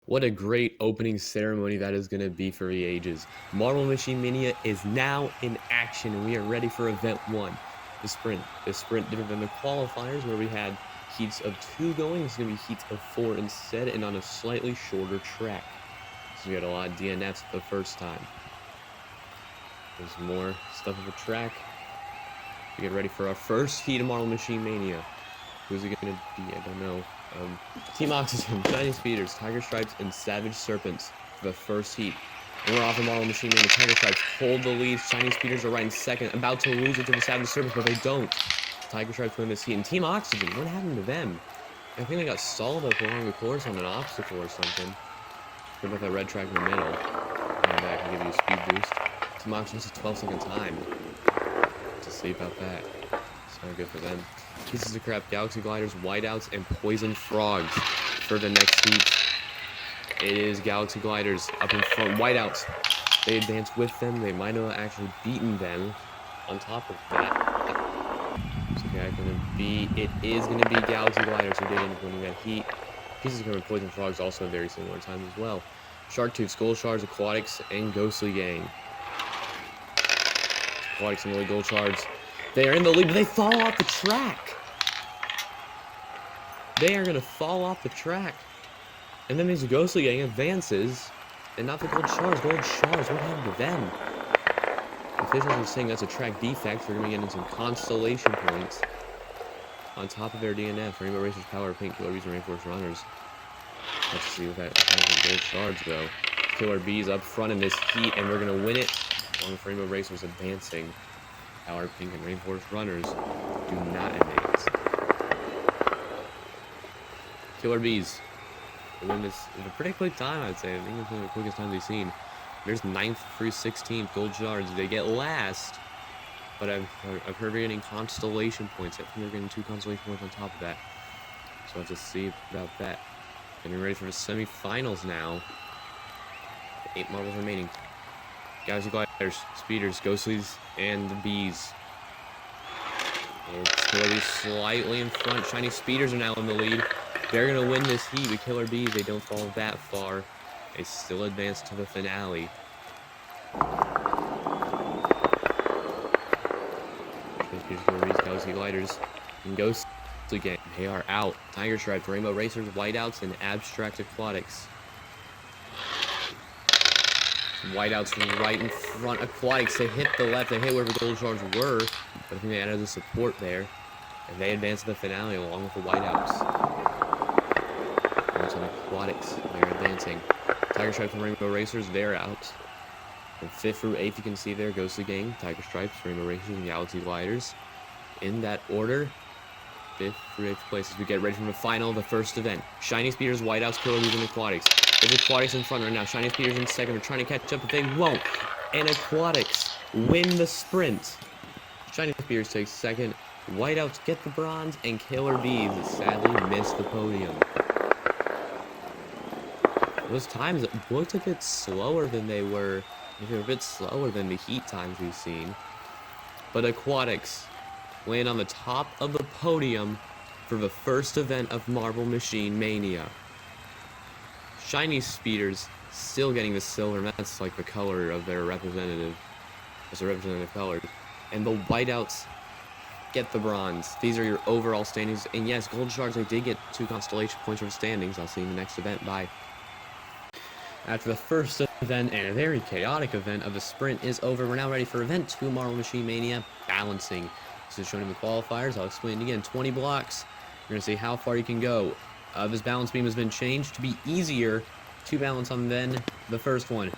What a great opening ceremony that is going to be for the ages. Marble Machine Mania is now in action, and we are ready for event one, the sprint. The sprint, different than the qualifiers, where we had heats of 2 going. It's going to be heats of 4 instead, and on a slightly shorter track. So we had a lot of DNFs the first time. There's more stuff of a track. We get ready for our first heat of Marble Machine Mania. Who's it going to be? I don't know. Team Oxygen, Shining Speeders, Tiger Stripes, and Savage Serpents for the first heat. And we're off of Marble Machine Mania. Tiger Stripes hold the lead. Shining Speeders are right in second, about to lose it to the Savage Serpents, but they don't. Tiger Stripes win this heat. And Team Oxygen, what happened to them? I think they got stalled up along the course on an obstacle or something. What about that red track in the middle? And that can give you a speed boost. Team Oxygen's a 12-second time. To see about that. It's not good for them. Pieces of Crap, Galaxy Gliders, Whiteouts, and Poison Frogs for the next heat. It is Galaxy Gliders up in front. Whiteouts, they advance with them. They might have actually beaten them on top of that. It is going to be Galaxy Gliders who did end up winning that heat. Pieces of Crap and Poison Frogs also in very similar times as well. Shark Tooth, Skull Shards, Aquatics, and Ghostly Gang. Aquatics and Lily Gold Shards. They are in the lead, but they fall off the track. They are going to fall off the track. And then these Ghostly Gang advances, and not the Gold Shards. Gold Shards, what happened to them? Officials are saying that's a track defect. We're going to get into some constellation points on top of their DNF. Rainbow Racers, Power, Pink, Killer Bees, and Rainforest Runners. Let's see what that has Gold Shards go. Killer Bees up front in this heat, and we're going to win it. Along with Rainbow Racers advancing. Power, Pink, and Rainforest Runners do not advance. Killer Bees. They win this in a pretty quick time, I'd say. I think it's one of the quickest times we've seen. There's 9th through 16th Gold Shards. They get last, but I've heard they're getting constellation points. I think they're getting 2 constellation points on top of that. So we'll have to see about that. Getting ready for the semifinals now. 8 marbles remaining. Galaxy Gliders, Speeders, Ghostlies, and the Bees. It's Killer Bees slightly in front. Shiny Speeders are now in the lead. They're going to win this heat with Killer Bees. They don't fall that far. They still advance to the finale. Speeders, Killer Bees, Galaxy Gliders, and Ghostly Gang. They are out. Tiger Stripes, Rainbow Racers, Whiteouts, and Abstract Aquatics. Whiteouts right in front. Aquatics, they hit the left. They hit where the Gold Shards were. But I think they added the support there. And they advance to the finale along with the Whiteouts. And Aquatics, they're advancing. Tiger Stripes and Rainbow Racers, they're out. From 5th through 8th, you can see there, Ghostly Gang, Tiger Stripes, Rainbow Racers, and Galaxy Gliders. In that order, 5th through 8th place as we get ready for the final of the first event. Shiny Speeders, Whiteouts, Killer Bees, and Aquatics. There's Aquatics in front right now. Shiny Speeders in second. They're trying to catch up, but they won't. And Aquatics win the sprint. Shiny Speeders takes second. Whiteouts get the bronze, and Killer Bees sadly miss the podium. Those times looked a bit slower than they were. They were a bit slower than the heat times we've seen. But Aquatics land on the top of the podium for the first event of Marble Machine Mania. Shiny Speeders still getting the silver, and that's like the color of their representative. That's a representative color. And the Whiteouts get the bronze. These are your overall standings. And yes, Gold Shards, they did get 2 constellation points for the standings. I'll see you in the next event. Bye. After the first event and a very chaotic event of the sprint is over, we're now ready for event 2, Marble Machine Mania, balancing. This is shown in the qualifiers. I'll explain it again. 20 blocks. We're going to see how far you can go. This balance beam has been changed to be easier to balance on than the first one.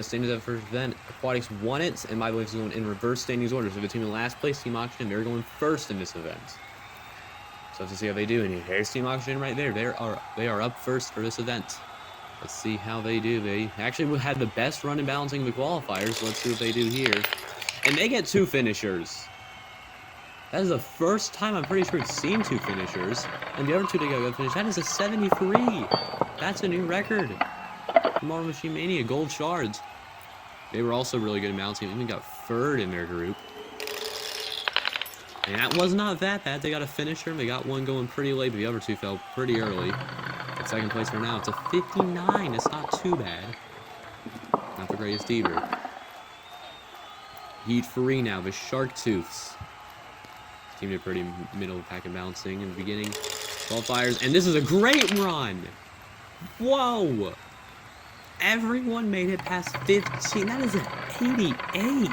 Standings of the first event, Aquatics won it, and my belief is going in reverse standings order. So the team in last place, Team Oxygen, they're going first in this event. So let's see how they do. And here's Team Oxygen right there. They are up first for this event. Let's see how they do. They actually had the best run in balancing in the qualifiers. Let's see what they do here. And they get 2 finishers. That is the first time I'm pretty sure we've seen 2 finishers. And the other 2 to go finish. That is a 73. That's a new record. Marble Machine Mania, Gold Shards. They were also really good in balancing. They even got 3rd in their group. And that was not that bad. They got a finisher. They got one going pretty late, but the other 2 fell pretty early. At second place for now. It's a 59. It's not too bad. Not the greatest either. Heat 3 now with Shark Tooths. This team did pretty middle of the pack and balancing in the beginning. Qualifiers, and this is a great run! Whoa! Everyone made it past 15. That is an 88.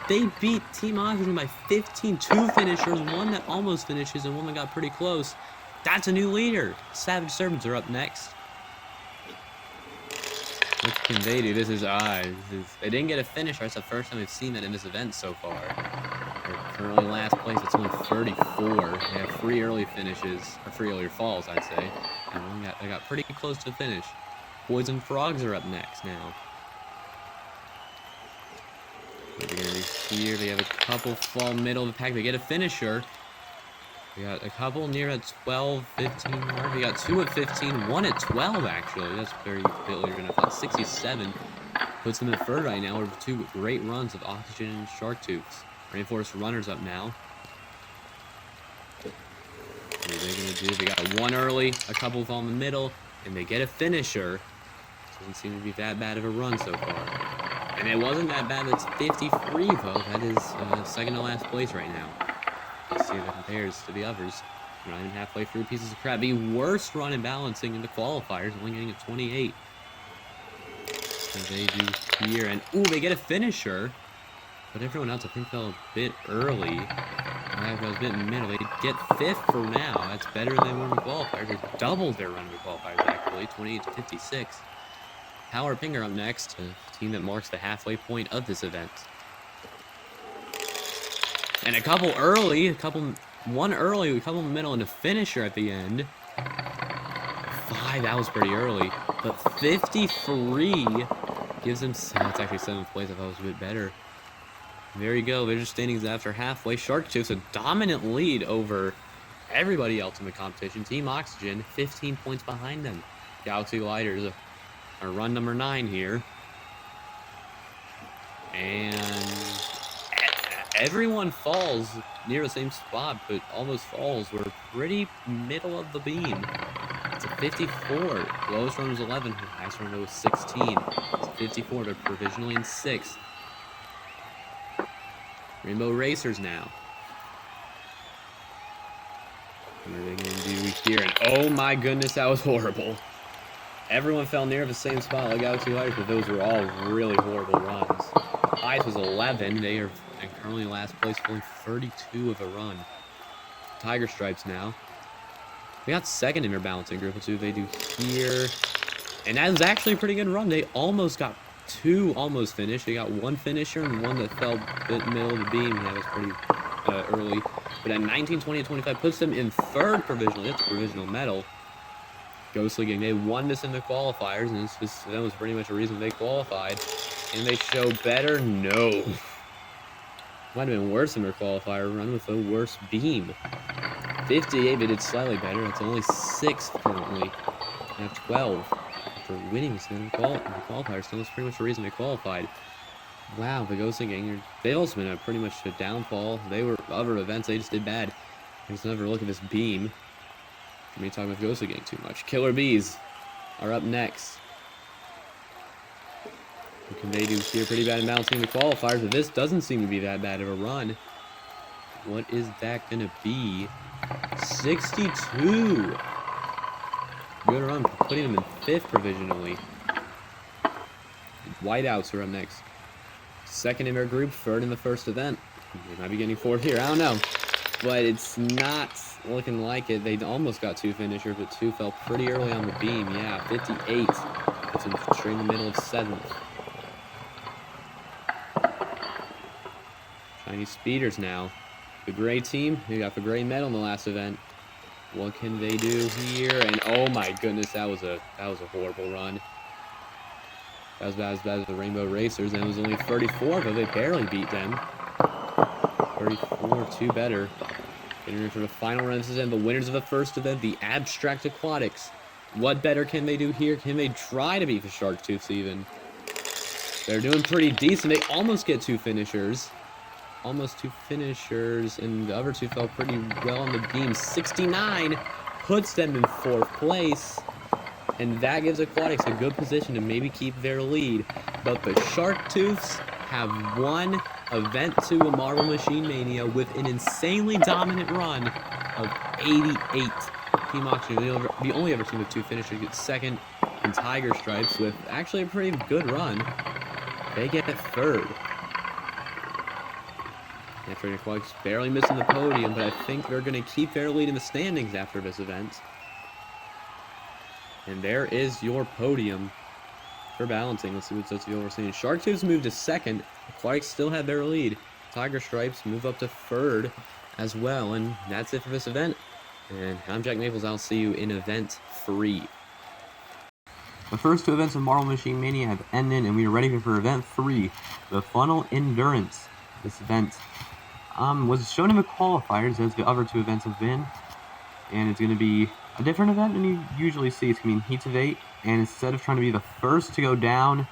They beat Team Oxygen by 15. 2 finishers, one that almost finishes and one that got pretty close. That's a new leader. Savage Servants are up next. What can they do? They didn't get a finisher. That's the first time we've seen that in this event so far. They're currently last place. It's only 34. They have 3 early finishes, or 3 earlier falls, I'd say. And they got pretty close to the finish. Boys and Frogs are up next now. What are they going to do here? They have a couple fall middle of the pack. They get a finisher. We got a couple near at 12, 15 mark. We got 2 at 15, 1 at 12 actually. That's very earlier enough. 67 puts them in third right now with 2 great runs of Oxygen and Shark Tooths. Rainforest Runners up now. What are they going to do? They got 1 early, a couple fall in the middle, and they get a finisher. Doesn't seem to be that bad of a run so far. And it wasn't that bad. That's 53 though. That is second to last place right now. Let's see if it compares to the others. Not even halfway through. Pieces of crap. The worst run in balancing in the qualifiers, only getting a 28. So they do here, and ooh, they get a finisher. But everyone else, I think, fell a bit early. I was a bit in the middle. They get 5th for now. That's better than when we qualified. They doubled their run with qualifiers actually, 28 to 56. Power Pinger up next, a team that marks the halfway point of this event. And a couple early, one early, a couple in the middle, and a finisher at the end. 5, that was pretty early. But 53 gives them, that's actually 7th place. I thought it was a bit better. There you go. They're just standings after halfway. Shark Tooths a dominant lead over everybody else in the competition. Team Oxygen, 15 points behind them. Galaxy Gliders are run number 9 here. And everyone falls near the same spot, but all those falls were pretty middle of the beam. It's a 54. Lowest run was 11. Highest run was 16. It's a 54. They're provisionally in 6th. Rainbow Racers now. What are they going to do here? And oh my goodness, that was horrible. Everyone fell near the same spot like Galaxy Gliders, but those were all really horrible runs. Highest was 11. They are currently last place, only 32 of a run. Tiger Stripes now. We got second in their balancing group. Let's see what they do here. And that was actually a pretty good run. They almost got 2 almost finished. They got 1 finisher and 1 that fell bit middle of the beam. That was pretty early. But at 19, 20, and 25 puts them in 3rd provisionally. That's a provisional medal. Ghostly Gang, they won this in the qualifiers, and that was pretty much the reason they qualified. And they show better? No. Might have been worse in their qualifier run with a worse beam. 58, they did slightly better. It's only 6th currently. They have 12 for winning this in the qualifiers. So that's pretty much the reason they qualified. Wow, the Ghostly Gang, they've also been pretty much a downfall. They were other events, they just did bad. Let's never look at this beam. Let me talk with Ghostly Gang too much. Killer Bees are up next. What can they do here? Pretty bad in balancing the qualifiers, but this doesn't seem to be that bad of a run. What is that going to be? 62! Good run, putting them in 5th provisionally. Whiteouts are up next. 2nd in their group, 3rd in the first event. They might be getting 4th here, I don't know. But it's not looking like it. They almost got 2 finishers, but 2 fell pretty early on the beam. Yeah, 58. It's straight in the middle of 7th. Chinese Speeders now. The gray team, they got the gray medal in the last event. What can they do here? And oh my goodness, that was a horrible run. That was as bad as the Rainbow Racers, and it was only 34, but they barely beat them. 34, 2 better. Getting ready for the final round. This is the winners of the first event, the Abstract Aquatics. What better can they do here? Can they try to beat the Shark Tooths even? They're doing pretty decent. They almost get 2 finishers. Almost 2 finishers, and the other 2 fell pretty well on the beam. 69 puts them in 4th place. And that gives Aquatics a good position to maybe keep their lead. But the Sharktooths have won Event 2 of Marble Machine Mania with an insanely dominant run of 88. Team Oxygen, the only other team with 2 finishers, gets 2nd, and Tiger Stripes with actually a pretty good run. They get 3rd. After Aquatics barely missing the podium, but I think they're going to keep their lead in the standings after this event. And there is your podium for balancing. Let's see what we're seeing. Sharktooths moved to 2nd. Aquatics still had their lead. Tiger Stripes move up to 3rd as well. And that's it for this event. And I'm Jack Maples. I'll see you in event 3. The first 2 events of Marble Machine Mania have ended, and we are ready for event 3, the Funnel Endurance. This event was shown in the qualifiers, as the other 2 events have been. And it's going to be a different event than you usually see. It's going to be in heats of 8, and instead of trying to be the first to go down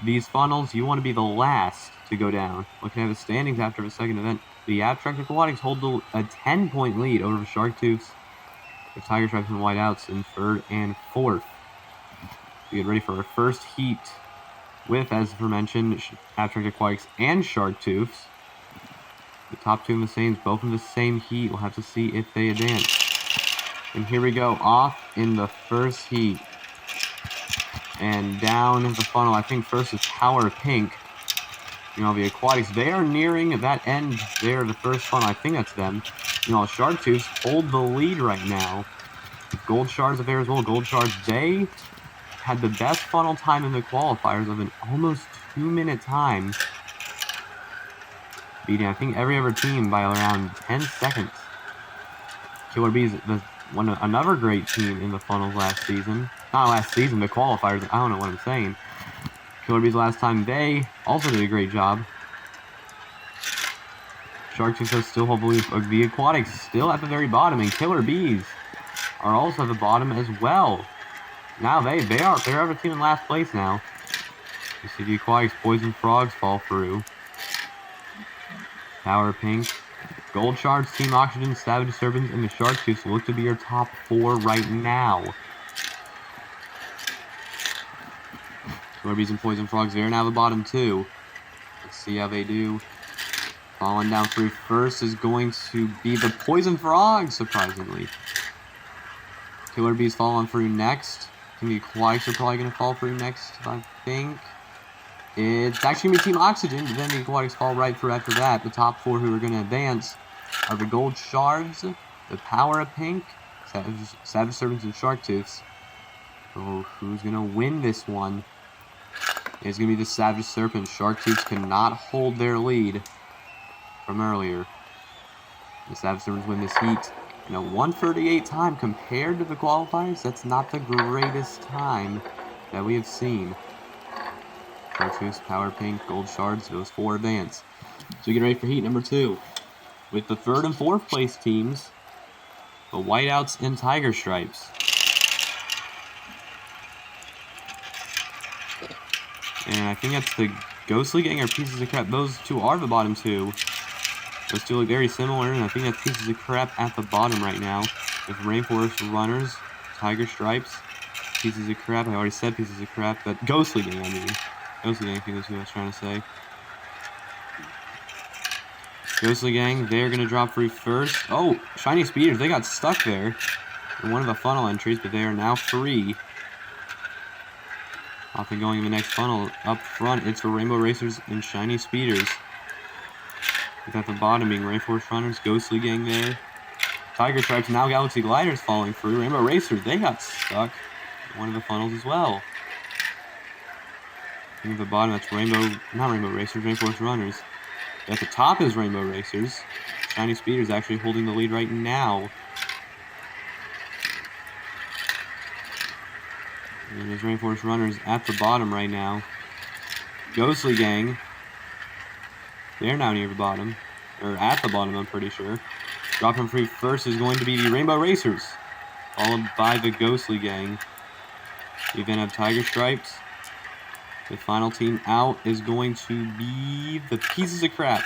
these funnels, you want to be the last to go down. Looking at the standings after the second event, the Abstract Aquatics hold a 10-point lead over the Sharktooths, with Tiger Stripes and Whiteouts in 3rd and 4th. We get ready for our first heat with, as aforementioned, Abstract Aquatics and Sharktooths. The top 2 in the same, both in the same heat. We'll have to see if they advance. And here we go, off in the first heat. And down the funnel, I think first is Power Pink. You know, the Aquatics, they are nearing that end there, the first funnel. I think that's them. You know, Sharktooths hold the lead right now. Gold Shards are there as well. Gold Shards, they had the best funnel time in the qualifiers of an almost 2-minute time. Beating, I think, every other team by around 10 seconds. Killer Bees, another great team in the funnels last season. Not last season, the qualifiers. I don't know what I'm saying. Killer Bees last time, they also did a great job. Sharktooths still hopefully the Aquatics still at the very bottom, and Killer Bees are also at the bottom as well. Now they're every team in last place now. You see the Aquatics Poison Frogs fall through. Power Pink, Gold Shards, Team Oxygen, Savage Serpents, and the Sharktooths look to be your top 4 right now. Corbies and Poison Frogs, they're now the bottom 2. Let's see how they do. Falling down through first is going to be the Poison Frogs, surprisingly. Killer Bees falling through next. I think the Aquatics are probably going to fall through next, I think. It's actually going to be Team Oxygen, but then the Aquatics fall right through after that. The top 4 who are going to advance are the Gold Shards, the Power of Pink, Savage Serpents, and Sharktooths. Oh, who's going to win this one? It's going to be the Savage Serpents. Sharktooths cannot hold their lead from earlier. The Savage Serpents win this heat in a 1:38 time. Compared to the qualifiers, that's not the greatest time that we have seen. Sharktooths, Power Pink, Gold Shards, those 4 advance. So we get ready for heat number 2. With the 3rd and 4th place teams, the Whiteouts and Tiger Stripes. And I think that's the Ghostly Gang or Pieces of Crap. Those 2 are the bottom 2. Those 2 look very similar, and I think that's Pieces of Crap at the bottom right now. With Rainforest Runners, Tiger Stripes, Pieces of Crap. I already said Pieces of Crap, but Ghostly Gang, I mean. Ghostly Gang, I think that's what I was trying to say. Ghostly Gang, they're going to drop through first. Oh, Shiny Speeders, they got stuck there in one of the funnel entries, but they are now free. Off and going in the next funnel. Up front, it's for Rainbow Racers and Shiny Speeders. With at the bottom being Rainforest Runners, Ghostly Gang there. Tiger Stripes, now Galaxy Gliders falling through. Rainbow Racers, they got stuck in one of the funnels as well. And at the bottom, that's not Rainbow Racers, Rainforest Runners. At the top is Rainbow Racers. Shiny Speeders actually holding the lead right now. And there's Rainforest Runners at the bottom right now. Ghostly Gang, they're now near the bottom. Or at the bottom, I'm pretty sure. Dropping through first is going to be the Rainbow Racers, followed by the Ghostly Gang. We then have Tiger Stripes. The final team out is going to be the Pieces of Crap.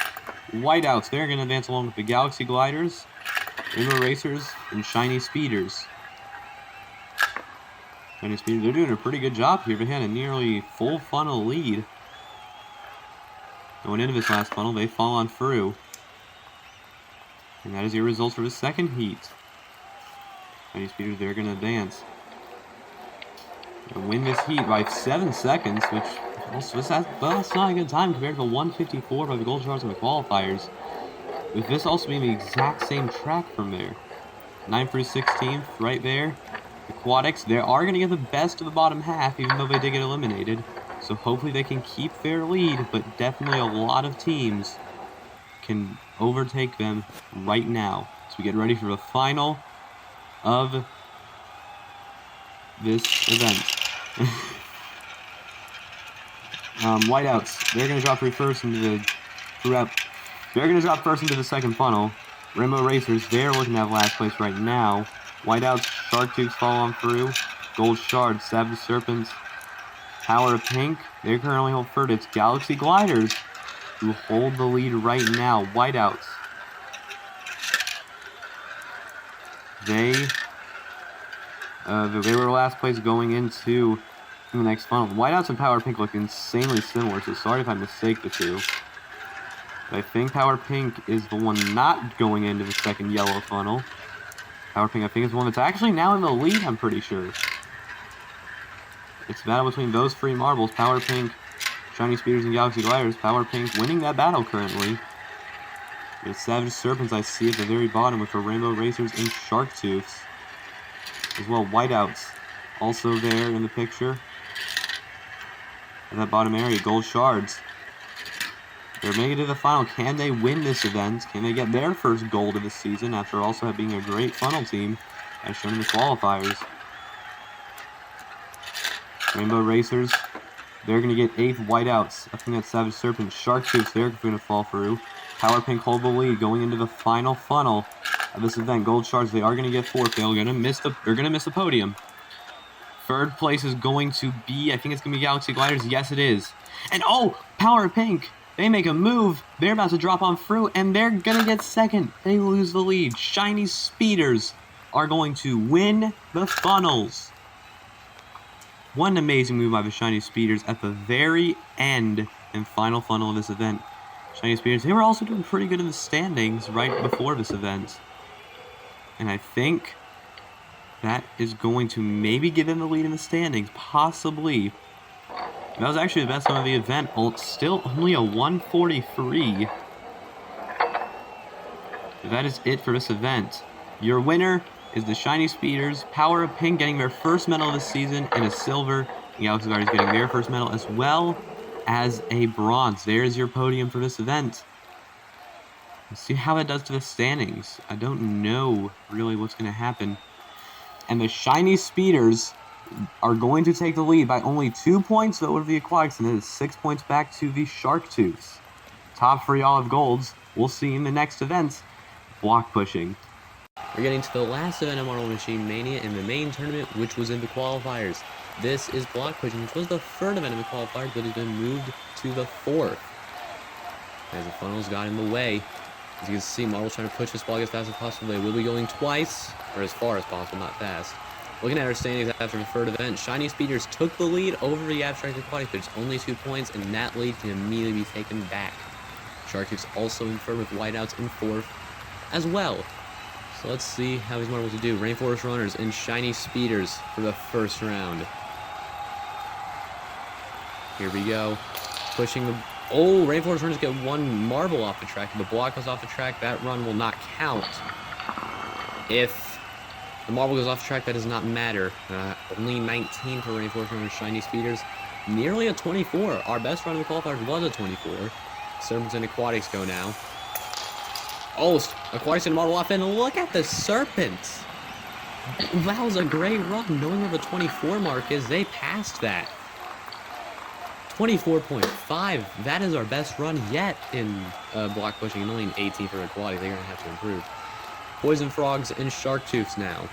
Whiteouts, they're going to advance along with the Galaxy Gliders. Rainbow Racers and Shiny Speeders. Shiny Speeders, they're doing a pretty good job here. They had a nearly full funnel lead. Going into this last funnel, they fall on through. And that is your results for the second heat. Shiny Speeders, they're going to advance. And win this heat by 7 seconds, which also that's not a good time compared to the 154 by the Gold Shards in the qualifiers. With this also being the exact same track from there. 9th through 16th, right there. Aquatics, they are going to get the best of the bottom half, even though they did get eliminated. So hopefully they can keep their lead, but definitely a lot of teams can overtake them right now. So we get ready for the final of this event. Whiteouts, they're going to drop first into the second funnel. Rainbow Racers, they're looking to have last place right now. Whiteouts, Shark Tubes fall on through. Gold Shards, Savage Serpents, Power of Pink, they currently hold third. It's Galaxy Gliders who hold the lead right now. Whiteouts, they were last place going into the next funnel. Whiteouts and Power Pink look insanely similar, so sorry if I mistake the two. But I think Power Pink is the one not going into the second yellow funnel. Power Pink, I think, is the one that's actually now in the lead, I'm pretty sure. It's a battle between those three marbles. Power Pink, Shiny Speeders, and Galaxy Gliders. Power Pink winning that battle currently. There's Savage Serpents I see at the very bottom with the Rainbow Racers and Shark Tooths. As well, Whiteouts also there in the picture. In that bottom area, Gold Shards. They're making it to the final. Can they win this event? Can they get their first gold of the season after also being a great funnel team as shown in the qualifiers? Rainbow Racers, they're going to get 8th. Whiteouts, I think that's Savage Serpent. Shark Tooths, they're going to fall through. Power Pink hold the lead going into the final funnel of this event. Gold Shards, they are going to get 4th. They're going to miss the podium. Third place is going to be, I think it's going to be Galaxy Gliders. Yes, it is. And oh, Power Pink, they make a move. They're about to drop on through, and they're going to get second. They lose the lead. Shiny Speeders are going to win the funnels. What an amazing move by the Shiny Speeders at the very end and final funnel of this event. Shiny Speeders, they were also doing pretty good in the standings right before this event. And I think that is going to maybe give them the lead in the standings, possibly. That was actually the best time of the event. Well, it's still only a 143. That is it for this event. Your winner is the Shiny Speeders. Power of Pink getting their first medal of the season and a silver. The Galaxy Gliders getting their first medal as well as a bronze. There's your podium for this event. Let's see how that does to the standings. I don't know really what's going to happen. And the Shiny Speeders are going to take the lead by only 2 points over the Aquatics, and it is 6 points back to the Shark Tooths. Top 3 olive golds. We'll see in the next event. Block pushing. We're getting to the last event of Marble Machine Mania in the main tournament, which was in the qualifiers. This is block pushing, which was the third event in the qualifiers, but has been moved to the fourth, as the funnels got in the way. As you can see, Marble's trying to push this block as fast as possible. They will be going twice, or as far as possible, not fast. Looking at our standings after the third event, Shiny Speeders took the lead over the Abstract Aquatics, but it's only 2 points, and that lead can immediately be taken back. Shark Tooths also in third with Whiteouts in fourth as well. So let's see how these marbles will do. Rainforest Runners and Shiny Speeders for the first round. Here we go. Pushing the... Oh, Rainforest Runners get 1 marble off the track. If the block goes off the track, that run will not count. If the marble goes off the track, that does not matter. Only 19 for Rainforest Runners, Shiny Speeders. Nearly a 24. Our best run in the qualifiers was a 24. Serpents and Aquatics go now. Oh, Aquatics and marble off, and look at the Serpents. That was a great run. Knowing where the 24 mark is, they passed that. 24.5. That is our best run yet in block pushing, and only an 18 for Aquatics. They're going to have to improve. Poison Frogs and Shark Tooths now.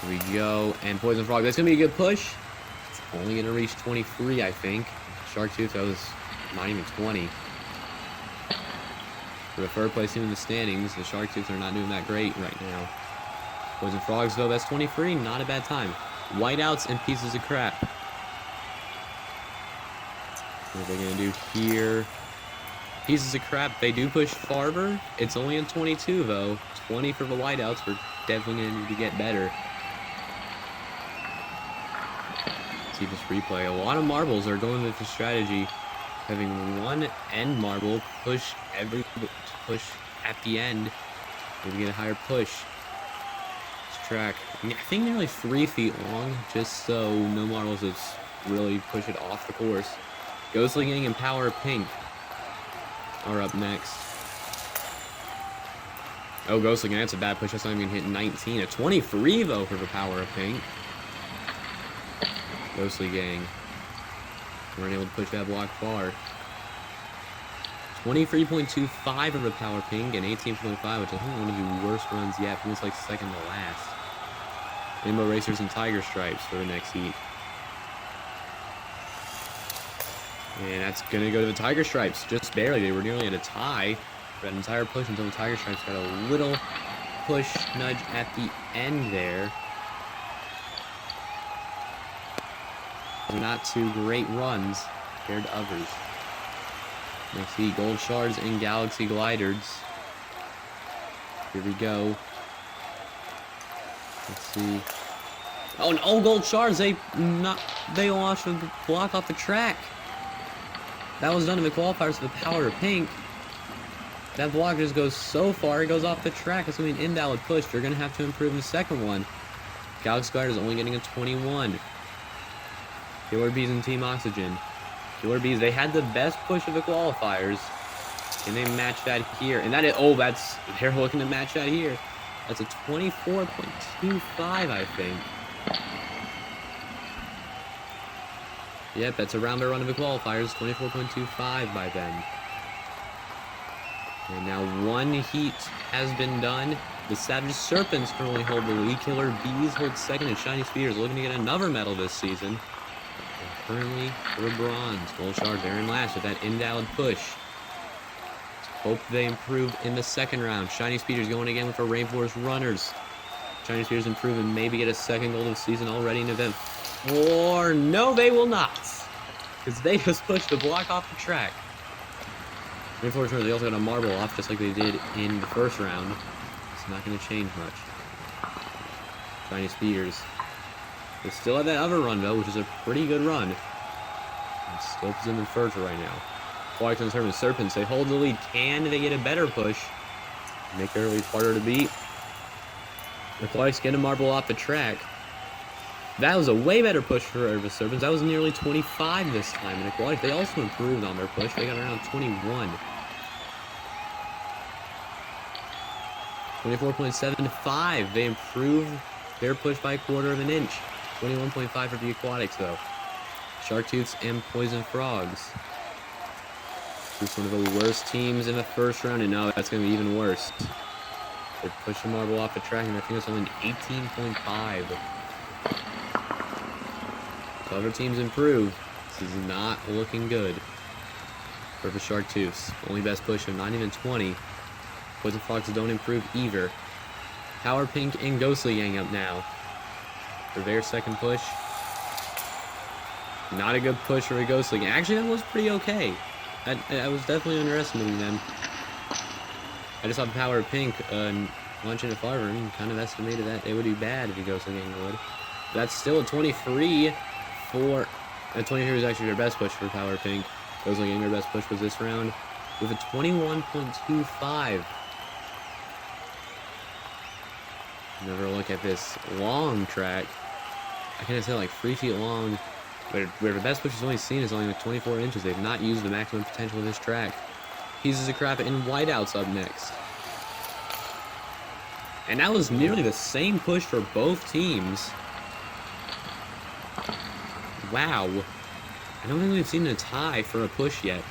Here we go. And Poison Frog, that's going to be a good push. It's only going to reach 23, I think. Shark Tooth, that was not even 20. For the third place team in the standings, the Sharktooths are not doing that great right now. Poison Frogs, though, that's 23. Not a bad time. Whiteouts and Pieces of Crap. What are they going to do here? Pieces of Crap, they do push farther. It's only a 22, though. 20 for the Whiteouts. We're definitely going to need to get better. Let's see this replay. A lot of marbles are going with the strategy. Having one end marble push at the end. Maybe get a higher push. This track, I think nearly 3 feet long, just so no marbles just really push it off the course. Ghostly Gang and Power Pink are up next. Oh, Ghostly Gang, that's a bad push. That's not even hitting 19. A 23, though, for the Power of Pink. Ghostly Gang weren't able to push that block far. 23.25 of the Power Pink and 18.5, which I think is one of the worst runs yet. I think it's like second to last. Rainbow Racers and Tiger Stripes for the next heat. And that's going to go to the Tiger Stripes, just barely. They were nearly at a tie for that entire push until the Tiger Stripes got a little push nudge at the end there. They're not two great runs compared to others. Next heat, Gold Shards and Galaxy Gliders. Here we go. Let's see. Oh no, Gold Shards! They launched a block off the track. That was done in the qualifiers for the Power of Pink. That block just goes so far, it goes off the track. It's going to be an invalid push. They're going to have to improve in the second one. Galaxy Gliders only getting a 21. Killer Bees and Team Oxygen. Killer Bees, they had the best push of the qualifiers. And they match that here. And that is, oh, they're looking to match that here. That's a 24.25, I think. Yep, that's around their run of the qualifiers. 24.25 by then. And now one heat has been done. The Savage Serpents currently hold the lead. Killer Bees hold second, and Shiny Speeders looking to get another medal this season. And currently for bronze. Gold Shards, they're in last with that invalid push. Hope they improve in the second round. Shiny Speeders going again with the Rainforest Runners. Shiny Speeders improve and maybe get a second gold of the season already in event 4. No, they will not. Because they just pushed the block off the track. Rainforest Runners, they also got a marble off just like they did in the first round. It's not going to change much. Shiny Speeders. They still have that other run, though, which is a pretty good run. And still puts them in third right now. Aquatics and Serpents, they hold the lead. Can they get a better push? Make their lead harder to beat. Aquatics get a marble off the track. That was a way better push for the Serpents. That was nearly 25 this time. And Aquatics, they also improved on their push. They got around 21. 24.75. They improved their push by a quarter of an inch. 21.5 for the Aquatics, though. Sharktooths and Poison Frogs. It's one of the worst teams in the first round, and now that's going to be even worse. They push the marble off the track, and I think it's only 18.5. So other teams improve. This is not looking good for the Sharktooths. Only best push of not even 20. Poison Frogs don't improve either. Power Pink and Ghostly Gang up now for their second push. Not a good push for a Ghostly Gang. Actually, that was pretty okay. I was definitely underestimating them. I just saw the Power of Pink launching a farther and kind of estimated that they would do bad if the Ghostly Gang would. But that's still a 23 for... 23 was actually their best push for Power of Pink. Ghostly Gang, their best push was this round with a 21.25. Another look at this long track. I can't say like 3 feet long. Where the best push is only seen is only like 24 inches. They've not used the maximum potential of this track. Pieces of Crap and Whiteouts up next. And that was nearly the same push for both teams. Wow. I don't think we've seen a tie for a push yet.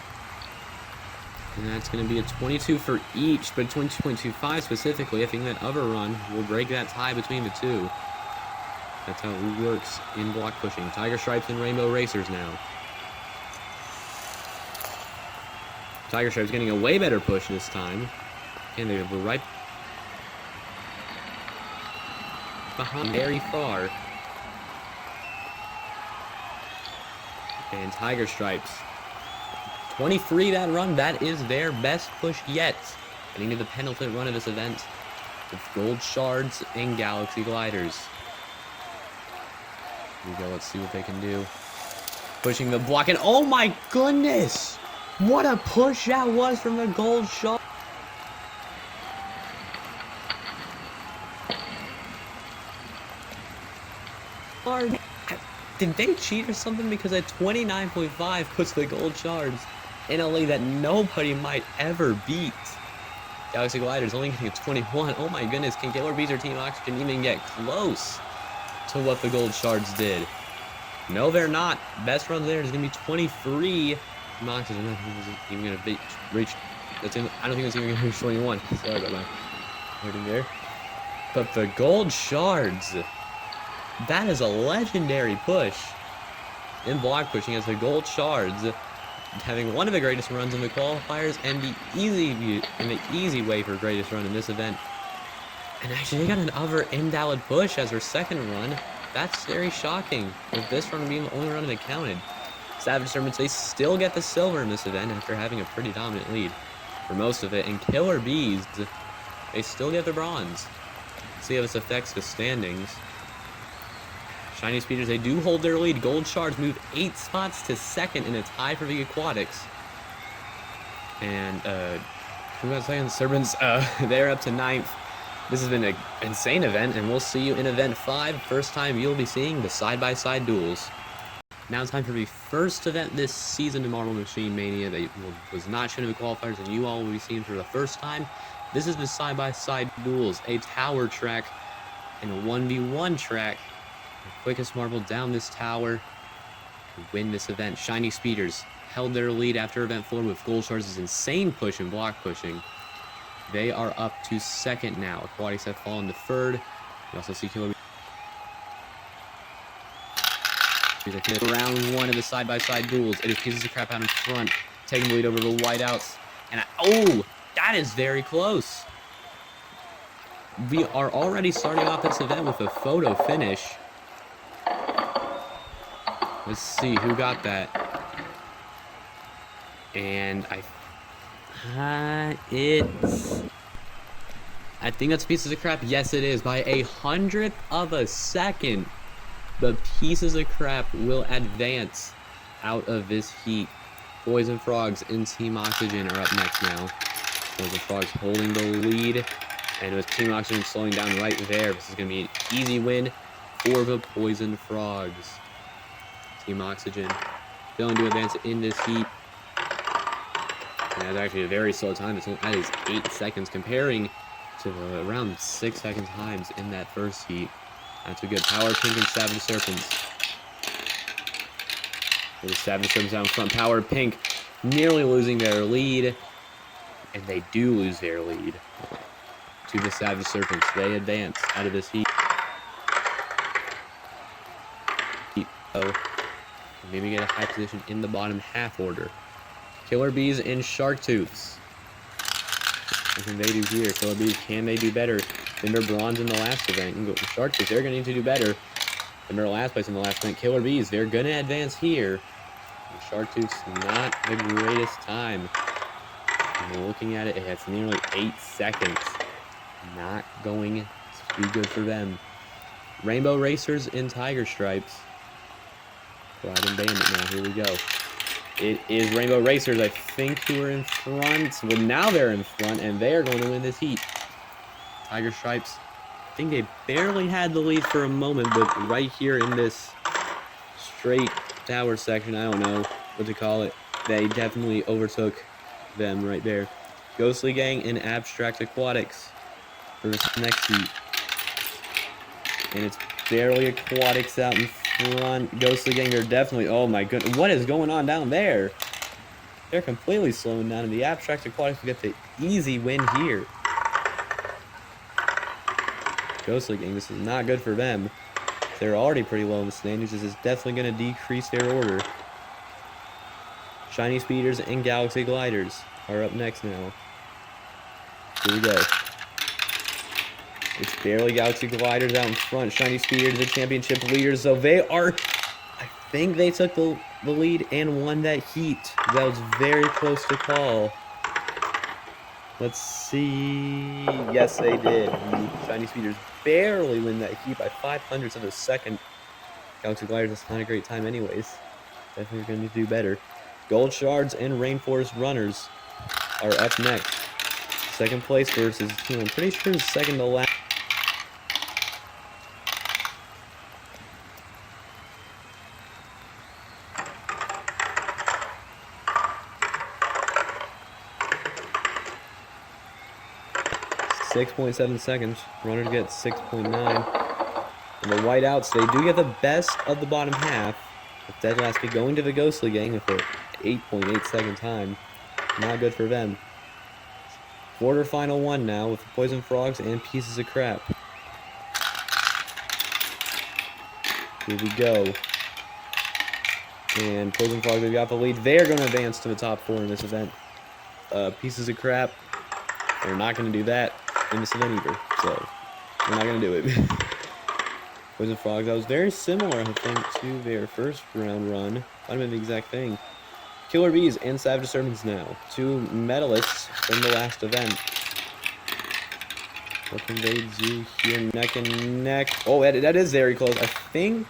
And that's going to be a 22 for each, but 22.25 specifically. I think that other run will break that tie between the two. That's how it works in block pushing. Tiger Stripes and Rainbow Racers now. Tiger Stripe's getting a way better push this time. And they were right behind very far. And Tiger Stripes. 23 that run. That is their best push yet. Getting to the penultimate run of this event with Gold Shards and Galaxy Gliders. Here we go. Let's see what they can do. Pushing the block. And oh my goodness! What a push that was from the Gold Shard. Did they cheat or something? Because at 29.5 puts the Gold Shards in a lead that nobody might ever beat. Galaxy Gliders only getting a 21. Oh my goodness, can Killer Bees or Team Oxygen even get close to what the Gold Shards did? No, they're not. Best run there is going to be 23. Team Oxygen, I don't think it's even going to reach. I don't think it's even going to reach 21. Sorry about my hurting there. But the Gold Shards. That is a legendary push in block pushing as the Gold Shards having one of the greatest runs in the qualifiers and the easy way for greatest run in this event. And actually they got another invalid push as their second run. That's very shocking with this run being the only run that counted. Savage Serpents, they still get the silver in this event after having a pretty dominant lead for most of it. And Killer Bees, they still get the bronze. Let's see how this affects the standings. Shiny Speeders, they do hold their lead. Gold Shards move 8 spots to second in a tie for the Aquatics. And, who got second? Serpents, they're up to 9th. This has been an insane event, and we'll see you in Event 5. First time you'll be seeing the side-by-side duels. Now it's time for the first event this season in Marble Machine Mania that was not shown in the qualifiers, and you all will be seeing for the first time. This is the side-by-side duels, a tower track and a 1v1 track. The quickest marble down this tower to win this event. Shiny Speeders held their lead after Event 4 with Gold Shards' insane push and block pushing. They are up to second now. Aquatics have fallen to third. You also see Killer Bees. Round 1 of the side-by-side duels. It is Pieces of Crap out in front, taking the lead over the Whiteouts. And oh, that is very close. We are already starting off this event with a photo finish. Let's see who got that. And I think that's Pieces of Crap. Yes, it is. By 100th of a second, the Pieces of Crap will advance out of this heat. Poison Frogs and Team Oxygen are up next now. Poison Frogs holding the lead. And with Team Oxygen slowing down right there, this is going to be an easy win for the Poison Frogs. Team Oxygen failing to advance in this heat. And that's actually a very slow time. That is 8 seconds comparing to around 6 second times in that first heat. That's a good Power Pink and Savage Serpents. So the Savage Serpents out in front. Power Pink nearly losing their lead. And they do lose their lead to the Savage Serpents. They advance out of this heat. So maybe get a high position in the bottom half order. Killer Bees and Sharktooths. What can they do here? Killer Bees, can they do better than their bronze in the last event? And Sharktooths, they're going to need to do better than their last place in the last event. Killer Bees, they're going to advance here. And Sharktooths, not the greatest time. And we're looking at it, it's nearly 8 seconds. Not going to be good for them. Rainbow Racers and Tiger Stripes. Pride and Bandit now, here we go. It is Rainbow Racers, I think, who are in front. Well, now they're in front, and they are going to win this heat. Tiger Stripes, I think they barely had the lead for a moment, but right here in this straight tower section, I don't know what to call it, they definitely overtook them right there. Ghostly Gang and Abstract Aquatics for this next heat. And it's barely Aquatics out in front. Ghostly Gang, they're definitely, oh my goodness, what is going on down there? They're completely slowing down, and the Abstract Aquatics will get the easy win here. Ghostly Gang, this is not good for them. They're already pretty low in the standings. This is definitely going to decrease their order. Shiny Speeders and Galaxy Gliders are up next now. Here we go. It's barely Galaxy Gliders out in front. Shiny Speeders, the championship leaders, so they are... I think they took the lead and won that heat. That was very close to call. Let's see. Yes, they did. The Shiny Speeders barely win that heat by 0.05 of a second. Galaxy Gliders, that's not a great time anyways. Definitely going to do better. Gold Shards and Rainforest Runners are up next. Second place versus a team I'm pretty sure is second to last. .7 seconds. Runner gets 6.9. And the whiteouts, they do get the best of the bottom half. With Dead Last Be going to the Ghostly Gang with an 8.8 second time. Not good for them. Quarterfinal one now with Poison Frogs and Pieces of Crap. Here we go. And Poison Frogs, they've got the lead. They're going to advance to the top 4 in this event. Pieces of Crap, they're not going to do that in this event either. So, they're not going to do it. Poison Frogs, that was very similar, I think, to their first round run. Might have been the exact thing. Killer Bees and Savage Serpents now. 2 medalists from the last event. What can they do here? Neck and neck. Oh, that is very close. I think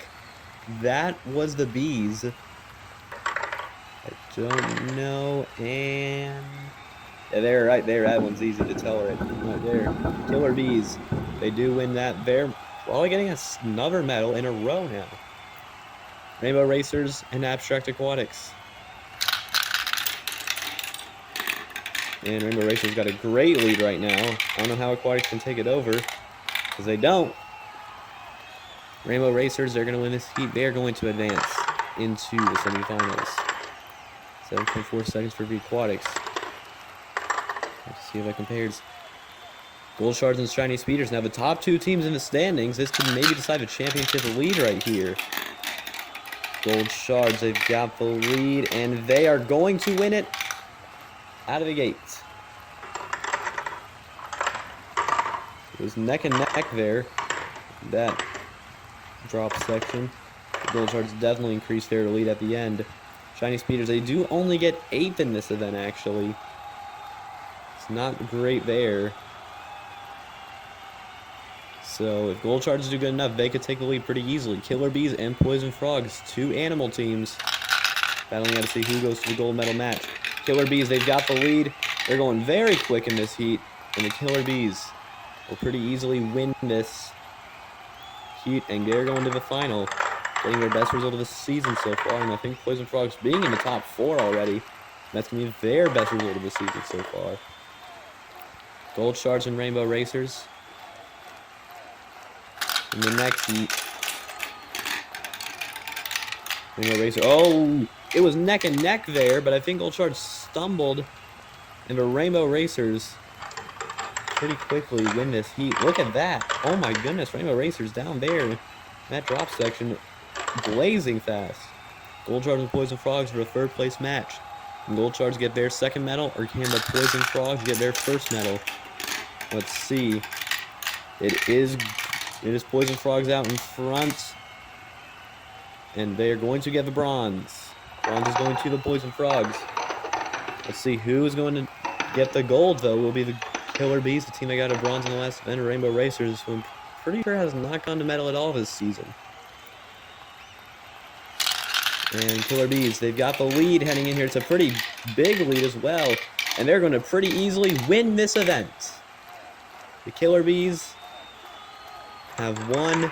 that was the Bees. I don't know. And yeah, they're right there. That one's easy to tell right there. Killer Bees. They do win that. They're probably getting another medal in a row now. Rainbow Racers and Abstract Aquatics. And Rainbow Racers got a great lead right now. I don't know how Aquatics can take it over, because they don't. Rainbow Racers, they're going to win this heat. They're going to advance into the semifinals. 7.4 seconds for the Aquatics. Let's see if that compares. Gold Shards and Shiny Speeders. Now the top 2 teams in the standings. This could maybe decide the championship lead right here. Gold Shards, they've got the lead, and they are going to win it out of the gates. It was neck and neck there. That drop section. The Gold Shards definitely increased their lead at the end. Shiny Speeders, they do only get 8th in this event, actually. It's not great there. So if Gold Shards do good enough, they could take the lead pretty easily. Killer Bees and Poison Frogs, 2 animal teams, battling out to see who goes to the gold medal match. Killer Bees, they've got the lead. They're going very quick in this heat, and the Killer Bees will pretty easily win this heat, and they're going to the final, getting their best result of the season so far. And I think Poison Frogs being in the top 4 already, that's going to be their best result of the season so far. Gold Shards and Rainbow Racers in the next heat. Rainbow Racer. Oh, it was neck and neck there, but I think Gold Shards stumbled, and the Rainbow Racers pretty quickly win this heat. Look at that. Oh my goodness, Rainbow Racers down there. That drop section blazing fast. Gold Shards and Poison Frogs for a 3rd place match. Can Gold Shards get their 2nd medal, or can the Poison Frogs get their 1st medal? Let's see. It is Poison Frogs out in front, and they are going to get the bronze. Bronze is going to the Poison Frogs. Let's see who is going to get the gold, though. Will be the Killer Bees, the team that got a bronze in the last event, Rainbow Racers, who I'm pretty sure has not gone to medal at all this season. And Killer Bees, they've got the lead heading in here. It's a pretty big lead as well, and they're going to pretty easily win this event. The Killer Bees have won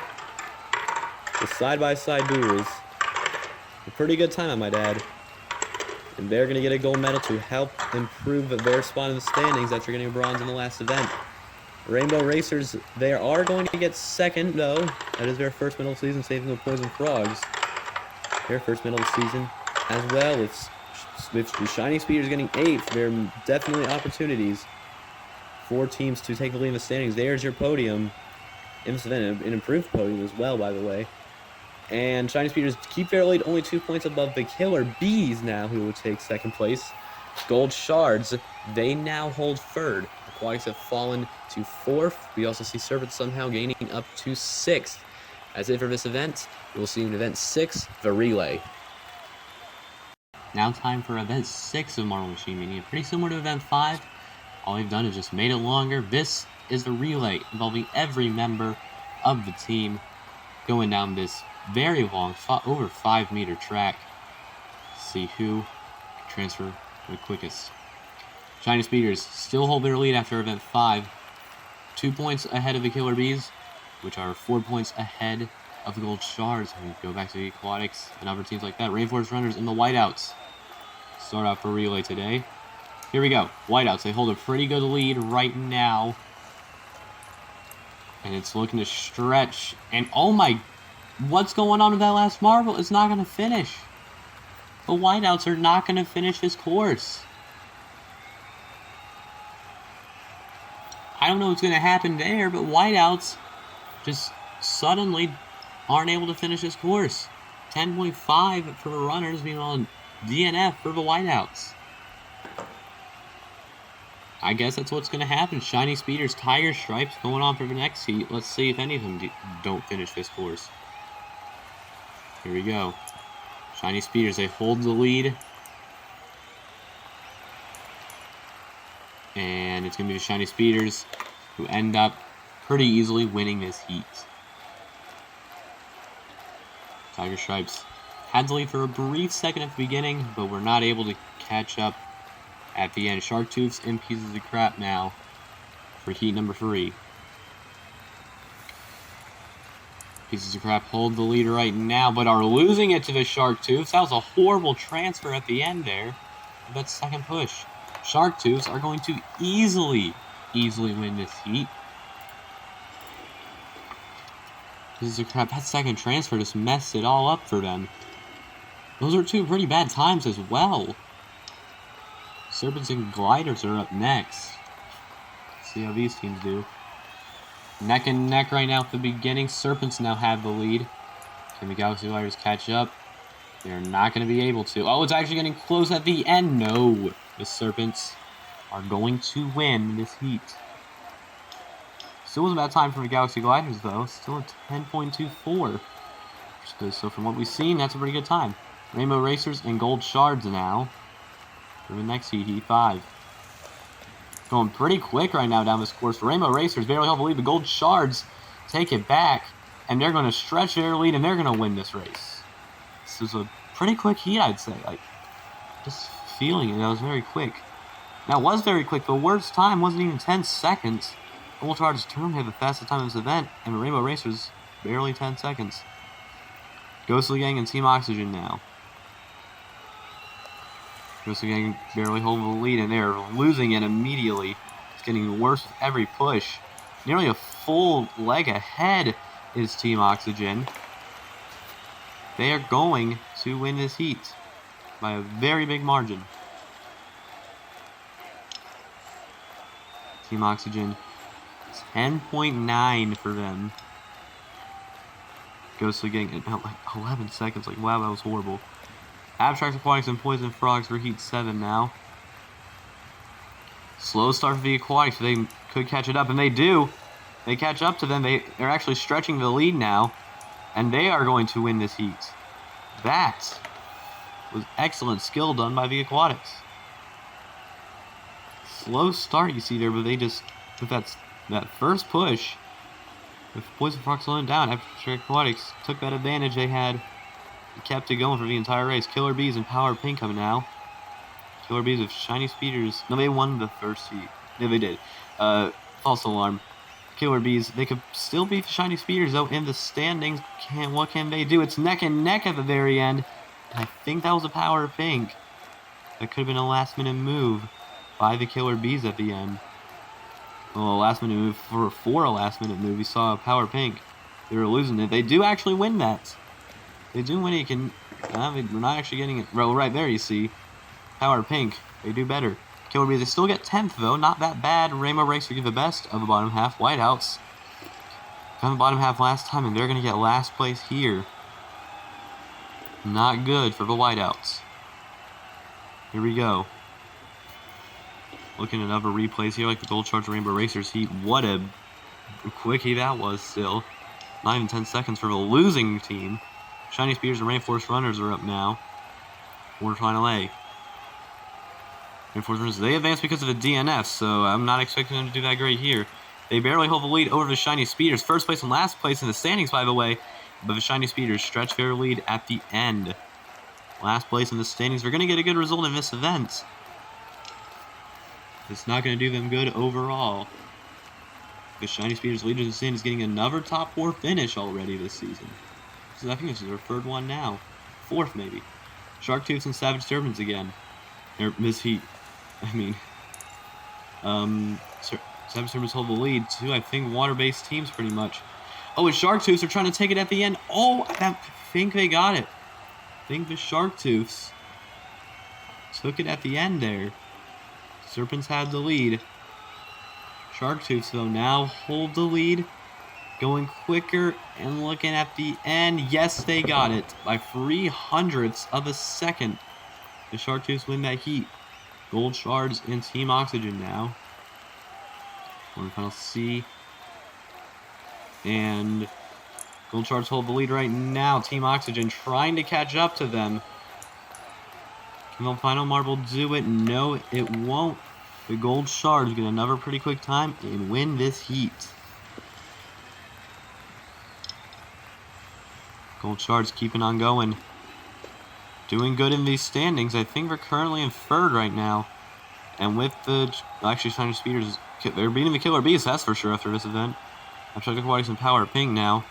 the side-by-side duels. A pretty good time, I might add. And they're going to get a gold medal to help improve their spot in the standings after getting a bronze in the last event. Rainbow Racers, they are going to get 2nd, though. That is their 1st medal of the season, saving the Poison Frogs. Their 1st medal of the season as well. With the Shiny Speeders getting 8th, there are definitely opportunities for teams to take the lead in the standings. There's your podium in this event, an improved podium as well, by the way. And Shiny Speeders keep their lead only 2 points above the Killer Bees now, who will take second place. Gold Shards, they now hold third. Aquatics have fallen to fourth. We also see Serpent somehow gaining up to sixth. That's it for this event. We will see in event 6, the relay. Now time for event 6 of Marble Machine Mania. Pretty similar to event 5. All they've done is just made it longer. This is the relay involving every member of the team going down this very long, over 5-meter track. See who can transfer the quickest. Shiny Speeders still hold their lead after event 5. 2 points ahead of the Killer Bees, which are 4 points ahead of the Gold Shards. And we go back to the Aquatics and other teams like that. Rainforest Runners and the Whiteouts start off for relay today. Here we go. Whiteouts, they hold a pretty good lead right now. And it's looking to stretch. And oh my, what's going on with that last marble? It's not going to finish. The Whiteouts are not going to finish this course. I don't know what's going to happen there, but Whiteouts just suddenly aren't able to finish this course. 10.5 for the runners, meanwhile DNF for the Whiteouts. I guess that's what's going to happen. Shiny Speeders, Tiger Stripes going on for the next heat. Let's see if any of them don't finish this course. Here we go. Shiny Speeders, they hold the lead. And it's going to be the Shiny Speeders who end up pretty easily winning this heat. Tiger Stripes had the lead for a brief second at the beginning, but were not able to catch up at the end. Shark Tooths in pieces of crap now for heat number 3. Pieces of crap hold the lead right now, but are losing it to the Shark Tooths. That was a horrible transfer at the end there. That second push. Shark Tooths are going to easily win this heat. Pieces of crap, that second transfer just messed it all up for them. Those are 2 pretty bad times as well. Serpents and Gliders are up next. Let's see how these teams do. Neck and neck right now at the beginning. Serpents now have the lead. Can the Galaxy Gliders catch up? They're not going to be able to. Oh, it's actually getting close at the end. No. The Serpents are going to win this heat. Still wasn't bad time for the Galaxy Gliders, though. Still a 10.24. So from what we've seen, that's a pretty good time. Rainbow Racers and Gold Shards now for the next heat, heat 5. Going pretty quick right now down this course. Rainbow Racers barely hold the lead. The Gold Shards take it back, and they're going to stretch their lead, and they're going to win this race. This is a pretty quick heat, I'd say. Like, just feeling it, that was very quick. Now, it was very quick. The worst time wasn't even 10 seconds. Gold Shards turn had the fastest time in this event, and Rainbow Racers barely 10 seconds. Ghostly Gang and Team Oxygen now. Ghostly Gang barely holding the lead, and they're losing it immediately. It's getting worse with every push. Nearly a full leg ahead is Team Oxygen. They are going to win this heat by a very big margin. Team Oxygen, 10.9 for them. Ghostly Gang at like 11 seconds. Like, wow, that was horrible. Abstract Aquatics and Poison Frogs for heat 7 now. Slow start for the Aquatics, but they could catch it up, and they do. They catch up to them. They're actually stretching the lead now, and they are going to win this heat. That was excellent skill done by the Aquatics. Slow start you see there, but they just, with that first push, with Poison Frogs slowing down, Abstract Aquatics took that advantage they had. Kept it going for the entire race. Killer Bees and Power Pink coming now. Killer Bees with Shiny Speeders. No, they won the first heat. Yeah, they did. False alarm. Killer Bees, they could still beat the Shiny Speeders, though, in the standings. What can they do? It's neck and neck at the very end. And I think that was a Power Pink. That could have been a last-minute move by the Killer Bees at the end. Well, a last-minute move for a last-minute move. We saw a Power Pink. They were losing it. They do actually win that. They do win it. We're not actually getting it. Well, right there you see. Power Pink. They do better. Killer Bees, they still get 10th, though. Not that bad. Rainbow Racer get the best of the bottom half. Whiteouts got the bottom half last time, and they're going to get last place here. Not good for the whiteouts. Here we go. Looking at other replays here, like the Gold Charge Rainbow Racers heat. What a quick heat that was still. Not even 10 seconds for the losing team. Shiny Speeders and Rainforest Runners are up now. Quarterfinal A. Rainforest Runners, they advanced because of the DNF, so I'm not expecting them to do that great here. They barely hold the lead over the Shiny Speeders. First place and last place in the standings, by the way. But the Shiny Speeders stretch their lead at the end. Last place in the standings. They're going to get a good result in this event. It's not going to do them good overall. The Shiny Speeders leader in the standings getting another top 4 finish already this season. I think this is their third one now. Fourth, maybe. Sharktooths and Savage Serpents again. Miss Heat. I mean, Savage Serpents hold the lead too. I think water-based teams pretty much. Oh, and Sharktooths are trying to take it at the end. Oh, I think they got it. I think the Sharktooths took it at the end there. Serpents had the lead. Sharktooths, though, now hold the lead. Going quicker and looking at the end. Yes, they got it. By 0.03 of a second. The Sharktooths win that heat. Gold Shards and Team Oxygen now. Quarterfinal C. And Gold Shards hold the lead right now. Team Oxygen trying to catch up to them. Can the final marble do it? No, it won't. The Gold Shards get another pretty quick time and win this heat. Gold Shards keeping on going. Doing good in these standings. I think we're currently in third right now. And with the... Actually, Shiny Speeders... They're beating the Killer Bees, that's for sure, after this event. After Aquatics and Power Pink now.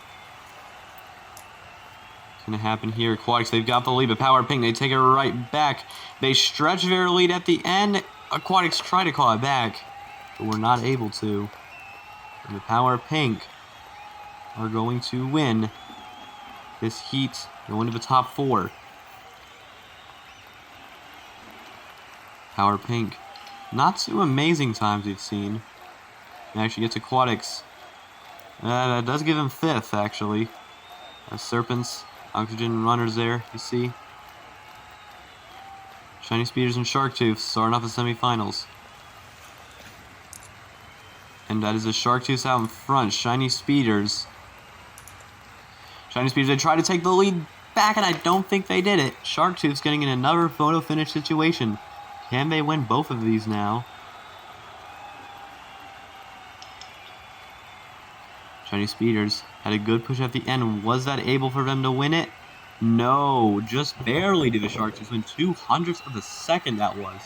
What's going to happen here? Aquatics, they've got the lead, but Power Pink, they take it right back. They stretch their lead at the end. Aquatics try to call it back, but we're not able to. And the Power Pink are going to win this heat. Going to the top 4. Power Pink. Not too amazing times we've seen. And actually gets Aquatics. That does give him 5th, actually. Serpents, Oxygen Runners there, you see. Shiny Speeders and Sharktooths starting off the semifinals. And that is the Sharktooths out in front. Shiny Speeders. They try to take the lead back, and I don't think they did it. Sharktooths getting in another photo finish situation. Can they win both of these now? Shiny Speeders had a good push at the end. Was that able for them to win it? No, just barely did the Sharktooths win. 0.02 of a second that was.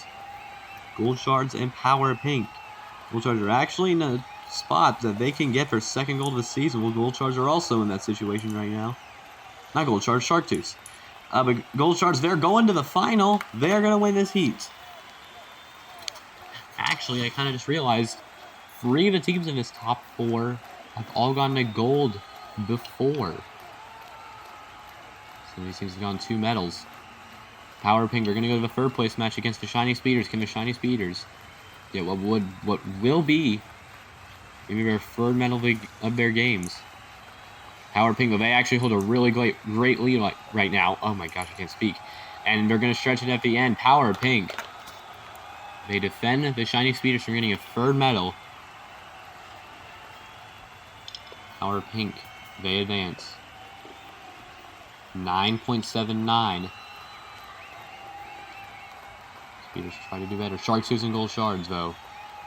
Gold Shards and Power Pink. Gold Shards are actually in a spot that they can get their second gold of the season. Well, Gold Shards are also in that situation right now. Not Gold Shards, Sharktooths. But Gold Shards, they're going to the final. They're going to win this heat. Actually, I kind of just realized 3 of the teams in this top 4 have all gone to gold before. So these teams have gone 2 medals. Power Pink are going to go to the 3rd place match against the Shiny Speeders. Can the Shiny Speeders get what will be maybe their 3rd medal of their games? Power Pink, though, they actually hold a really great lead right now. Oh my gosh, I can't speak. And they're going to stretch it at the end. Power Pink. They defend the Shiny Speeders from getting a 3rd medal. Power Pink, they advance. 9.79. Speeders try to do better. Sharktooths and Gold Shards, though.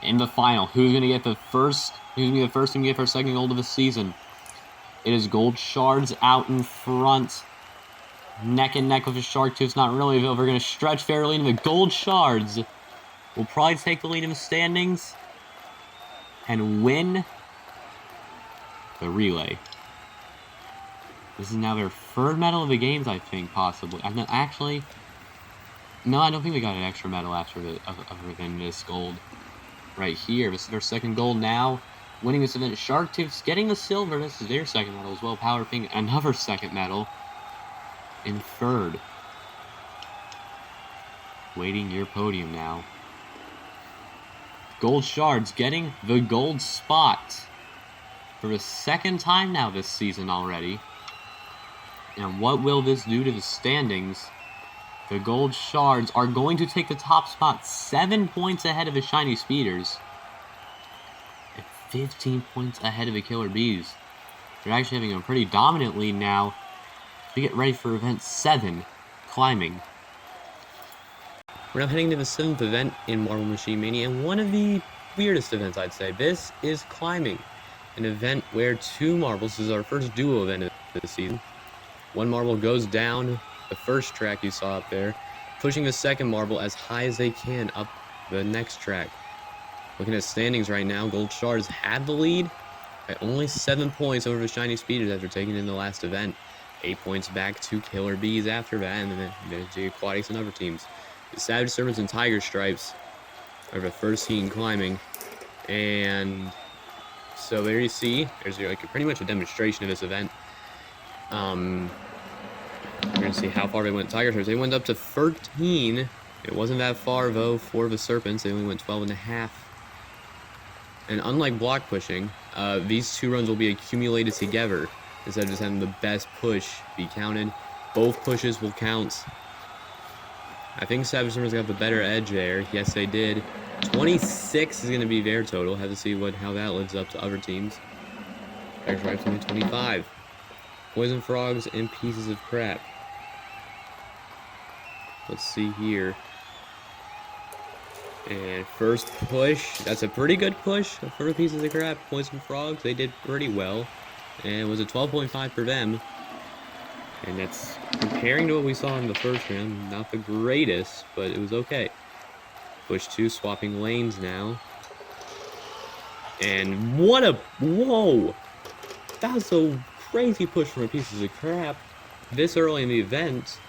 In the final, who's going to get the first? Who's going to be the first team to get their 2nd gold of the season? It is Gold Shards out in front. Neck and neck with the Sharktooths. Not really, though. They're going to stretch fairly into the Gold Shards. Will probably take the lead in the standings and win the relay. This is now their 3rd medal of the games, I think, possibly. Actually, no, I don't think they got an extra medal after other than this gold right here. This is their 2nd gold now. Winning this event, Sharktooths getting the silver. This is their 2nd medal as well. Power Pink, another 2nd medal in 3rd. Waiting your podium now. Gold Shards getting the gold spot for the 2nd time now this season already. And what will this do to the standings? The Gold Shards are going to take the top spot, 7 points ahead of the Shiny Speeders. And 15 points ahead of the Killer Bees. They're actually having a pretty dominant lead now. We get ready for event 7, climbing. We're now heading to the 7th event in Marble Machine Mania, and one of the weirdest events, I'd say. This is climbing, an event where 2 marbles, this is our first duo event of the season. 1 marble goes down the first track you saw up there, pushing the second marble as high as they can up the next track. Looking at standings right now, Gold Shards have the lead by only 7 points over the Shiny Speeders after taking in the last event. 8 points back to Killer Bees after that, and then the Aquatics and other teams. The Savage Serpents and Tiger Stripes are the first team climbing, and so there you see, there's like pretty much a demonstration of this event. We're going to see how far they went. Tiger Stripes, they went up to 13. It wasn't that far, though, for the Serpents. They only went 12.5. And unlike block pushing, these 2 runs will be accumulated together instead of just having the best push be counted. Both pushes will count. I think Savage Serpents got the better edge there. Yes, they did. 26 is going to be their total. Have to see how that lives up to other teams. Tiger Stripes only 25. Poison Frogs and Pieces of Crap. Let's see here. And first push. That's a pretty good push for the Pieces of Crap. Poison Frogs, they did pretty well. And it was a 12.5 for them. And that's comparing to what we saw in the first round. Not the greatest, but it was okay. Push 2, swapping lanes now. And what a... Whoa! That was a crazy push from a Pieces of Crap. This early in the event.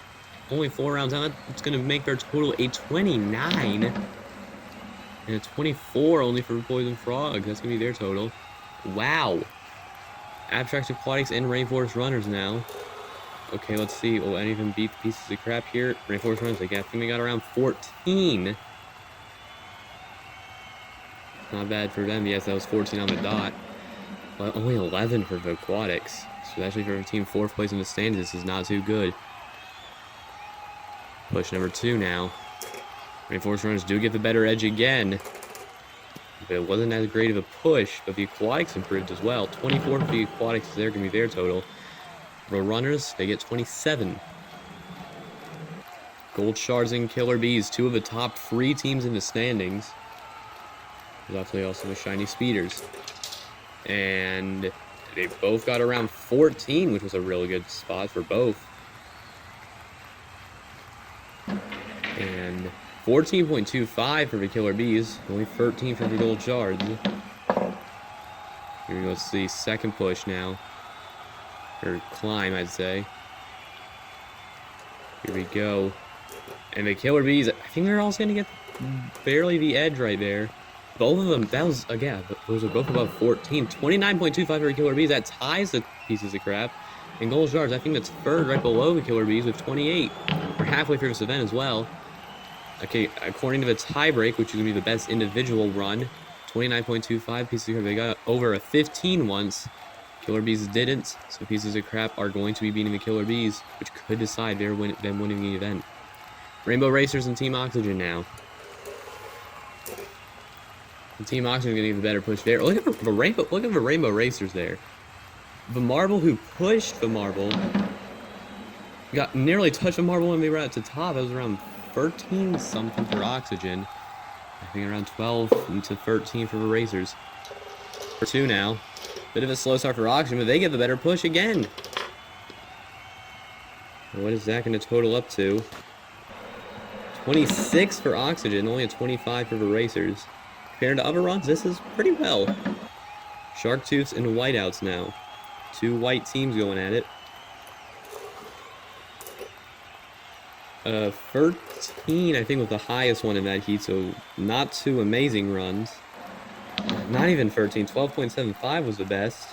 Only 4 rounds out. It's going to make their total a 29. And a 24 only for Poison Frog. That's going to be their total. Wow. Abstract Aquatics and Rainforest Runners now. Okay, let's see. Will any of them beat the Pieces of Crap here? Rainforest Runners, I think they got around 14. Not bad for them. Yes, that was 14 on the dot. But only 11 for the Aquatics. So actually for a team 4th place in the standings, this is not too good. Push number 2 now. Rainforest Runners do get the better edge again. But it wasn't as great of a push, but the Aquatics improved as well. 24 for the Aquatics is there going to be their total. The Runners, they get 27. Gold Shards and Killer Bees, 2 of the top 3 teams in the standings. There's actually also the Shiny Speeders. And they both got around 14, which was a really good spot for both. And 14.25 for the Killer Bees, only 13 for the Gold Shards. Here we go, let's see, second push now. Or climb, I'd say. Here we go. And the Killer Bees, I think they're also going to get barely the edge right there. Both of them, that was, again, those are both above 14. 29.25 for the Killer Bees, that ties the Pieces of Crap. And Gold Shards, I think that's 3rd right below the Killer Bees with 28. We're halfway through this event as well. Okay, according to the tiebreak, which is going to be the best individual run, 29.25 Pieces of Crap. They got over a 15 once. Killer Bees didn't, so Pieces of Crap are going to be beating the Killer Bees, which could decide them winning the event. Rainbow Racers and Team Oxygen now. The Team Oxygen is going to give a better push there. Look at the Rainbow Racers there. The marble who pushed the marble got nearly touched the marble when they were at the top. That was around 13 something for Oxygen. I think around 12 to 13 for the Racers. For 2 now. Bit of a slow start for Oxygen, but they get the better push again. What is that going to total up to? 26 for Oxygen, only a 25 for the Racers. Compared to other runs, this is pretty well. Sharktooths and Whiteouts now. 2 white teams going at it. 13, I think, was the highest one in that heat, so not 2 amazing runs. Not even 13. 12.75 was the best.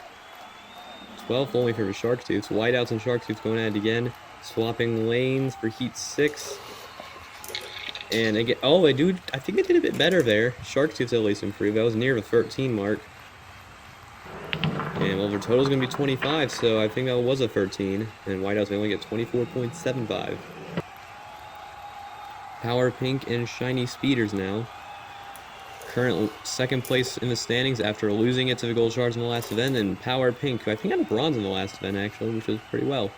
12 only for the Sharktooths. Whiteouts and Sharktooths going at it again. Swapping lanes for Heat 6. And again, I think they did a bit better there. Sharktooths at least improved. That was near the 13 mark. And And well, their total is going to be 25, so I think that was a 13. And Whiteouts, they only get 24.75. Power Pink and Shiny Speeders now. Current second place in the standings after losing it to the Gold Shards in the last event. And Power Pink, who I think got a bronze in the last event, actually, which was pretty well.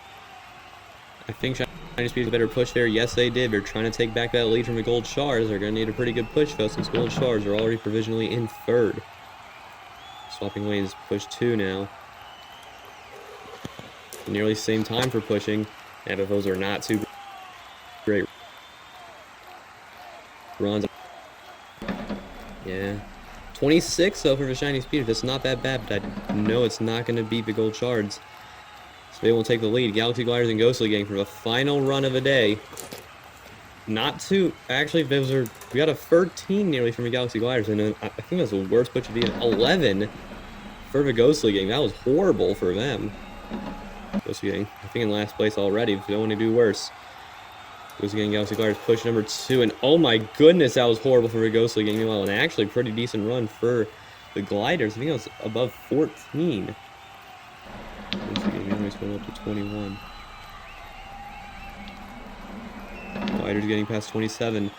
I think Shiny Speeders better push there. Yes, they did. They're trying to take back that lead from the Gold Shards. They're going to need a pretty good push, though, since Gold Shards are already provisionally in third. Swapping lanes, push 2 now. Nearly same time for pushing. And but those are not too great runs. Yeah. 26 though for the Shiny Speeder. That's not that bad, but I know it's not going to beat the Gold Shards. So they will take the lead. Galaxy Gliders and Ghostly Gang for the final run of the day. Not too. Actually, those are. We got a 13 nearly from the Galaxy Gliders, and I think that's the worst push of the 11 for the Ghostly Gang. That was horrible for them. Ghostly Gang, I think in last place already. If they don't want to do worse. Ghostly Gang, Galaxy Gliders push number 2, and oh my goodness, that was horrible for the Ghostly Gang. Meanwhile, an actually pretty decent run for the Gliders. I think it was above 14. Ghostly Gang almost went up to 21. Gliders getting past 27.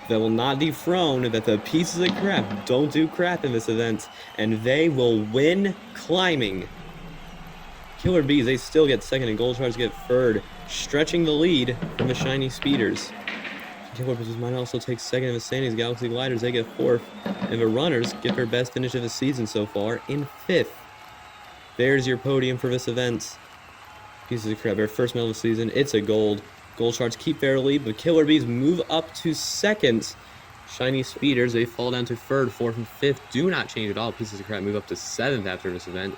That will not dethrone that the pieces of crap don't do crap in this event, and they will win climbing. Killer Bees, they still get second, and Gold Shards get third, stretching the lead from the Shiny Speeders. Killer Bees might also take second in the standings. Galaxy Gliders, they get fourth, and the runners get their best finish of the season so far in fifth. There's your podium for this event. Pieces of crap, their first medal of the season. It's a gold. Gold Shards keep their lead, but Killer Bees move up to second. Shiny Speeders, they fall down to third, fourth, and fifth. Do not change at all. Pieces of crap move up to seventh after this event.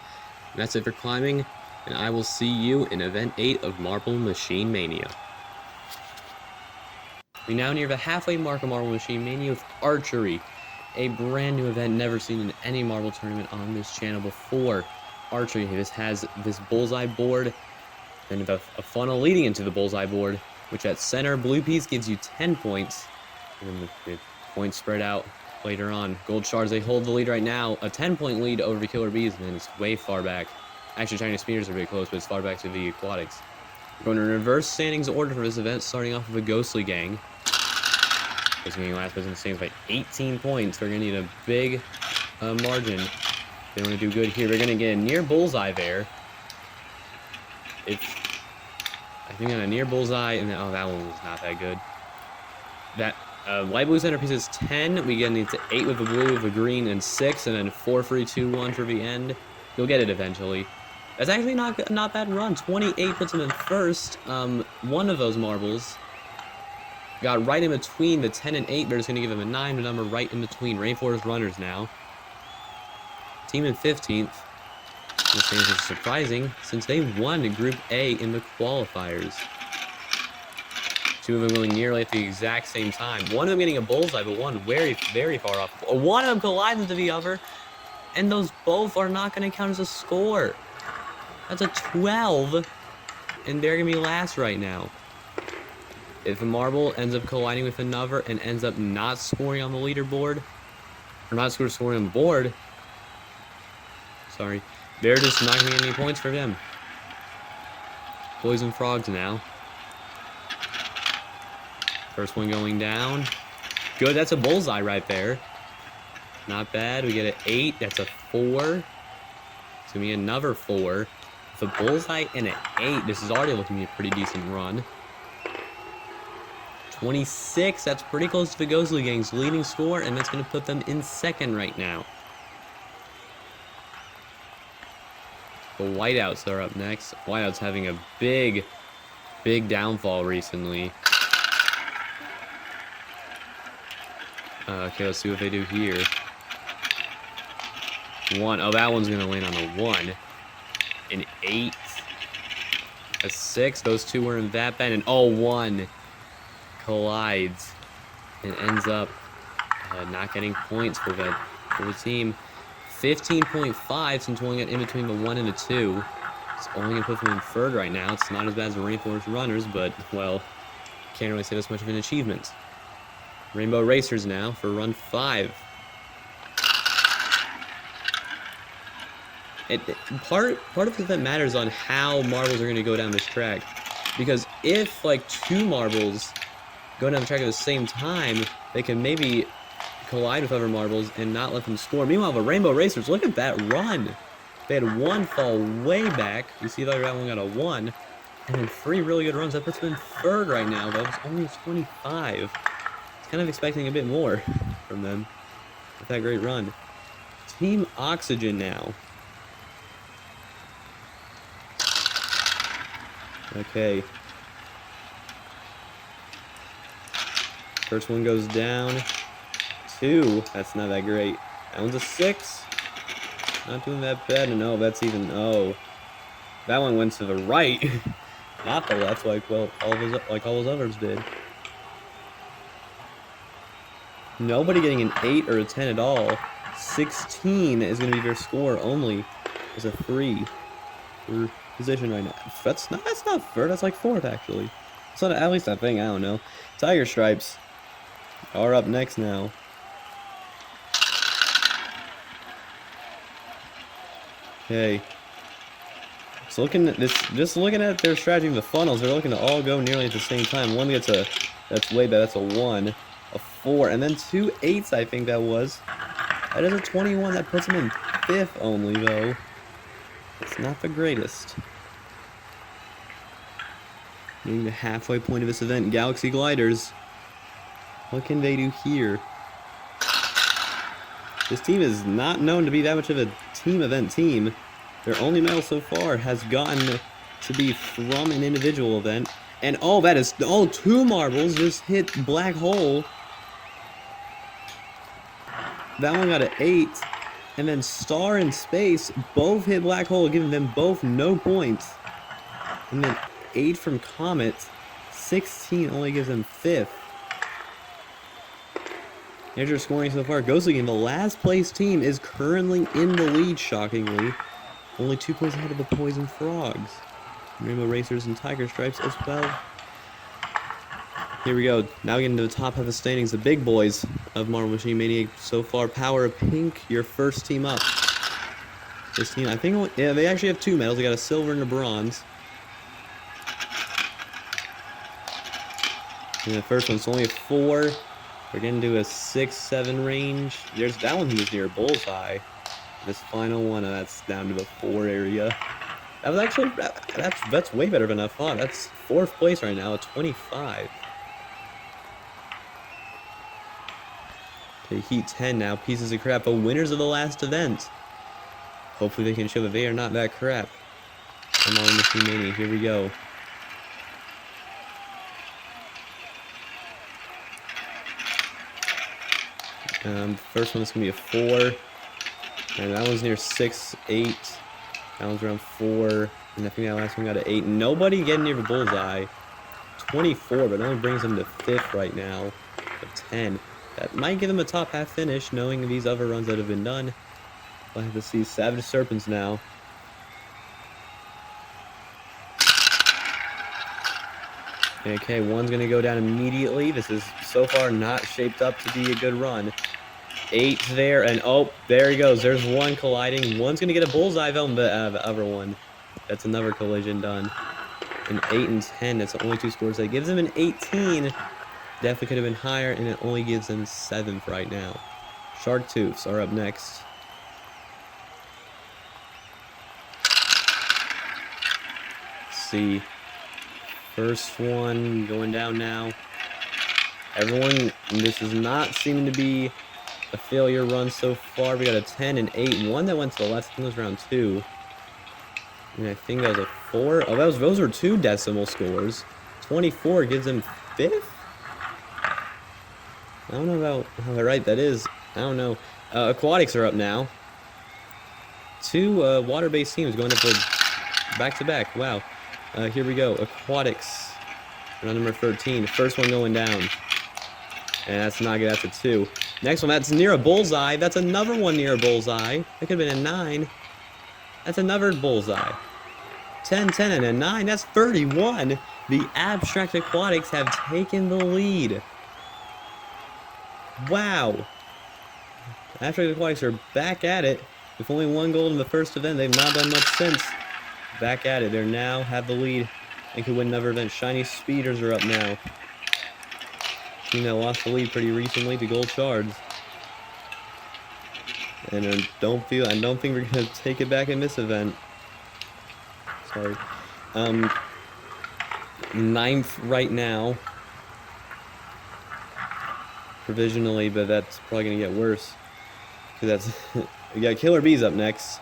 And that's it for climbing, and I will see you in Event 8 of Marble Machine Mania. We now near the halfway mark of Marble Machine Mania with Archery, a brand new event never seen in any marble tournament on this channel before. Archery, this has this bullseye board, then a funnel leading into the bullseye board, which at center blue piece gives you 10 points, and then the points spread out later on. Gold Shards, they hold the lead right now, a 10-point lead over the Killer Bees, and then it's way far back. Actually, Chinese Speeders are very close, but it's far back to the Aquatics. We're going to reverse standings order for this event, starting off with the Ghostly Gang. Ghostly Gang last place in the standings by 18 points. They're going to need a big margin. They want to do good here. They're going to get a near bullseye there. I think a near bullseye, and then, oh, that one was not that good. That light blue centerpiece is 10. We get into 8 with the blue, with the green, and 6, and then 4, 3, 2, 1 for the end. You'll get it eventually. That's actually not bad run. 28 puts him in first. One of those marbles got right in between the 10 and 8. They're just going to give him a 9, the number right in between. Rainforest runners now. Team in 15th. This is surprising since they won Group A in the qualifiers. Two of them going nearly at the exact same time. One of them getting a bullseye, but one very, very far off. One of them collides into the other, and those both are not going to count as a score. That's a 12, and they're going to be last right now. If a marble ends up colliding with another and ends up not scoring on the leaderboard, or not scoring on the board, sorry, they're just not going to get any points for them. Poison Frogs now. First one going down. Good, that's a bullseye right there. Not bad. We get an 8. That's a 4. It's going to be another 4. With a bullseye and an 8. This is already looking to be a pretty decent run. 26. That's pretty close to the Ghostly Gang's leading score, and that's going to put them in second right now. The Whiteouts are up next. Whiteouts having a big downfall recently. Okay, let's see what they do here. 1. Oh, that one's going to land on a 1. An 8. A 6. Those two were in that bend. And, oh, 1 collides and ends up not getting points for the team. 15.5 since one got in between the 1 and the 2. It's only going to put them in third right now. It's not as bad as the Rainforest Runners, but, well, can't really say that's much of an achievement. Rainbow Racers now for run 5. Part of the event matters on how marbles are going to go down this track, because if like 2 marbles go down the track at the same time, they can maybe collide with other marbles and not let them score. Meanwhile, the Rainbow Racers, look at that run. They had 1 fall way back. You see that one got a 1, and then 3 really good runs. That puts them in 3rd right now, though. It's only 25. It's kind of expecting a bit more from them with that great run. Team Oxygen now. Okay. First one goes down. 2. That's not that great. That one's a 6. Not doing that bad. No, that's even... Oh. That one went to the right. Not the left like, well, all those others did. Nobody getting an 8 or a 10 at all. 16 is going to be their score only. It's a 3 for position right now. That's not 3rd. That's like 4th, actually. It's not, at least I think. I don't know. Tiger Stripes are up next now. Okay. So just looking at their strategy in the funnels, they're looking to all go nearly at the same time. One gets a, that's way bad. That's a 1, a 4, and then 2 8s. I think that was. That is a 21. That puts them in 5th only, though. It's not the greatest. Getting the halfway point of this event, Galaxy Gliders. What can they do here? This team is not known to be that much of a team event team. Their only medal so far has gotten to be from an individual event. And oh, that is, oh, 2 marbles just hit black hole. That one got an 8. And then Star and Space both hit black hole, giving them both no points. And then 8 from Comet. 16 only gives them 5th. Major scoring so far goes again. The last place team is currently in the lead, shockingly. Only 2 points ahead of the Poison Frogs. Rainbow Racers and Tiger Stripes as well. Here we go. Now getting to the top half of the standings. The big boys of Marble Machine Mania so far. Power of Pink, your first team up. This team, I think, yeah, they actually have 2 medals. They got a silver and a bronze. And the first one's only a 4. We're getting to a 6-7 range. There's that one who's near bullseye. This final one, that's down to the 4 area. That was actually, that's way better than I thought. That's 4th place right now at 25. Okay, Heat 10 now. Pieces of crap. The winners of the last event. Hopefully they can show that they are not that crap. Come on, Machine Mania. Here we go. First one is going to be a 4. And that one's near 6, 8. That one's around 4. And I think that last one got an 8. Nobody getting near the bullseye. 24, but that only brings them to 5th right now. Of 10. That might give them a top half finish, knowing these other runs that have been done. We'll have to see Savage Serpents now. Okay, one's going to go down immediately. This is so far not shaped up to be a good run. 8 there, and oh, there he goes. There's one colliding. One's going to get a bullseye, though, the other one. That's another collision done. An 8 and 10, that's the only 2 scores. That gives them an 18. Definitely could have been higher, and it only gives them 7th right now. Shark Tooths are up next. Let's see. First one going down now. Everyone, this is not seeming to be a failure run so far. We got a 10 and 8. One that went to the left, I think was round 2. And I think that was a 4. Oh, those were 2 decimal scores. 24 gives them 5th? I don't know about how right that is. I don't know. Aquatics are up now. 2 water-based teams going up for back-to-back. Wow. Here we go. Aquatics. Round number 13. First one going down. And that's not good. That's a 2. Next one, that's near a bullseye. That's another one near a bullseye. That could have been a 9. That's another bullseye. 10, 10, and a 9. That's 31. The Abstract Aquatics have taken the lead. Wow. Abstract Aquatics are back at it. With only 1 gold in the first event, they've not done much since. Back at it. They now have the lead and can win another event. Shiny Speeders are up now. Team that lost the lead pretty recently to Gold Shards. And I don't think we're gonna take it back in this event. Sorry. 9th right now. Provisionally, but that's probably gonna get worse. Cause that's we got Killer Bees up next.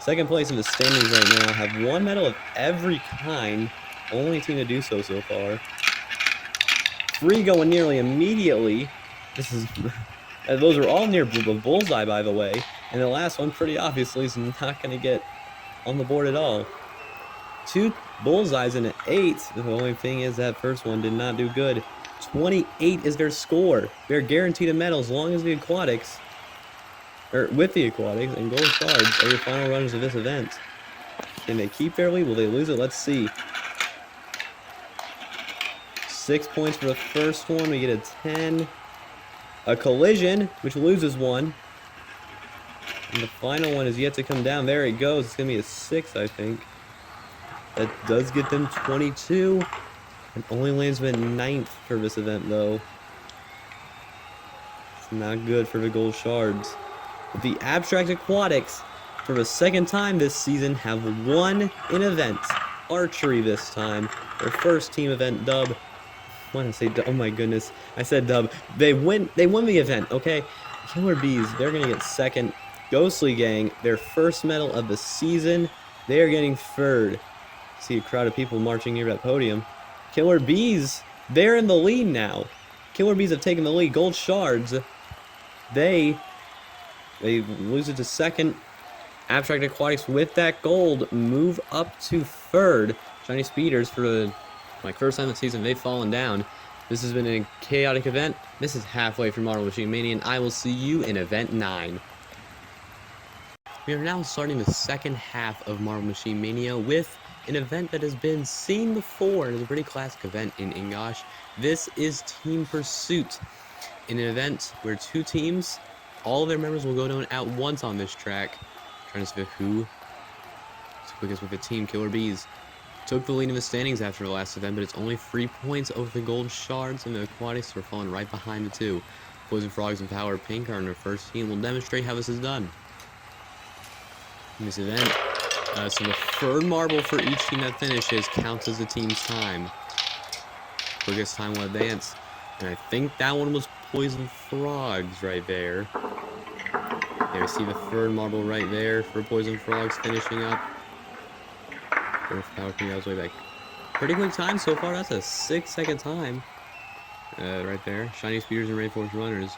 Second place in the standings right now. Have 1 medal of every kind. Only team to do so far. 3 going nearly immediately. This is those are all near the bullseye, by the way. And the last one, pretty obviously, is not going to get on the board at all. 2 bullseyes and an 8. The only thing is that first one did not do good. 28 is their score. They're guaranteed a medal as long as the aquatics, or with the aquatics, and Gold Shards are your final runners of this event. Can they keep their lead? Will they lose it? Let's see. 6 points for the first one. We get a 10. A collision, which loses 1. And the final one is yet to come down. There it goes. It's going to be a 6, I think. That does get them 22. And only lands them at 9th for this event, though. It's not good for the Gold Shards. But the Abstract Aquatics, for the second time this season, have won an event. Archery this time. Their first team event dub. Why did I say dub? Oh my goodness. I said dub. They won the event, okay? Killer Bees, they're going to get 2nd. Ghostly Gang, their first medal of the season. They are getting 3rd. See a crowd of people marching near that podium. Killer Bees, they're in the lead now. Killer Bees have taken the lead. Gold Shards, they lose it to 2nd. Abstract Aquatics with that gold move up to 3rd. Shiny Speeders, for the first time this season, they've fallen down. This has been a chaotic event. This is halfway through Marble Machine Mania, and I will see you in event 9. We are now starting the second half of Marble Machine Mania with an event that has been seen before. It is a pretty classic event in Engosh. This is Team Pursuit, in an event where 2 teams, all of their members will go down at once on this track, trying to see who is quickest with the team. Killer Bees took the lead in the standings after the last event, but it's only 3 points over the Gold Shards, and the Aquatics are falling right behind the 2. Poison Frogs and Power Pink are in their first team. Will demonstrate how this is done in this event. So the 3rd marble for each team that finishes counts as the team's time. Quickest time will advance. And I think that one was Poison Frogs right there. There we see the 3rd marble right there for Poison Frogs finishing up. Power Pink all the way back. Pretty quick time so far. That's a 6-second time. Right there. Shiny Speeders and Rainforest Runners.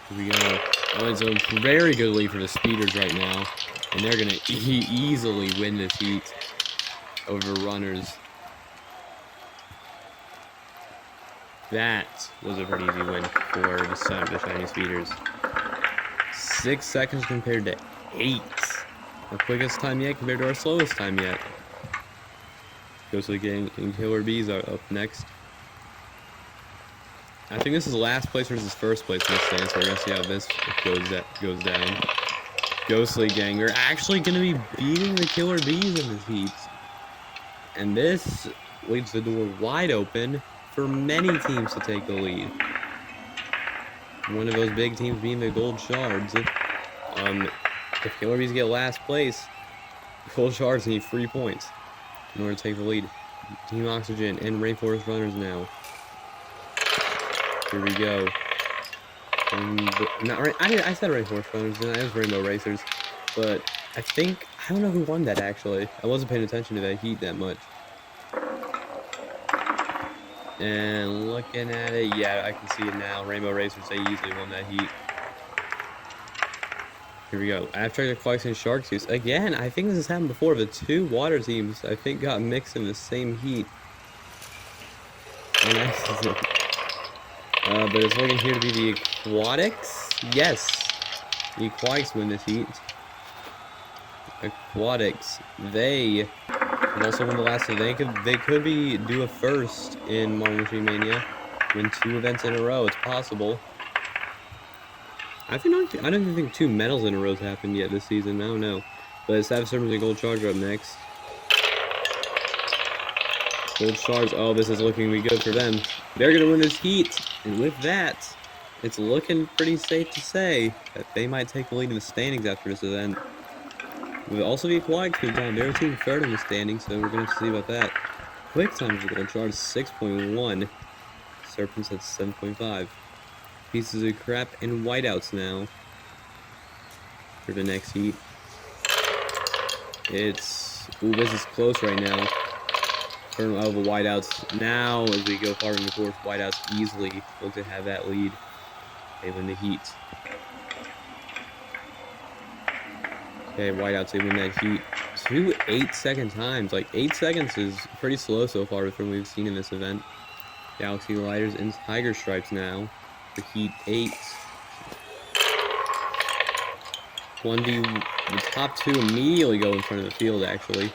Here we go. Oh, it's a very good lead for the Speeders right now. And they're going to easily win this heat over Runners. That was a pretty easy win for the Shiny Speeders. 6 seconds compared to 8. Our quickest time yet compared to our slowest time yet. Ghostly Gang and Killer Bees are up next. I think this is last place versus first place in this stand, so we're going to see how this goes down. Ghostly Gang, we're actually going to be beating the Killer Bees in this heat. And this leaves the door wide open for many teams to take the lead. One of those big teams being the Gold Shards. If Killer Bees get last place, Gold Shards need 3 points in order to take the lead. Team Oxygen and Rainforest Runners now. Here we go. Not right. I said Rainforest Runners, and I was Rainbow Racers, but I don't know who won that actually. I wasn't paying attention to that heat that much. And looking at it, yeah, I can see it now. Rainbow Racers, they easily won that heat. Here we go. Abstract Aquatics and Shark Juice. Again, I think this has happened before. The 2 water teams, I think, got mixed in the same heat. On accident. But it's looking here to be the Aquatics. Yes. The Aquatics win this heat. Aquatics. They have also won the last event. They could do a first in Marble Machine Mania. Win 2 events in a row. It's possible. I don't even think 2 medals in a row have happened yet this season. I don't know. But Savage Serpents and Gold Shards are up next. Gold Shards, oh, this is looking to be good for them. They're going to win this heat. And with that, it's looking pretty safe to say that they might take the lead in the standings after this event. With also the Aquatics moved down. They're team third in the standings, so we're going to have to see about that. Quick times with Gold Shards, 6.1. Serpents at 7.5. Pieces of crap and whiteouts now for the next heat. It's... Ooh, this is close right now. Turn out of the whiteouts. Now, as we go farther in the course, whiteouts easily look to have that lead. They win the heat. Okay, whiteouts, they win that heat. 2 8-second times. Like, 8 seconds is pretty slow so far from what we've seen in this event. Galaxy Gliders and Tiger Stripes now for heat 8. The top 2 immediately go in front of the field, actually.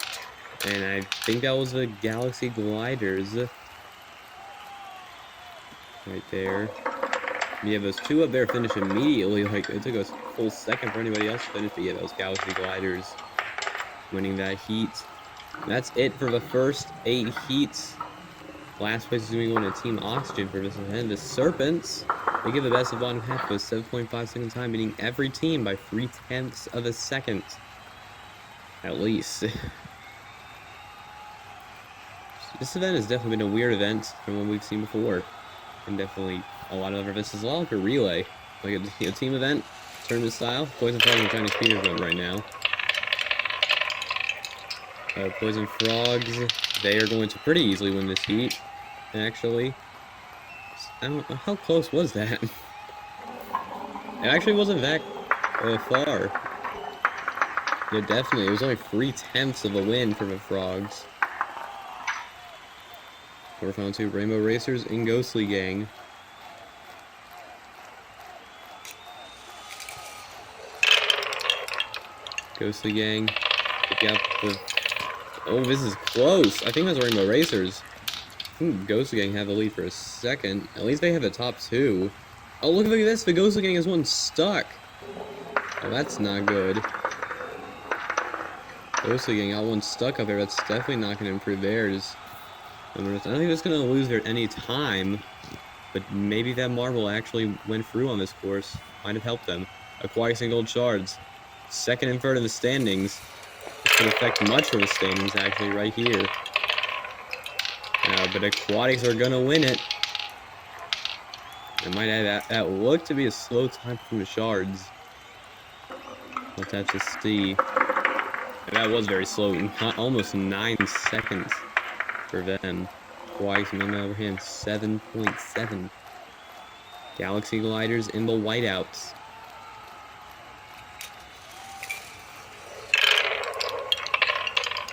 And I think that was the Galaxy Gliders. Right there. Yeah, those 2 up there finish immediately. Like, it took a full second for anybody else to finish. But yeah, those Galaxy Gliders winning that heat. That's it for the first 8 heats. Last place is going to be going to Team Oxygen for this event. The Serpents, they give the best of bottom half with 7.5 second time, beating every team by 0.3 of a second. At least. This event has definitely been a weird event from what we've seen before. And definitely a lot of other events. It's a lot like a relay. Like a team event, tournament style. Poison Frogs are trying to speed event right now. Poison Frogs, they are going to pretty easily win this heat, actually. I don't know, how close was that? It actually wasn't that far. Yeah, definitely, it was only 0.3 of a win for the Frogs. Quarterfinal 2, Rainbow Racers and Ghostly Gang. Ghostly Gang, pick up the... Oh, this is close. I think that's Rainbow Racers. I think Ghostly Gang have the lead for a second. At least they have the top 2. Oh, look at this. The Ghostly Gang has one stuck. Oh, that's not good. Ghostly Gang got one stuck up there. That's definitely not going to improve theirs. I don't think it's going to lose there at any time. But maybe that marble actually went through on this course. Might have helped them. Aquatics and Gold Shards. Second and third in the standings. This could affect much of the standings, actually, right here. But Aquatics are going to win it. I might add that looked to be a slow time from the Shards. Let's have to see. That was very slow. Almost 9 seconds for them. Aquatics on the other hand, 7.7. Galaxy Gliders in the whiteouts.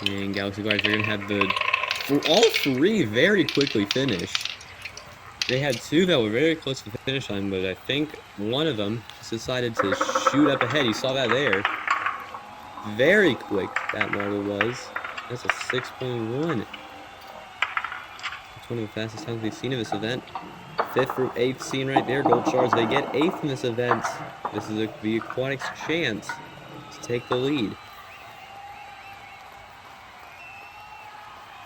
And Galaxy Gliders are going to have all 3 very quickly finish. They had 2 that were very close to the finish line, but I think one of them just decided to shoot up ahead. You saw that there. Very quick that marble was. That's a 6.1. It's one of the fastest times we've seen in this event. 5th through 8th scene right there. Gold Shards, they get 8th in this event. This is the Aquatics' chance to take the lead.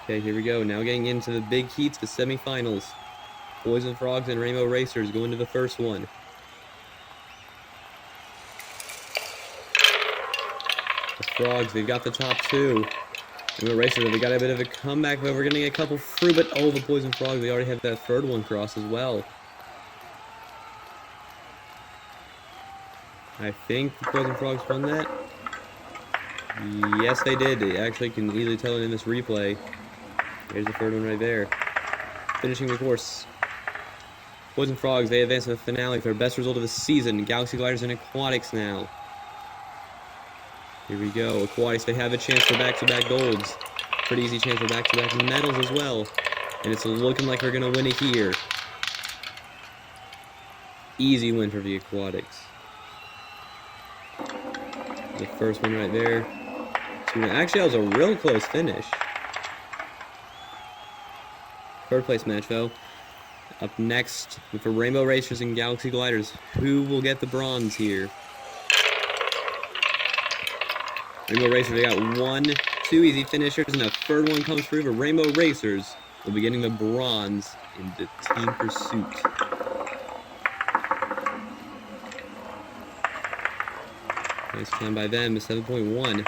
Okay, here we go. Now getting into the big heats, the semifinals. Poison Frogs and Rainbow Racers go into the first one. The Frogs, they've got the top 2. Rainbow Racers, they got a bit of a comeback, but we're getting a couple through, but oh, the Poison Frogs, they already have that third one crossed as well. I think the Poison Frogs won that. Yes, they did. They actually can easily tell it in this replay. There's the third one right there. Finishing the course. Poison Frogs, they advance to the finale for their best result of the season. Galaxy Gliders and Aquatics now. Here we go. Aquatics, they have a chance for back-to-back golds. Pretty easy chance for back-to-back medals as well. And it's looking like they're going to win it here. Easy win for the Aquatics. The first one right there. Actually, that was a real close finish. Third place match, though. Up next, with the Rainbow Racers and Galaxy Gliders, who will get the bronze here? Rainbow Racers, they got 1, 2 easy finishers, and a third one comes through. The Rainbow Racers will be getting the bronze in the team pursuit. Nice time by them, 7.1.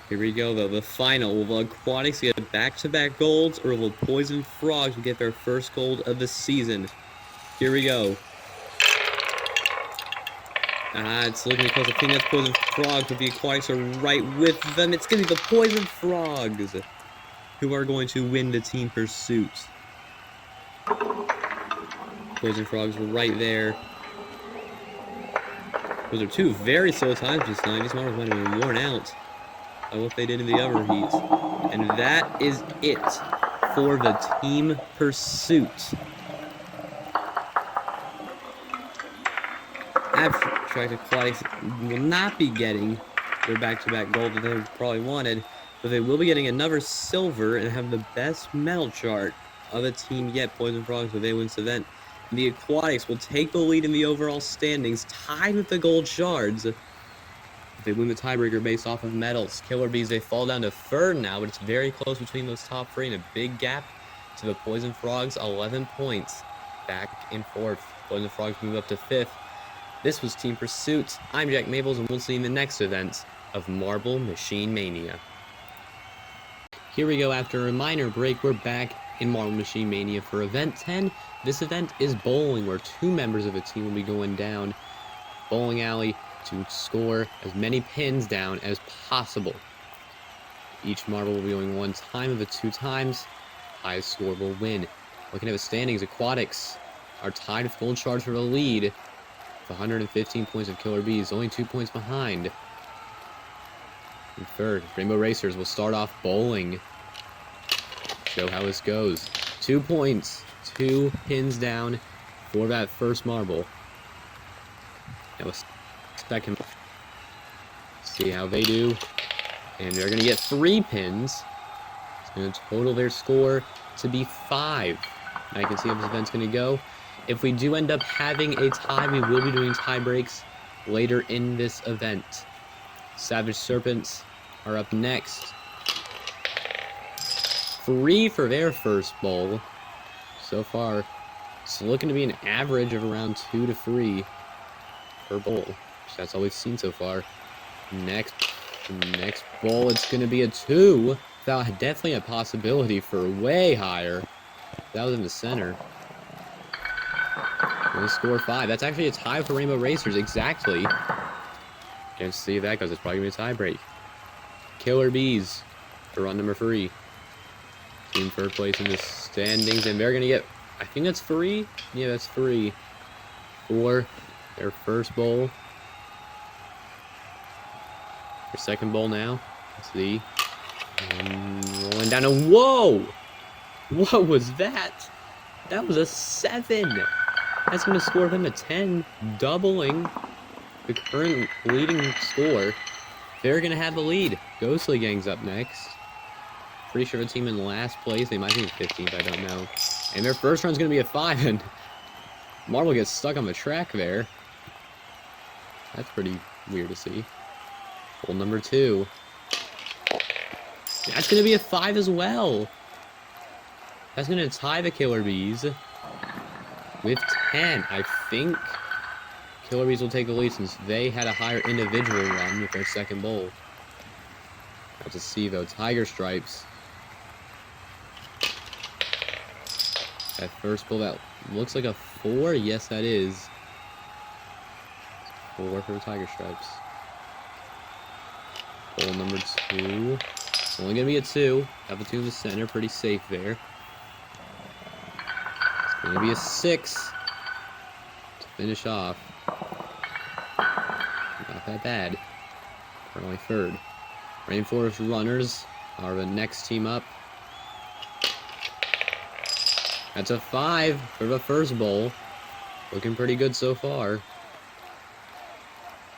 Here we go, though. The final. Will the Aquatics get back-to-back golds, or will Poison Frogs get their first gold of the season? Here we go. It's looking close. I think that's Poison Frogs, but the Aquatics are right with them. It's going to be the Poison Frogs who are going to win the team pursuit. Poison Frogs were right there. Those are two very slow times just now. These models might have been worn out by what they did in the other heats. And that is it for the team pursuit. Abstract Aquatics will not be getting their back-to-back gold that they probably wanted, but they will be getting another silver and have the best medal chart of a team yet, Poison Frogs, if they win this event. And the Aquatics will take the lead in the overall standings, tied with the gold shards. If they win the tiebreaker based off of medals. Killer Bees, they fall down to third now, but it's very close between those top three and a big gap to the Poison Frogs, 11 points back and forth. Poison Frogs move up to fifth. This was Team Pursuit. I'm Jack Maples, and we'll see you in the next event of Marble Machine Mania. Here we go. After a minor break, we're back in Marble Machine Mania for Event 10. This event is bowling, where 2 members of a team will be going down bowling alley to score as many pins down as possible. Each marble will be going 1 time of the 2 times. Highest score will win. Looking at the standings, Aquatics are tied with gold shards for the lead with 115 points of Killer Bees, only 2 points behind. In third, Rainbow Racers will start off bowling. Show how this goes. 2 points, 2 pins down for that first marble. Now second, see how they do, and they're gonna get 3 pins. It's gonna total their score to be 5. Now you can see how this event's gonna go. If we do end up having a tie, we will be doing tie breaks later in this event. Savage Serpents are up next. 3 for their first bowl so far. It's looking to be an average of around 2 to 3 per bowl. That's all we've seen so far. Next bowl, it's going to be a 2. That definitely a possibility for way higher. That was in the center. Going to score 5. That's actually a tie for Rainbow Racers, exactly. Can't see that because it's probably going to be a tie break. Killer Bees for run number 3. Team third place in the standings, and they're going to get, I think that's 3? Yeah, that's 3 for their first bowl. Their second bowl now. Let's see. And rolling down a, whoa! What was that? That was a 7. That's going to score them a 10, doubling the current leading score. They're going to have the lead. Ghostly Gang's up next. Pretty sure the team in last place. They might be in 15th, I don't know. And their first run's going to be a 5, and Marble gets stuck on the track there. That's pretty weird to see. Bowl number 2. That's going to be a 5 as well. That's going to tie the Killer Bees with 10. I think Killer Bees will take the lead since they had a higher individual run with their second bowl. Let's just see though. Tiger Stripes. That first bowl, that looks like a 4. Yes, that is. 4 for the Tiger Stripes. Bowl number 2. It's only going to be a 2. Have the 2 in the center. Pretty safe there. It's going to be a 6 to finish off. Not that bad. We're only third. Rainforest Runners are the next team up. That's a 5 for the first bowl. Looking pretty good so far.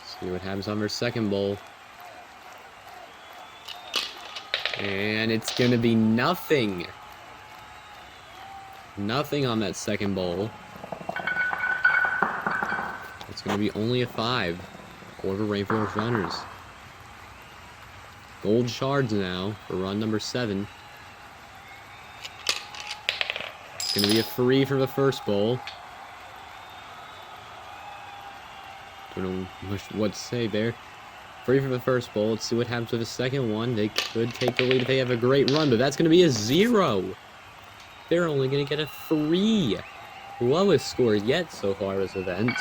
See what happens on their second bowl. And it's going to be nothing. Nothing on that second bowl. It's going to be only a 5 for the Rainforest runners. Gold shards now for run number 7. It's going to be a free for the first bowl. Don't know what to say there. Free for the first bowl. Let's see what happens with the second one. They could take the lead if they have a great run, but that's going to be a 0. They're only going to get a 3. Lowest score yet so far this event.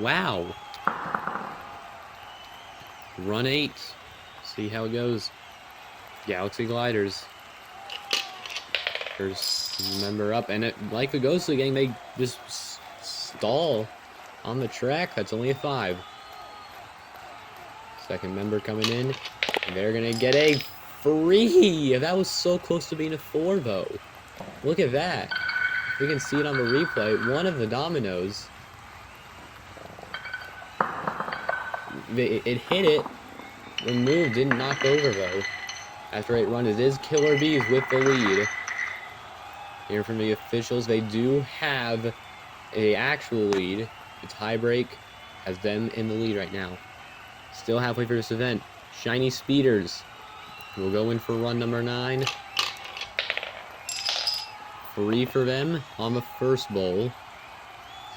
Wow. Run 8. See how it goes. Galaxy Gliders. First member up, and like the Ghostly Gang, they just stall on the track. That's only a 5. Second member coming in, and they're gonna get a free. That was so close to being a 4, though. Look at that. We can see it on the replay. One of the dominoes, it hit it. The move didn't knock over, though. After 8 runs, it is Killer Bees with the lead. Here from the officials, they do have a actual lead. The tiebreak has them in the lead right now. Still halfway through this event. Shiny Speeders will go in for run number 9. Free for them on the first bowl.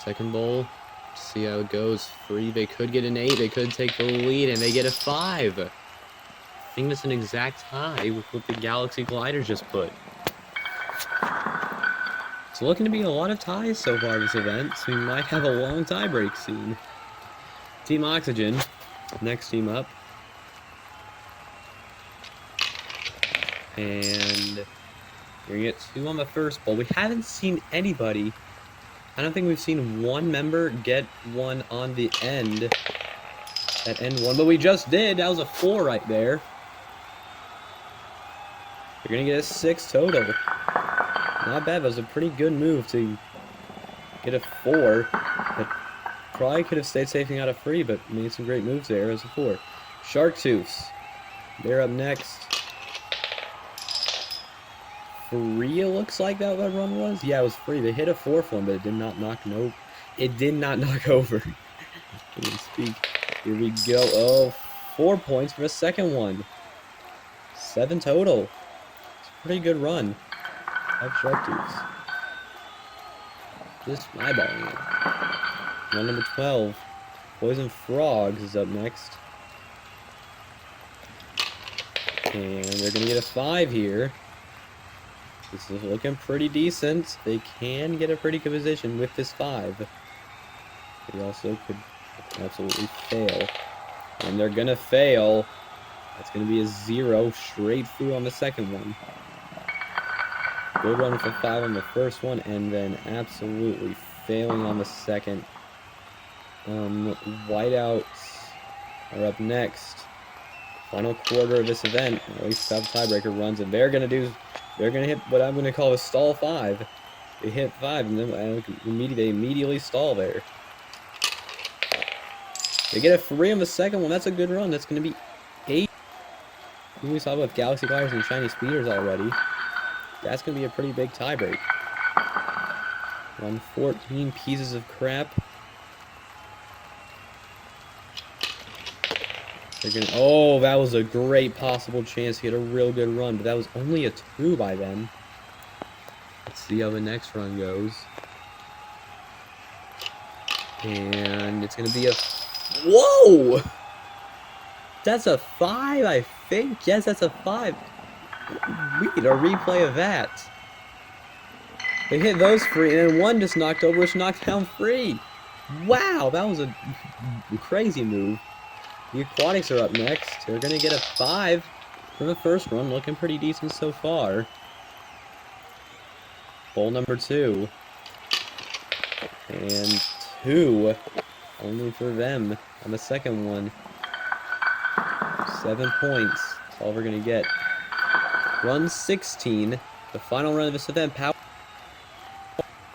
Second bowl, see how it goes. Free, they could get an 8. They could take the lead, and they get a 5. I think that's an exact tie with what the Galaxy Gliders just put. It's looking to be a lot of ties so far this event, so we might have a long tiebreak soon. Team Oxygen, next team up. And you're gonna get 2 on the first bowl. We haven't seen anybody. I don't think we've seen one member get one on the end. That end one, but we just did. That was a 4 right there. You're gonna get a 6 total. Not bad. That was a pretty good move to get a 4. But probably could have stayed safe and got a free, but made some great moves there as a 4. Shark Tooths. They're up next. Free, it looks like that run was. Yeah, it was free. They hit a 4th one, but it did not knock It did not knock over. Can't even speak. Here we go. Oh, 4 points for the second one. 7 total. It's a pretty good run. 5 Shark Tooths. Just eyeballing it. Run number 12. Poison Frogs is up next. And they're going to get a 5 here. This is looking pretty decent. They can get a pretty good position with this 5. They also could absolutely fail. And they're going to fail. That's going to be a 0 straight through on the second one. Good run with a 5 on the first one, and then absolutely failing on the second. Whiteouts are up next. Final quarter of this event. At least have tiebreaker runs, and they're going to hit what I'm going to call a stall 5. They hit 5, and then they immediately stall there. They get a 3 on the second one. That's a good run. That's going to be 8. We saw with Galaxy Gliders and Shiny Speeders already. That's going to be a pretty big tiebreak. Run 14 pieces of crap. Oh, that was a great possible chance to get a real good run, but that was only a 2 by them. Let's see how the next run goes. And it's going to be a... Whoa! That's a 5, I think. Yes, that's a 5. We need a replay of that. They hit those free, and then one just knocked over, which knocked down free. Wow, that was a crazy move. The Aquatics are up next. They're going to get a 5 for the first run. Looking pretty decent so far. Bowl number 2. And 2 only for them on the second one. 7 points. That's all we're going to get. Run 16. The final run of this event. Power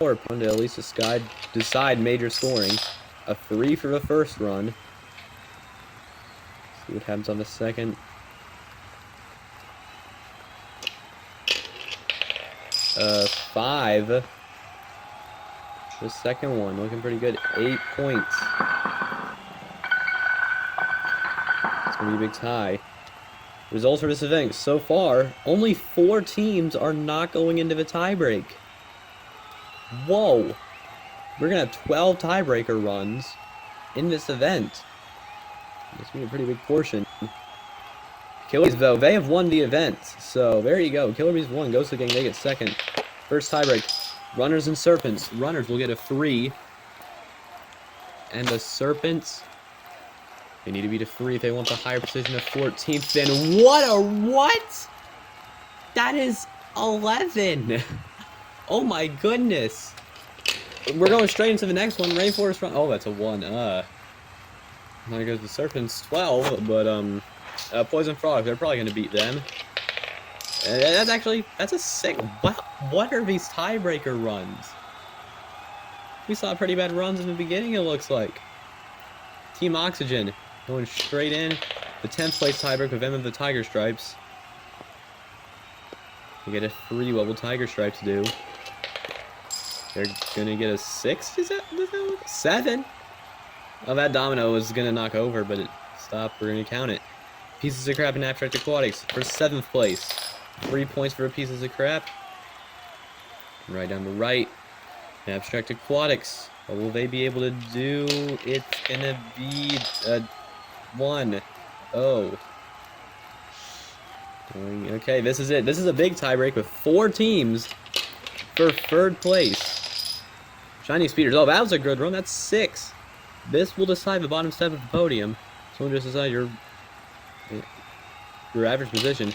upon to at least decide major scoring. A 3 for the first run. See what happens on the second. 5. The second one looking pretty good. 8 points. It's going to be a big tie. Results for this event so far, only 4 teams are not going into the tiebreak. Whoa! We're going to have 12 tiebreaker runs in this event. This will be a pretty big portion. Killer Bees, though, they have won the event. So, there you go. Killer Bees won. Ghost of the Gang, they get second. First tiebreak. Runners and Serpents. Runners will get a 3. And the Serpents, they need to beat a 3 if they want the higher position of 14th. Then what? That is 11. Oh my goodness. We're going straight into the next one. Rainforest Run. Oh, that's a 1. There goes the Serpents, 12. But Poison Frog, they're probably going to beat them. That's a 6. What are these tiebreaker runs? We saw pretty bad runs in the beginning, it looks like. Team Oxygen going straight in. The 10th place tiebreak with them of the Tiger Stripes. We get a 3. What will Tiger Stripes do? They're gonna get a 6? Is that 7? Oh, that domino was gonna knock over, but it stopped. We're gonna count it. Pieces of Crap and Abstract Aquatics for 7th place. 3 points for Pieces of Crap. Right down the right. Abstract Aquatics. What will they be able to do? It's gonna be a 1. Oh. Okay, this is it. This is a big tiebreak with 4 teams for 3rd place. Shiny Speeders. Oh, that was a good run. That's 6. This will decide the bottom step of the podium. So we'll just decide your average position.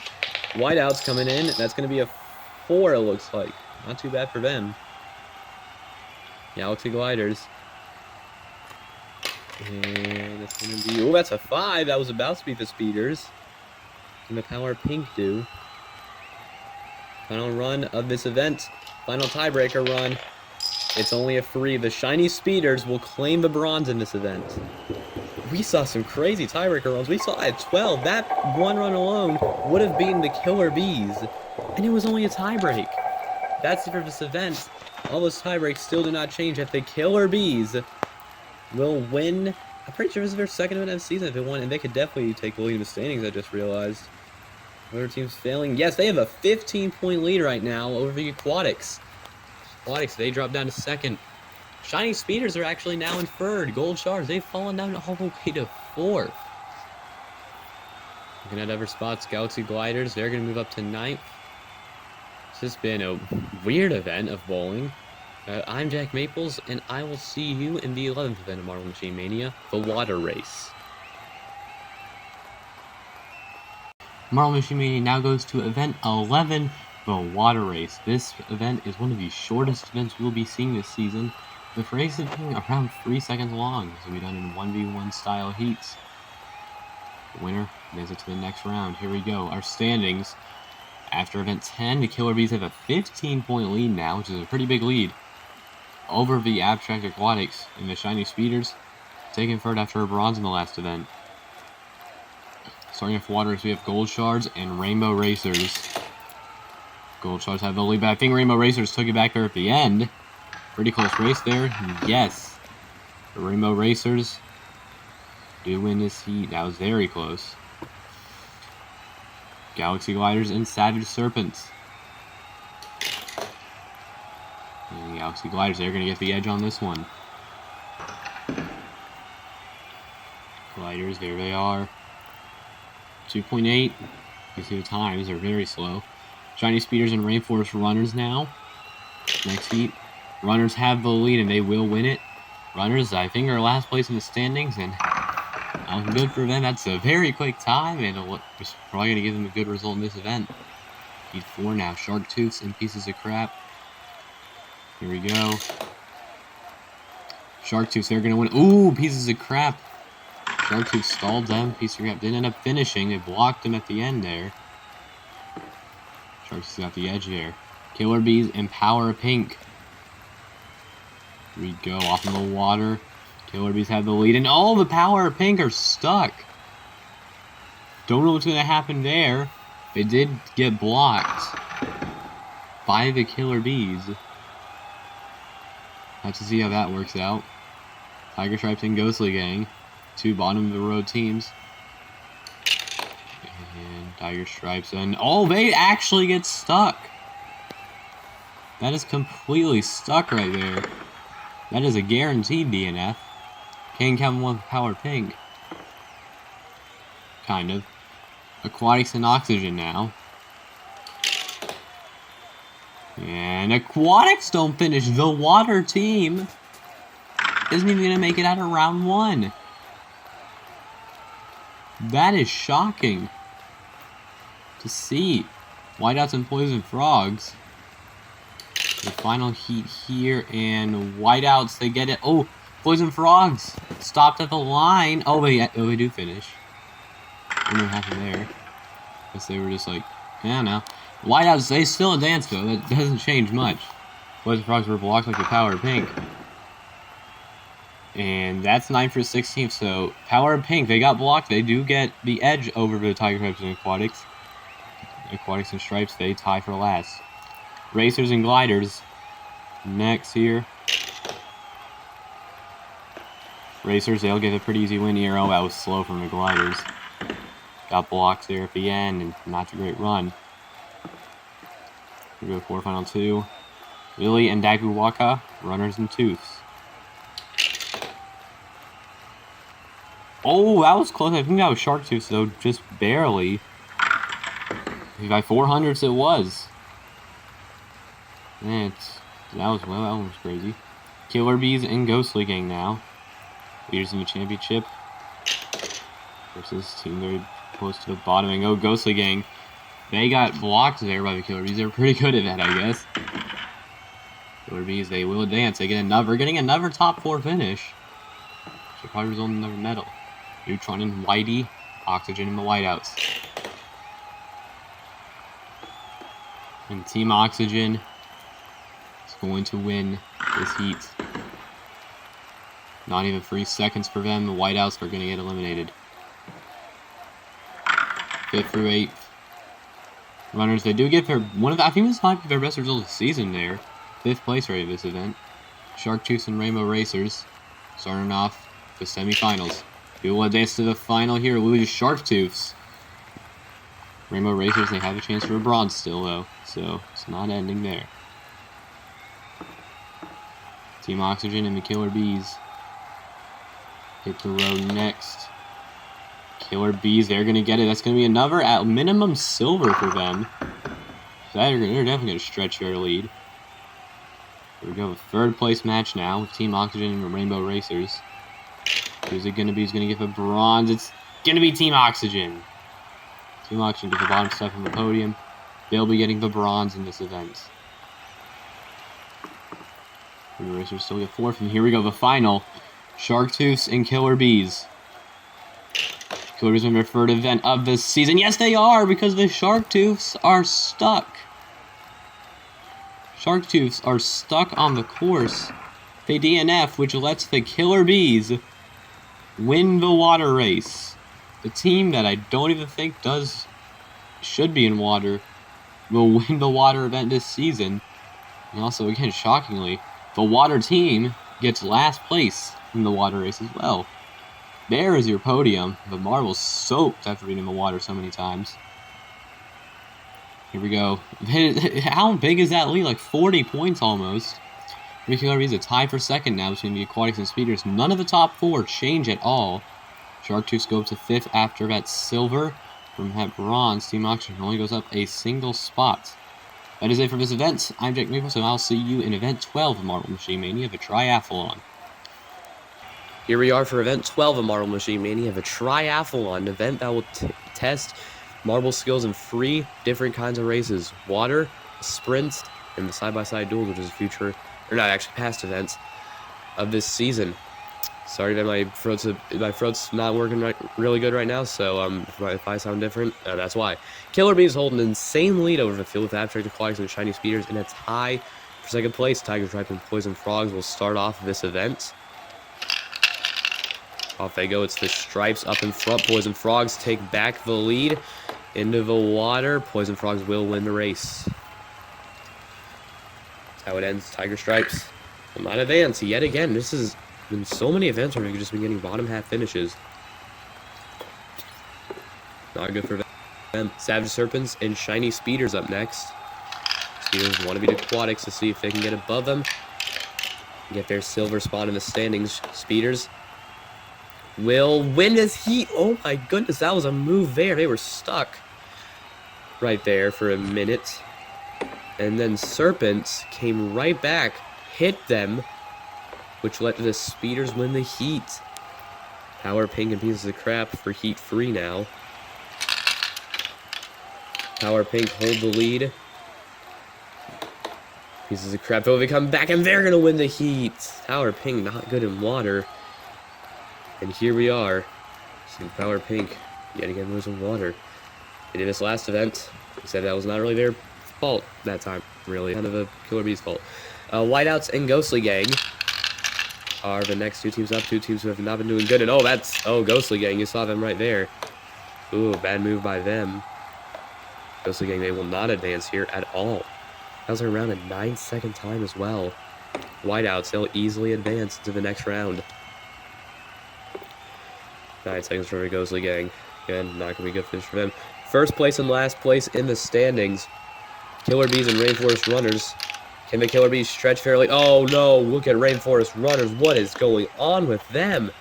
Whiteouts coming in. That's going to be a 4, it looks like. Not too bad for them. Galaxy Gliders. And it's going to be... Oh, that's a 5. That was about to be the Speeders. And the Power Pink do. Final run of this event. Final tiebreaker run. It's only a 3. The Shiny Speeders will claim the bronze in this event. We saw some crazy tiebreaker runs. We saw at 12. That one run alone would have beaten the Killer Bees. And it was only a tiebreak. That's it for this event. All those tiebreaks still do not change. If the Killer Bees will win, I'm pretty sure this is their 2nd event of the season if they won. And they could definitely take the lead in the standings, I just realized. Other teams failing. Yes, they have a 15-point lead right now over the Aquatics. Aquatics, they dropped down to 2nd. Shiny Speeders are actually now in 3rd. Gold Shards, they've fallen down all the way to 4th. Looking at other spots, Galaxy Gliders, they're going to move up to 9th. This has been a weird event of bowling. I'm Jack Maples, and I will see you in the 11th event of Marble Machine Mania, the Water Race. Marble Machine Mania now goes to event 11, the Water Race. This event is one of the shortest events we will be seeing this season, with races being around 3 seconds long. This will be done in 1v1 style heats. The winner makes it to the next round. Here we go. Our standings. After event 10, the Killer Bees have a 15-point lead now, which is a pretty big lead, over the Abstract Aquatics, and the Shiny Speeders taking 3rd after a bronze in the last event. Starting off Water Race, we have Gold Shards and Rainbow Racers. Gold Shards have the lead, but I think Rainbow Racers took it back there at the end. Pretty close race there. Yes. The Rainbow Racers do win this heat. That was very close. Galaxy Gliders and Savage Serpents. And the Galaxy Gliders, they're going to get the edge on this one. Gliders, there they are. 2.8. You see the times are very slow. Shiny Speeders and Rainforest Runners now. Next heat. Runners have the lead and they will win it. Runners, I think, are last place in the standings, and good for them. That's a very quick time, and it's probably going to give them a good result in this event. Heat 4 now. Shark Tooths and Pieces of Crap. Here we go. Shark Tooths, they're going to win. Ooh, Pieces of Crap. Shark Tooths stalled them. Pieces of Crap didn't end up finishing. They blocked them at the end there. Shark Tooths got the edge there. Killer Bees and Power Pink. Here we go, off in the water. Killer Bees have the lead, and all the Power Pink are stuck. Don't know what's going to happen there. They did get blocked. by the Killer Bees. Have to see how that works out. Tiger Stripes and Ghostly Gang, 2 bottom of the road teams. And Tiger Stripes and oh, they actually get stuck. That is completely stuck right there. That is a guaranteed DNF. Can't count one Power Pink. Kind of. Aquatics and Oxygen now. And Aquatics don't finish. The water team isn't even going to make it out of round 1. That is shocking to see. Whiteouts and Poison Frogs. The final heat here, and Whiteouts, they get it. Oh, Poison Frogs stopped at the line. Oh, they do finish. I don't know what happened there. Guess they were just like, yeah, no. Whiteouts, they still advance though. That doesn't change much. Poison Frogs were blocked like the Power Pink. And that's 9 for 16th. So Power Pink, they got blocked. They do get the edge over the Tiger Stripes and Aquatics. Aquatics and Stripes, they tie for last. Racers and Gliders next here. Racers, they'll get a pretty easy win here. Oh, that was slow from the Gliders. Got blocks there at the end, and not a great run. We go quarterfinal 2. Lily and Daguwaka, runners and tooths. Oh, that was close. I think that was Shark Tooth, though, just barely. By 400ths it was. Man, that one was crazy. Killer Bees and Ghostly Gang now. Leaders in the championship. Versus team very close to the bottom. And go Ghostly Gang. They got blocked there by the Killer Bees. They're pretty good at that, I guess. Killer Bees, they will advance. They get getting another top 4 finish. Should probably result in another medal. Neutron and Whitey. Oxygen and the Whiteouts. And Team Oxygen is going to win this heat. Not even 3 seconds for them. The Whiteouts are going to get eliminated. 5th through 8th runners. They do get their I think this might be their best result of the season there. 5th place rate of this event. Shark Tooth and Rainbow Racers starting off the semifinals. We will advance to the final here. Lose Shark Tooths. Rainbow Racers, they have a chance for a bronze still, though, so it's not ending there. Team Oxygen and the Killer Bees hit the road next. Killer Bees, they're going to get it. That's going to be another at minimum silver for them. So they're definitely going to stretch their lead. Here we go, a 3rd place match now with Team Oxygen and the Rainbow Racers. Who's it going to be? Who's going to get the bronze? It's going to be Team Oxygen. Team Oxygen get the bottom step from the podium. They'll be getting the bronze in this event. The Racers still get 4th, and here we go, the final. Shark Tooths and Killer Bees. Killer Bees win their 3rd event of the season. Yes, they are, because the Shark Tooths are stuck. Shark Tooths are stuck on the course. They DNF, which lets the Killer Bees win the water race. The team that I don't even think should be in water will win the water event this season. And also, again, shockingly, the water team gets last place in the water race as well. There is your podium. The marble's soaked after being in the water so many times. Here we go. How big is that lead? Like 40 points almost. Killer Bees a tie for 2nd now between the Aquatics and Speeders. None of the top 4 change at all. Shark Tooth go up to 5th after that silver. From that bronze, Team Oxygen only goes up a single spot. That is it for this event. I'm Jake Maple, and I'll see you in Event 12 of Marble Machine Mania, the Triathlon. Here we are for Event 12 of Marble Machine Mania, the Triathlon, an event that will test marble skills in 3 different kinds of races. Water, sprints, and the side-by-side duels, which is future, or not actually past events of this season. Sorry that my throat's not working really good right now, so if I sound different, that's why. Killer Bees hold an insane lead over the field with Abstract Aquatics and Shiny Speeders in a tie for 2nd place. Tiger Stripe and Poison Frogs will start off this event. Off they go. It's the Stripes up in front. Poison Frogs take back the lead into the water. Poison Frogs will win the race. How it ends, Tiger Stripes will not advance yet again. This has been so many events where we've just been getting bottom half finishes. Not good for them. Savage Serpents and Shiny Speeders up next. Speeders want to beat Aquatics to see if they can get above them. Get their silver spot in the standings. Speeders will win this heat. Oh my goodness, that was a move there. They were stuck right there for a minute. And then Serpents came right back, hit them, which let the Speeders win the heat. Power Pink and Pieces of Crap for heat 3 now. Power Pink hold the lead. Pieces of Crap will come back, and they're going to win the heat. Power Pink not good in water. And here we are. See Power Pink yet again losing water. They did this last event. They said that was not really their fault that time, really. Kind of a Killer Bees fault. Whiteouts and Ghostly Gang are the next two teams up. Two teams who have not been doing good. And Ghostly Gang, you saw them right there. Ooh, bad move by them. Ghostly Gang, they will not advance here at all. That was around a 9-second time as well. Whiteouts, they'll easily advance to the next round. 9 seconds for the Ghostly Gang. Again, not going to be a good finish for them. First place and last place in the standings. Killer Bees and Rainforest Runners. Can the Killer Bees stretch fairly? Oh no, look at Rainforest Runners. What is going on with them?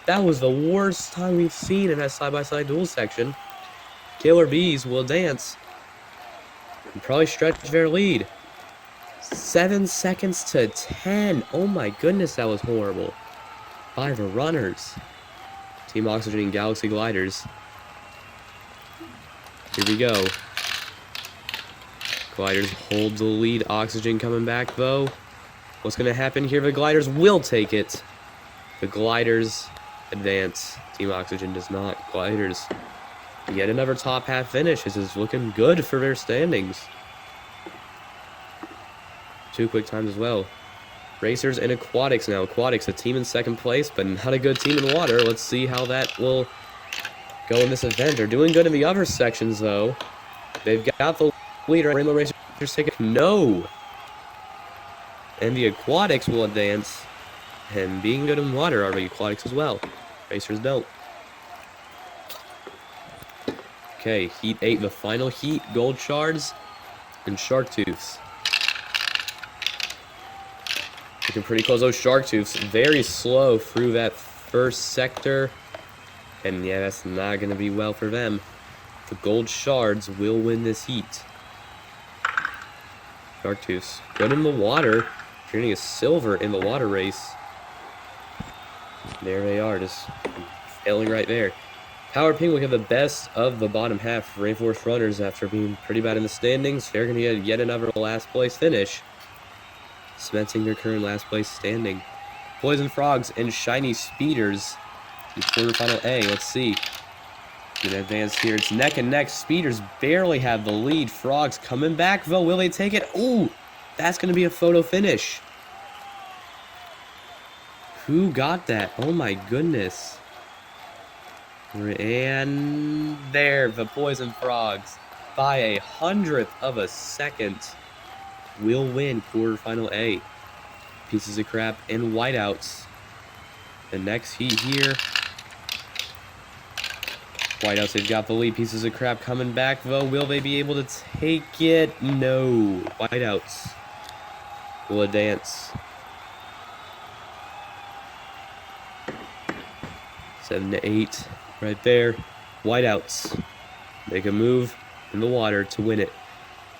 That was the worst time we've seen in that side-by-side duel section. Killer Bees will dance and probably stretch their lead. 7 seconds to 10. Oh my goodness, that was horrible. By the runners. Team Oxygen and Galaxy Gliders. Here we go. Gliders hold the lead. Oxygen coming back, though. What's going to happen here? The Gliders will take it. The Gliders advance. Team Oxygen does not. Gliders. Yet another top half finish. This is looking good for their standings. 2 quick times as well. Racers and Aquatics now. Aquatics, a team in second place, but not a good team in water. Let's see how that will go in this event. They're doing good in the other sections, though. They've got the leader. Rainbow Racers take it. No! And the Aquatics will advance. And being good in water are the Aquatics as well. Racers don't. Okay, Heat 8, the final heat. Gold Shards and Shark Tooths. Looking pretty close. Those Shark Tooths very slow through that first sector. And yeah, that's not going to be well for them. The Gold Shards will win this heat. Shark Tooths good in the water. Getting a silver in the water race. There they are, just failing right there. Power Pink will get the best of the bottom half. Rainforest Runners, after being pretty bad in the standings, they're going to get yet another last place finish, cementing their current last place standing. Poison Frogs and Shiny Speeders in quarterfinal A. Let's see. Gonna advance here. It's neck and neck. Speeders barely have the lead. Frogs coming back, though. Will they take it? Ooh, that's going to be a photo finish. Who got that? Oh my goodness. And there, the Poison Frogs, by 100th of a second, will win quarterfinal A. Pieces of Crap and Whiteouts. The next heat here. Whiteouts, they've got the lead. Pieces of Crap coming back, though. Will they be able to take it? No. Whiteouts will advance. 7 to 8. Right there. Whiteouts make a move in the water to win it.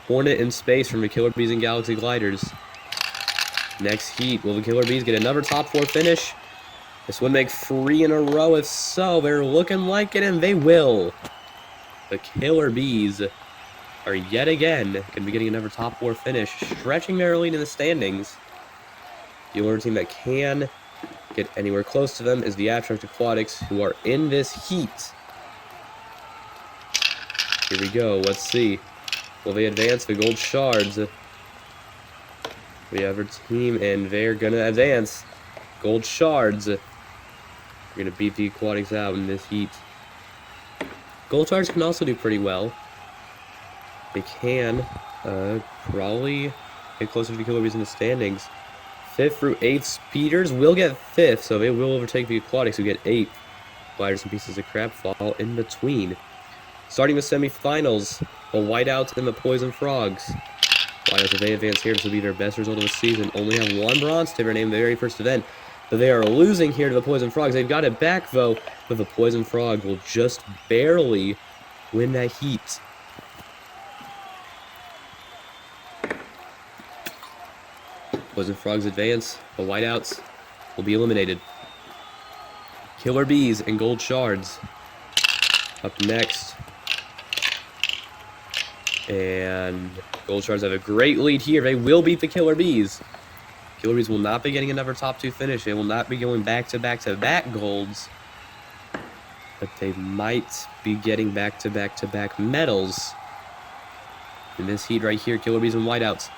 Hornet in space from the Killer Bees and Galaxy Gliders. Next heat. Will the Killer Bees get another top 4 finish? This would make 3 in a row. If so, they're looking like it, and they will. The Killer Bees are yet again going to be getting another top 4 finish, stretching their lead in the standings. The only team that can get anywhere close to them is the Abstract Aquatics, who are in this heat. Here we go. Let's see. Will they advance? The Gold Shards. We have our team, and they're going to advance. Gold Shards. We're going to beat the Aquatics out in this heat. Gold Shards can also do pretty well. They can probably Get closer to the Killer Bees in the standings. 5th through 8th. Speeders will get 5th, so they will overtake the Aquatics, who get 8th. Gliders and Pieces of Crap fall in between. Starting the semifinals, the Whiteouts and the Poison Frogs. Whiteouts, if they advance here, this will be their best result of the season. Only have 1 bronze to their name in the very first event. But they are losing here to the Poison Frogs. They've got it back, though, but the Poison Frog will just barely win that heat. Poison Frogs advance. The Whiteouts will be eliminated. Killer Bees and Gold Shards up next. And Gold Shards have a great lead here. They will beat the Killer Bees. Killer Bees will not be getting another top 2 finish. They will not be going back-to-back-to-back golds. But they might be getting back-to-back-to-back medals. In this heat right here, Killer Bees and Whiteouts.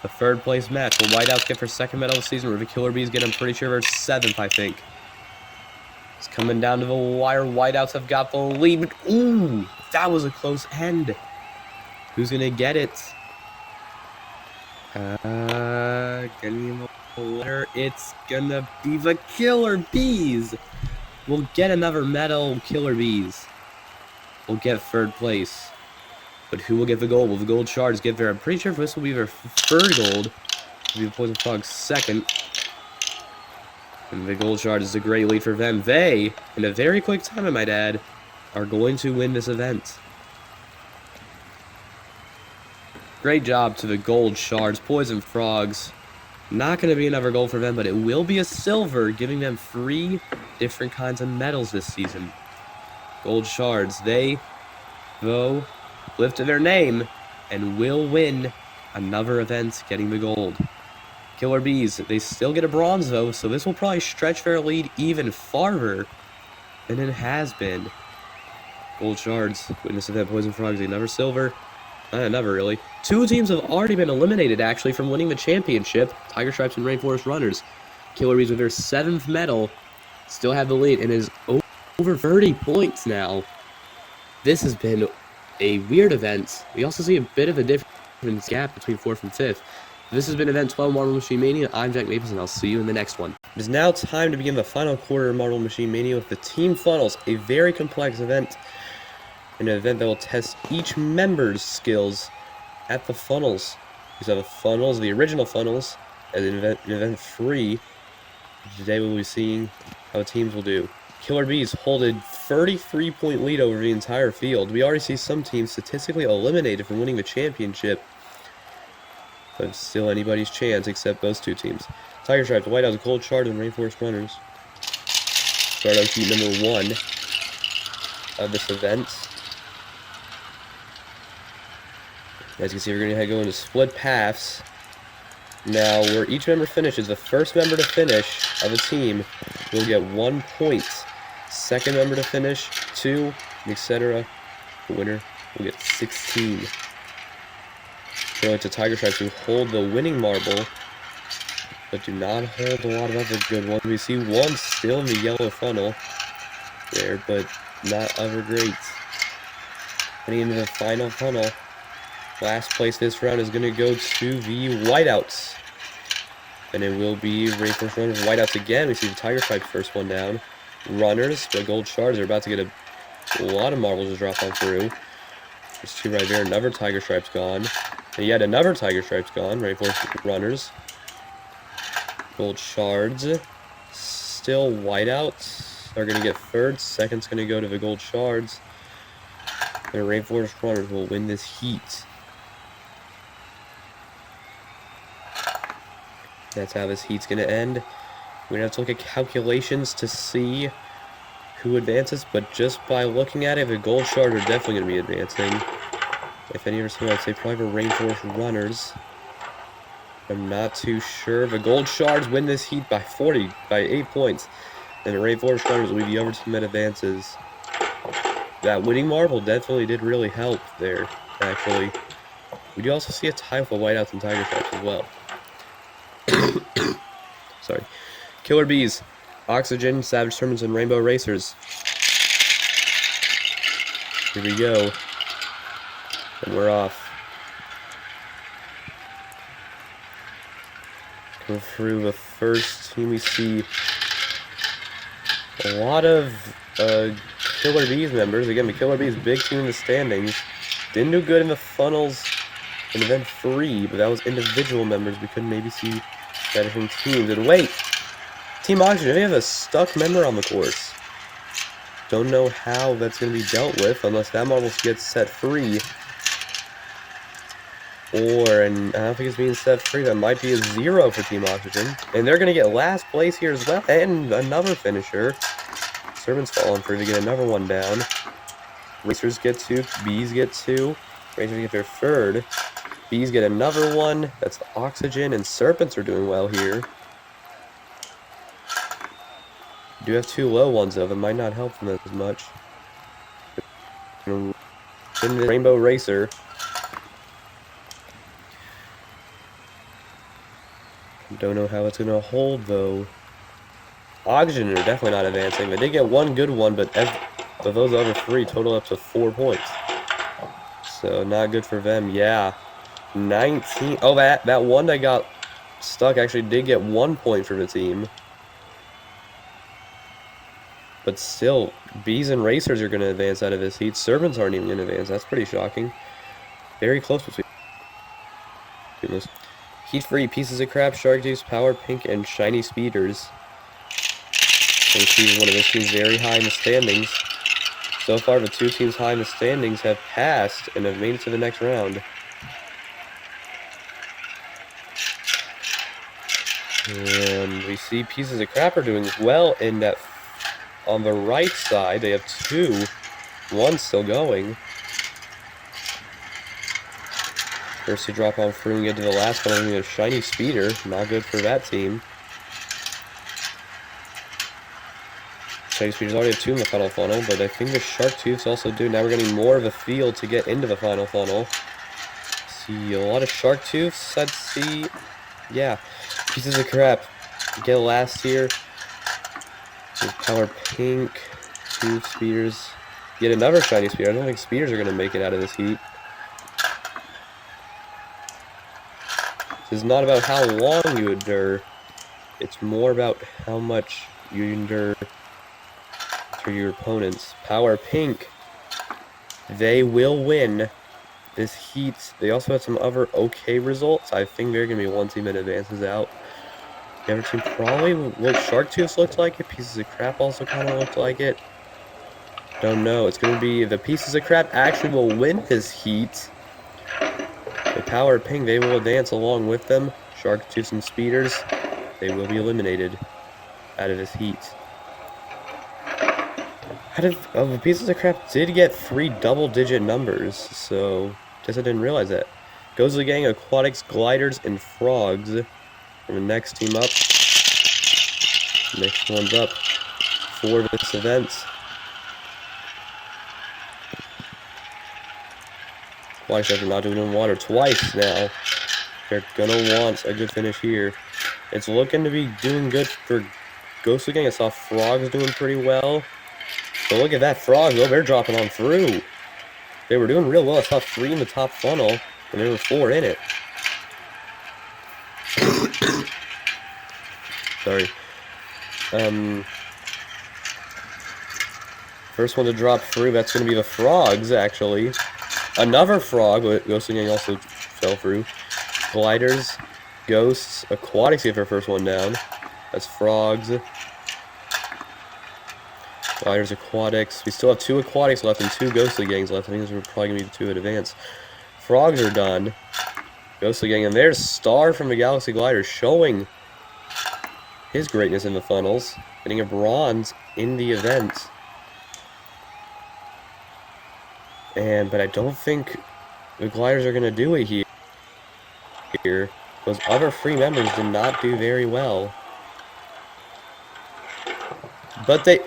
The 3rd place match. Will Whiteouts get their 2nd medal of the season, or the Killer Bees get, I'm pretty sure, their 7th, I think. It's coming down to the wire. Whiteouts have got the lead. But, ooh, that was a close end. Who's going to get it? It's going to be the Killer Bees. We'll get another medal. Killer Bees will get 3rd place. But who will get the gold? Will the Gold Shards get their... I'm pretty sure this will be their 3rd gold. It'll be the Poison Frogs 2nd. And the Gold Shards is a great lead for them. They, in a very quick time, I might add, are going to win this event. Great job to the Gold Shards. Poison Frogs. Not going to be another gold for them, but it will be a silver, giving them 3 different kinds of medals this season. Gold Shards, they, though, live to their name and will win another event, getting the gold. Killer Bees, they still get a bronze, though, so this will probably stretch their lead even farther than it has been. Gold Shards, witness event, Poison Frogs, another silver. Never really. 2 teams have already been eliminated, actually, from winning the championship. Tiger Stripes and Rainforest Runners. Killer Bees with their 7th medal still have the lead and is over 30 points now. This has been a weird event. We also see a bit of a difference gap between 4th and 5th. This has been Event 12 Marble Machine Mania. I'm Jack Maples, and I'll see you in the next one. It is now time to begin the final quarter of Marble Machine Mania with the Team Funnels, a very complex event. An event that will test each member's skills at the funnels. These are the funnels, the original funnels, as in event 3. Today we'll be seeing how the teams will do. Killer Bees hold a 33-point lead over the entire field. We already see some teams statistically eliminated from winning the championship. But it's still anybody's chance except those 2 teams. Tiger Stripes, Whiteouts, Gold Shard, and Rainforest Runners. Start out heat number 1 of this event. As you can see, we're going to go into split paths. Now, where each member finishes, the first member to finish of a team will get 1 point. Second member to finish, 2, etc. The winner will get 16. Going to Tiger Stripes, who hold the winning marble, but do not hold a lot of other good ones. We see 1 still in the yellow funnel there, but not other greats. Heading into the final funnel. Last place this round is going to go to the Whiteouts. And it will be Rainforest Runners Whiteouts again. We see the Tiger Stripes first one down. Runners, the Gold Shards are about to get a lot of marbles to drop on through. There's 2 right there. Another Tiger Stripes gone. And yet another Tiger Stripes gone. Rainforest Runners. Gold Shards. Still Whiteouts are going to get 3rd. Second's going to go to the Gold Shards. And Rainforest Runners will win this heat. That's how this heat's going to end. We're going to have to look at calculations to see who advances, but just by looking at it, the Gold Shards are definitely going to be advancing. If any of us, I'd say probably the Rainforest Runners. I'm not too sure. The Gold Shards win this heat by 8 points. And the Rainforest Runners will be the other team that advances. That winning marble definitely did really help there, actually. We do also see a tie for Whiteouts and Tiger Stripes as well. Sorry. Killer Bees, Oxygen, Savage Tournaments, and Rainbow Racers. Here we go. And we're off. through the first team, we see a lot of Killer Bees members. Again, the Killer Bees, big team in the standings. Didn't do good in the funnels in event 3, but that was individual members. We couldn't maybe see better from teams. And wait, Team Oxygen, they have a stuck member on the course. Don't know how that's going to be dealt with unless that model gets set free. And I don't think it's being set free. That might be a 0 for Team Oxygen. And they're going to get last place here as well. And another finisher. Servant's falling free to get another one down. Racers get 2. Bees get 2. Racers get their 3rd. Bees get another one. That's Oxygen. And Serpents are doing well here. Do have 2 low ones, though. That might not help them as much. In the Rainbow Racer. Don't know how it's going to hold, though. Oxygen are definitely not advancing. They did get one good one, but those other 3 total up to 4 points. So, not good for them. Yeah. 19. Oh, that one that got stuck actually did get 1 point for the team. But still, Bees and Racers are going to advance out of this heat. Servants aren't even going to advance. That's pretty shocking. Very close between this. Heat free, Pieces of Crap, Shark Juice, Power Pink, and Shiny Speeders. And see one of those teams very high in the standings. So far, the 2 teams high in the standings have passed and have made it to the next round. And we see Pieces of Crap are doing well in that. On the right side, they have 2. 1 still going. First to drop on through and get to the last one, only a Shiny Speeder. Not good for that team. Shiny Speeders already have 2 in the final funnel, but I think the Shark Tooths also do. Now we're getting more of a field to get into the final funnel. See a lot of Shark Tooths, let's see. Yeah, Pieces of Crap. Get last here. Power Pink, 2 Speeders. Yet another Shiny Speeder. I don't think Speeders are going to make it out of this heat. This is not about how long you endure. It's more about how much you endure for your opponents. Power Pink. They will win this heat. They also have some other okay results. I think they're going to be one team that advances out. The other team probably what Shark Tooth looked like it. Pieces of Crap also kind of looked like it. Don't know. It's going to be the Pieces of Crap actually will win this heat. The Power Pink, they will advance along with them. Shark Tooth and Speeders, they will be eliminated out of this heat. The Pieces of Crap did get 3 double-digit numbers, so guess I didn't realize that. Goes the gang, Aquatics, Gliders, and Frogs. And the next team up. Next one's up for this event. Aquatics after not doing in water twice now. They're gonna want a good finish here. It's looking to be doing good for Ghostly Gang. I saw Frogs doing pretty well. But look at that, Frogs. Oh, they're dropping on through. They were doing real well. I saw 3 in the top funnel, and there were 4 in it. Sorry. First one to drop through, that's going to be the Frogs, actually. Another Frog, Ghostly Gang also fell through. Gliders, Ghosts, Aquatics get their first one down. That's Frogs. Gliders, Aquatics. We still have 2 Aquatics left and 2 Ghostly Gangs left. I think those are probably going to be the 2 at advance. Frogs are done. Ghostly Gang, and there's Star from the Galaxy Glider showing his greatness in the funnels, getting a bronze in the event. But I don't think the Gliders are going to do it here. Those other 3 members did not do very well. But the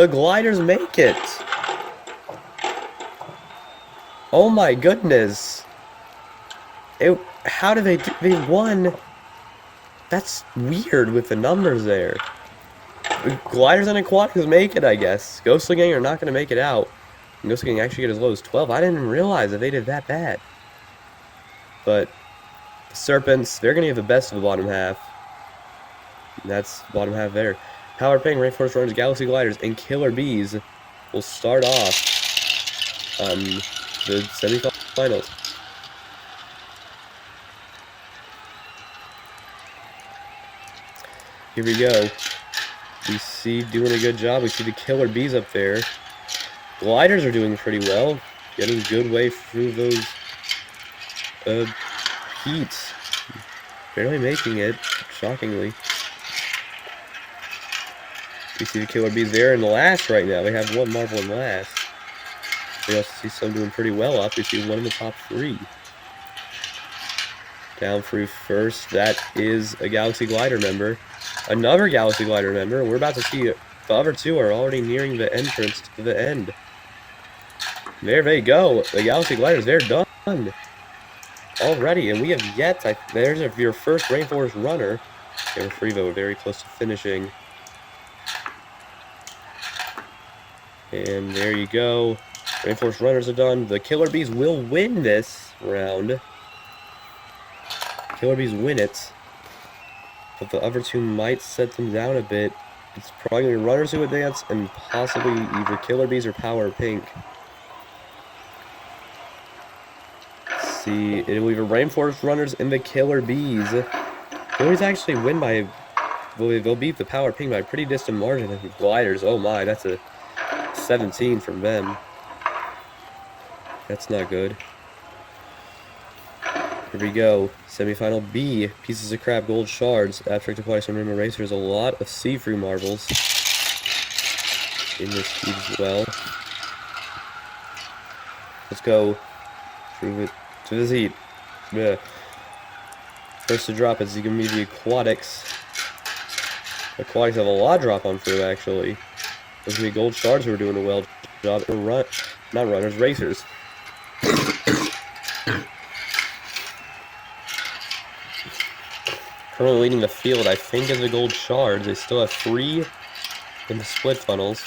Gliders make it. Oh my goodness. How did they do? They won. That's weird with the numbers there. Gliders and Aquatics make it, I guess. Ghostly Gang are not going to make it out. And Ghostly Gang actually get as low as 12. I didn't realize that they did that bad. But the Serpents, they're going to get the best of the bottom half. That's bottom half there. Power Ping, Rainforest Runners, Galaxy Gliders, and Killer Bees will start off the semifinals. Here we go. We see doing a good job. We see the Killer Bees up there. Gliders are doing pretty well. Getting good way through those heats. Barely making it, shockingly. We see the Killer Bees there in last right now. They have one marble in last. We also see some doing pretty well up. We see one in the top 3. Down through first, that is a Galaxy Glider member. Another Galaxy Glider member. We're about to see it. The other 2 are already nearing the entrance to the end. There they go. The Galaxy Gliders, they're done already. And we have yet, there's your first Rainforest runner. They were 3 though, very close to finishing. And there you go. Rainforest runners are done. The Killer Bees will win this round. Killer Bees win it. But the other 2 might set them down a bit. It's probably going to be runners who advance and possibly either Killer Bees or Power Pink. Let's see. It will be the Rainforest runners and the Killer Bees. Killer Bees actually win by... Well, they'll beat the Power Pink by a pretty distant margin. And the Gliders, oh my, that's a 17 from them. That's not good. Here we go. Semifinal B. Pieces of Crap, Gold Shards. Abstract Aquatics and Rainbow Racer. There's a lot of see-through marbles in this heat as well. Let's go through this heat. Yeah. First to drop is going to be the Aquatics. Aquatics have a lot of drop on through, actually. There's going to be Gold Shards who are doing a well job. Not runners, racers. Currently leading the field, I think, is the Gold Shards. They still have 3 in the split funnels.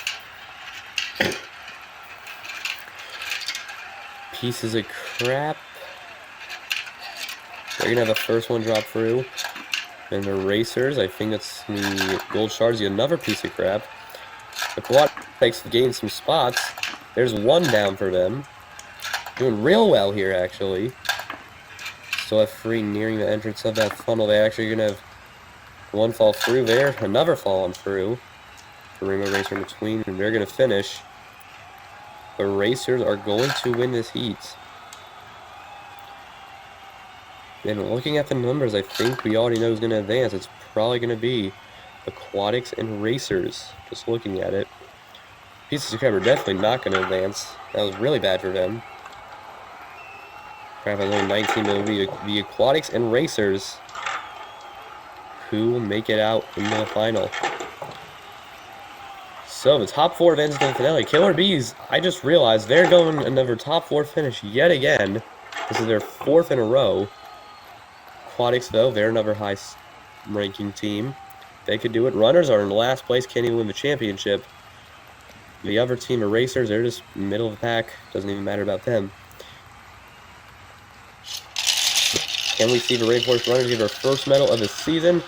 Pieces of Crap. They're going to have the first one drop through. And the Racers, I think that's the Gold Shards, another piece of crap. The Aquatics gained some spots. There's 1 down for them. Doing real well here, actually. Still have 3 nearing the entrance of that funnel. They're actually going to have 1 fall through there, another fall on through. The Rainbow Racer in between, and they're going to finish. The Racers are going to win this heat. And looking at the numbers, I think we already know who's going to advance. It's probably going to be Aquatics and Racers, just looking at it. Pieces of Crab are definitely not going to advance. That was really bad for them. Crab has only 19, but it'll be the Aquatics and Racers who will make it out into the final. So, the top 4 advance to the finale. Killer Bees, I just realized they're going another top 4 finish yet again. This is their 4th in a row. Aquatics, though, they're another high-ranking team. They could do it. Runners are in last place, can't even win the championship. The other team, the Racers, they're just middle of the pack. Doesn't even matter about them. Can we see the Rainforest Runners get their first medal of the season?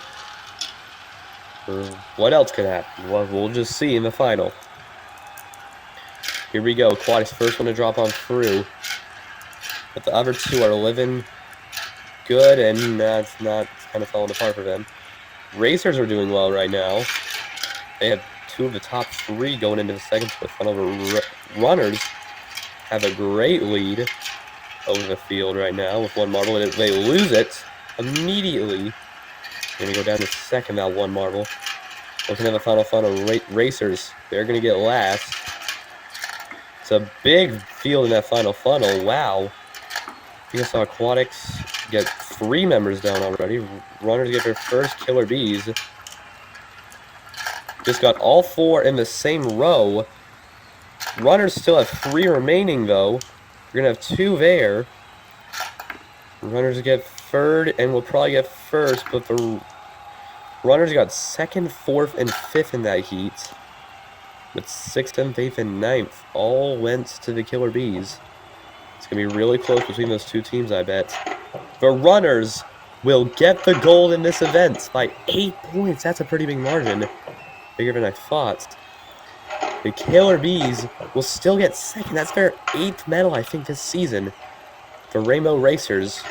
Or what else could happen? Well, we'll just see in the final. Here we go. Aquatics first one to drop on through. But the other 2 are living good, and that's not kind of falling apart for them. Racers are doing well right now. They have 2 of the top 3 going into the second split funnel. Runners have a great lead over the field right now with 1 marble, and they lose it immediately. They're going to go down to second now, 1 marble. Looking at the final funnel, Racers, they're going to get last. It's a big field in that final funnel. Wow. I think I saw Aquatics get 3 members down already. Runners get their first. Killer Bees just got all 4 in the same row. Runners still have 3 remaining, though. We're going to have 2 there. Runners get 3rd and will probably get 1st, but the Runners got 2nd, 4th, and 5th in that heat. But 6th, 7th, 8th, and 9th all went to the Killer Bees. It's going to be really close between those 2 teams, I bet. The Runners will get the gold in this event by 8 points. That's a pretty big margin. Bigger than I thought. The Killer Bees will still get second. That's their 8th medal, I think, this season. The Rainbow Racers,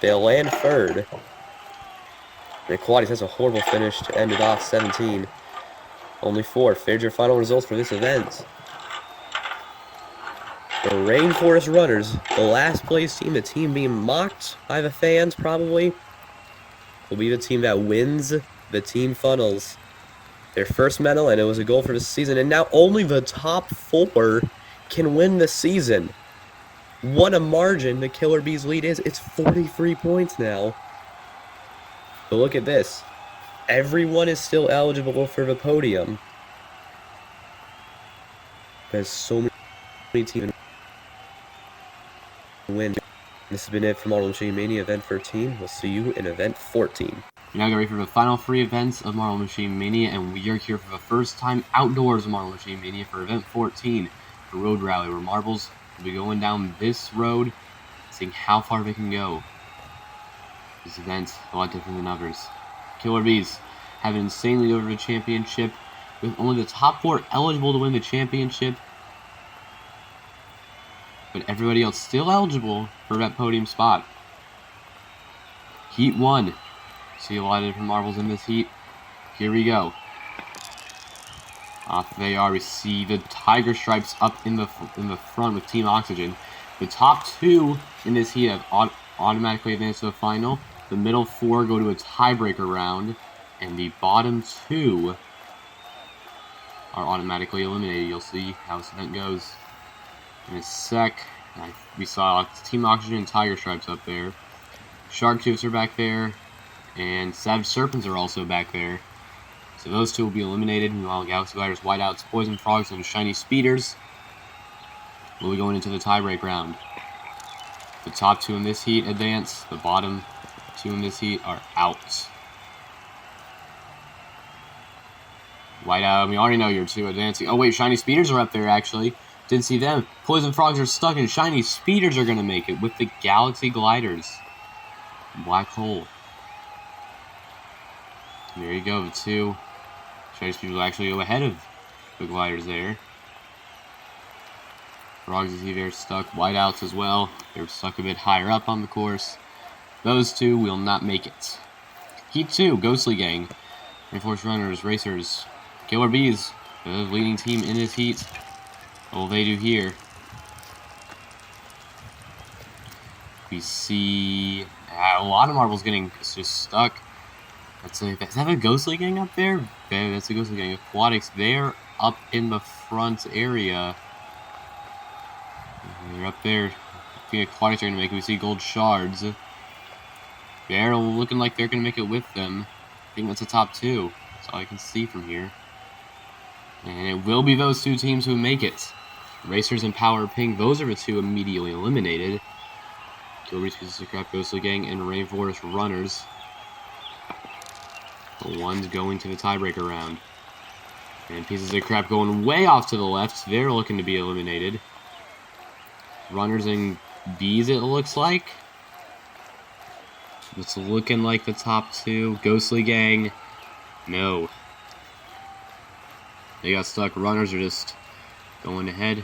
they'll land third. The Aquatics has a horrible finish to end it off 17. Only 4. There's your final results for this event. The Rainforest Runners, the last place team, the team being mocked by the fans probably, will be the team that wins the Team Funnels. Their first medal, and it was a goal for the season, and now only the top 4 can win the season. What a margin the Killer Bees lead is. It's 43 points now. But look at this. Everyone is still eligible for the podium. There's so many teams win. This has been it from Marble Machine Mania Event 13. We'll see you in Event 14. We're now getting ready for the final 3 events of Marble Machine Mania, and we are here for the first time outdoors of Marble Machine Mania for Event 14, the Road Rally, where marbles will be going down this road, seeing how far they can go. This event's a lot different than others. Killer Bees have an insanely over the championship, with only the top 4 eligible to win the championship, but everybody else still eligible for that podium spot. Heat 1. See a lot of different marbles in this heat. Here we go. Off they are. We see the tiger stripes up in the front with Team Oxygen. The top 2 in this heat have automatically advanced to the final. The middle 4 go to a tiebreaker round, and the bottom 2 are automatically eliminated. You'll see how this event goes in a sec. We saw Team Oxygen and tiger stripes up there. Shark tubes are back there. And Savage Serpents are also back there. So those 2 will be eliminated. Meanwhile, Galaxy Gliders, Whiteouts, Poison Frogs, and Shiny Speeders will be going into the tiebreak round. The top 2 in this heat advance. The bottom 2 in this heat are out. Whiteout, we already know you're 2 advancing. Oh wait, Shiny Speeders are up there actually. Didn't see them. Poison Frogs are stuck, and Shiny Speeders are going to make it with the Galaxy Gliders. Black Hole. There you go, the 2. Shiny Speeders will actually go ahead of the Gliders there. Frogs, you see, they're stuck. Whiteouts as well. They're stuck a bit higher up on the course. Those 2 will not make it. Heat 2, Ghostly Gang. Rainforest Runners, Racers, Killer Bees, the leading team in this heat. What will they do here? We see a lot of marbles getting just stuck. Is that a Ghostly Gang up there? Yeah, that's a Ghostly Gang. Aquatics, they're up in the front area. They're up there. I think Aquatics are going to make it. We see Gold Shards. They're looking like they're going to make it with them. I think that's the top 2. That's all I can see from here. And it will be those 2 teams who make it. Racers and Power Pink, those are the 2 immediately eliminated. Kill Reese, Pieces of Crap, Ghostly Gang, and Rainforest Runners. The ones going to the tiebreaker round. And Pieces of Crap going way off to the left. They're looking to be eliminated. Runners and Bees, it looks like. It's looking like the top 2. Ghostly Gang, no. They got stuck. Runners are just going ahead.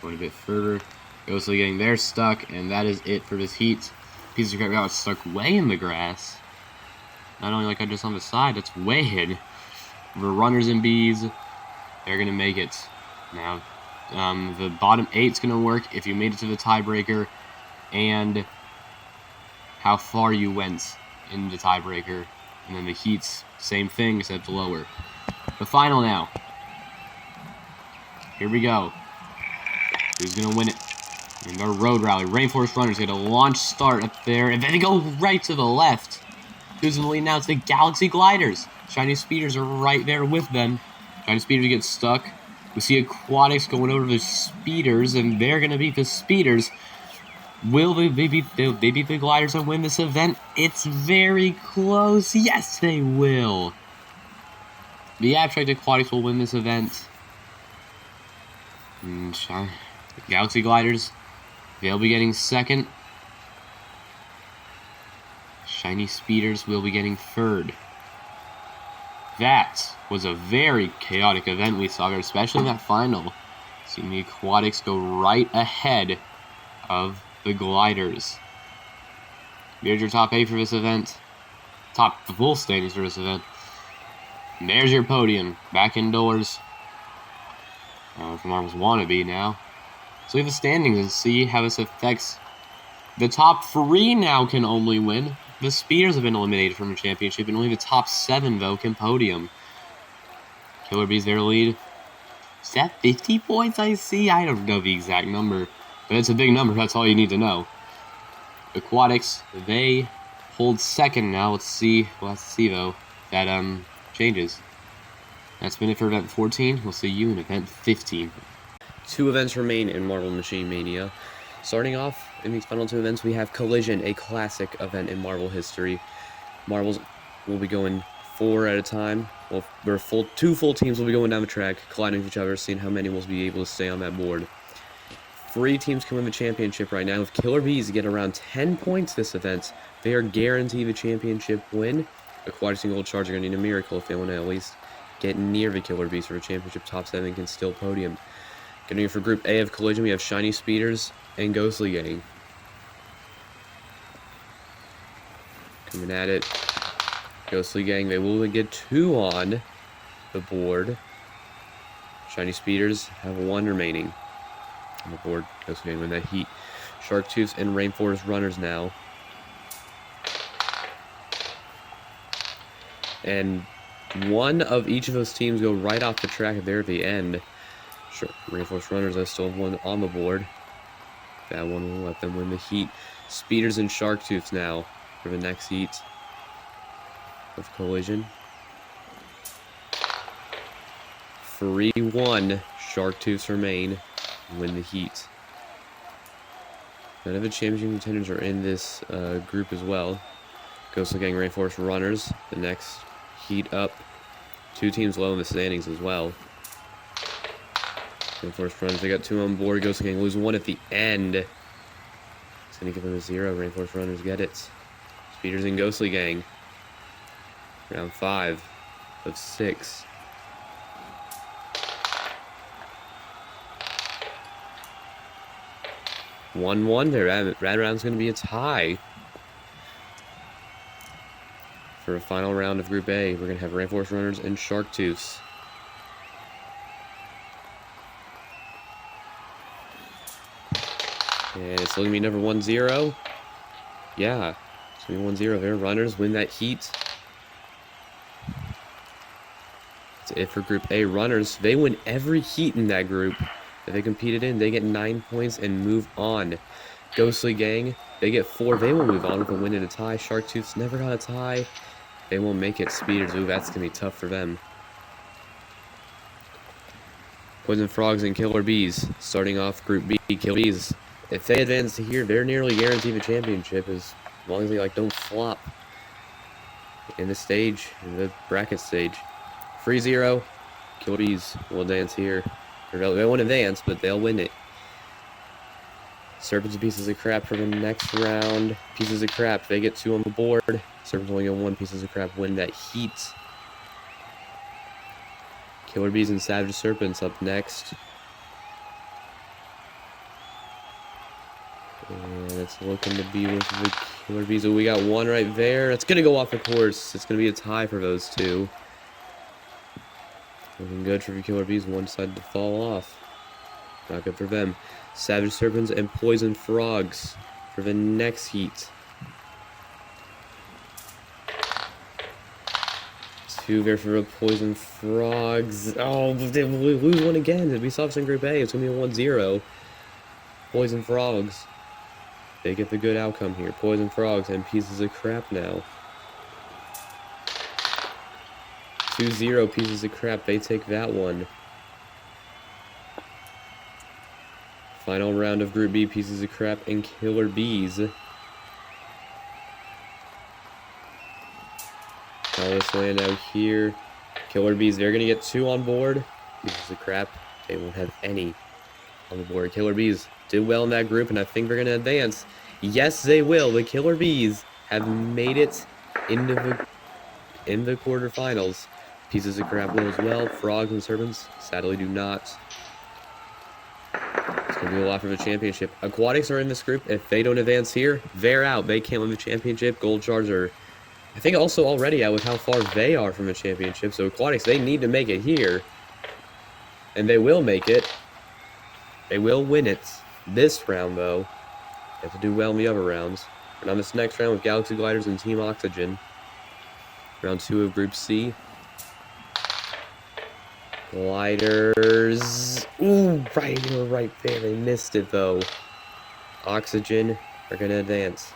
Going a bit further. Ghostly Gang, they're stuck, and that is it for this heat. Pieces of Crap got stuck way in the grass. Not only like I just on the side, that's way in. The Runners and Bees, they're going to make it. Now, the bottom 8's going to work if you made it to the tiebreaker, and how far you went in the tiebreaker. And then the heats, same thing, except lower. The final now. Here we go. Who's going to win it? In their Road Rally. Rainforest Runners get a launch start up there, and then they go right to the left. Who's in the lead now? It's the Galaxy Gliders. Shiny Speeders are right there with them. Shiny Speeders get stuck. We see Aquatics going over the Speeders, and they're going to beat the Speeders. Will they beat the Gliders and win this event? It's very close. Yes, they will. The Abstract Aquatics will win this event. And Galaxy Gliders, they'll be getting second. Shiny Speeders will be getting third. That was a very chaotic event we saw, especially in that final. Seeing the Aquatics go right ahead of the Gliders. Here's your top 8 for this event. The full standings for this event. And there's your podium, back indoors. If Marbles want to be now. So we have the standings and see how this affects. The top 3 now can only win. The Speeders have been eliminated from the championship, and only the top 7, though, can podium. Killer Bees their lead. Is that 50 points I see? I don't know the exact number, but it's a big number. That's all you need to know. Aquatics, they hold second now. Let's see. We'll have to see, though, if that changes. That's been it for event 14. We'll see you in event 15. 2 events remain in Marble Machine Mania. Starting off in these final 2 events, we have Collision, a classic event in Marble history. Marbles will be going 4 at a time. Well, 2 full teams will be going down the track, colliding with each other, seeing how many will be able to stay on that board. 3 teams can win the championship right now. If Killer Bees get around 10 points this event, they are guaranteed the championship win. Aquatics and Gold Shards are going to need a miracle if they want to at least get near the Killer Bees for a championship. Top 7 can still podium. Getting for Group A of Collision, we have Shiny Speeders and Ghostly Gang. Coming at it. Ghostly Gang, they will get 2 on the board. Shiny Speeders have 1 remaining on the board. Ghostly Gang win that heat. Shark Tooths and Rainforest Runners now. And 1 of each of those teams go right off the track there at the end. Sure, Rainforest Runners, I still have 1 on the board. That one will let them win the heat. Speeders and Shark Tooths now for the next heat of Collision. 3-1. Shark Tooths remain. Win the heat. None of the championship contenders are in this group as well. Ghostly Gang, Rainforest Runners. The next heat up. 2 teams low in the standings as well. Rainforest Runners, they got 2 on board. Ghostly Gang lose 1 at the end. It's going to give them a 0. Rainforest Runners get it. Speeders and Ghostly Gang. Round 5 of 6. One there. That round's going to be a tie. For a final round of Group A, we're going to have Rainforest Runners and Shark Tooths. And it's looking to be number 1-0. Yeah, it's going to be 1-0 there. Runners win that heat. That's it for Group A. Runners, they win every heat in that group that they competed in. They get 9 points and move on. Ghostly Gang, they get 4. They will move on with a win and a tie. Shark Tooths never got a tie. They won't make it. Speeders, ooh, that's going to be tough for them. Poison Frogs and Killer Bees. Starting off Group B, Killer Bees. If they advance to here, they're nearly guaranteed the championship as long as they don't flop in the stage, in the bracket stage. 3-0. Killer Bees will advance here. They won't advance, but they'll win it. Serpents and Pieces of Crap for the next round. Pieces of Crap, they get 2 on the board. Serpents only get 1. Pieces of Crap win that heat. Killer Bees and Savage Serpents up next. And it's looking to be with the Killer Bees. Oh, we got 1 right there. It's going to go off the course. It's going to be a tie for those 2. Looking good for the Killer Bees. 1 decided to fall off. Not good for them. Savage Serpents and Poison Frogs for the next heat. 2 there for the Poison Frogs. Oh, they lose 1 again. We saw this in Group A. It's going to be a 1-0. Poison Frogs. They get the good outcome here. Poison Frogs and Pieces of Crap now. 2-0 Pieces of Crap. They take that one. Final round of Group B, Pieces of Crap and Killer Bees. How this land out here. Killer Bees, they're going to get 2 on board. Pieces of Crap, they won't have any on the board. Killer Bees did well in that group, and I think they're going to advance. Yes, they will. The Killer Bees have made it into the quarterfinals. Pieces of crab will as well. Frogs and serpents sadly do not. It's going to be a lot for the championship. Aquatics are in this group. If they don't advance here, they're out. They can't win the championship. Gold Shards are, I think, also already out with how far they are from the championship. So Aquatics, they need to make it here. And they will make it. They will win it. This round, though, they have to do well in the other rounds. And on this next round with Galaxy Gliders and Team Oxygen. Round 2 of Group C. Gliders. Ooh, right there. They missed it, though. Oxygen are going to advance.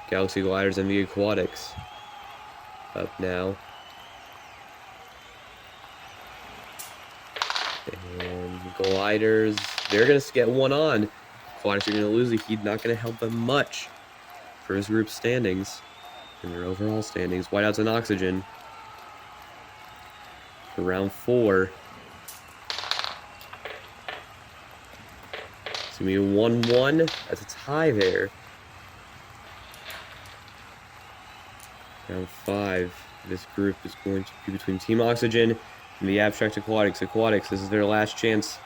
Galaxy Gliders and the Aquatics. Up now. And Gliders, they're going to get one on. Aquatics are going to lose the heat. Not going to help them much for his group standings and their overall standings. Whiteouts and Oxygen. For round 4. It's going to be a 1-1. That's a tie there. Round 5. This group is going to be between Team Oxygen and the Abstract Aquatics. Aquatics, this is their last chance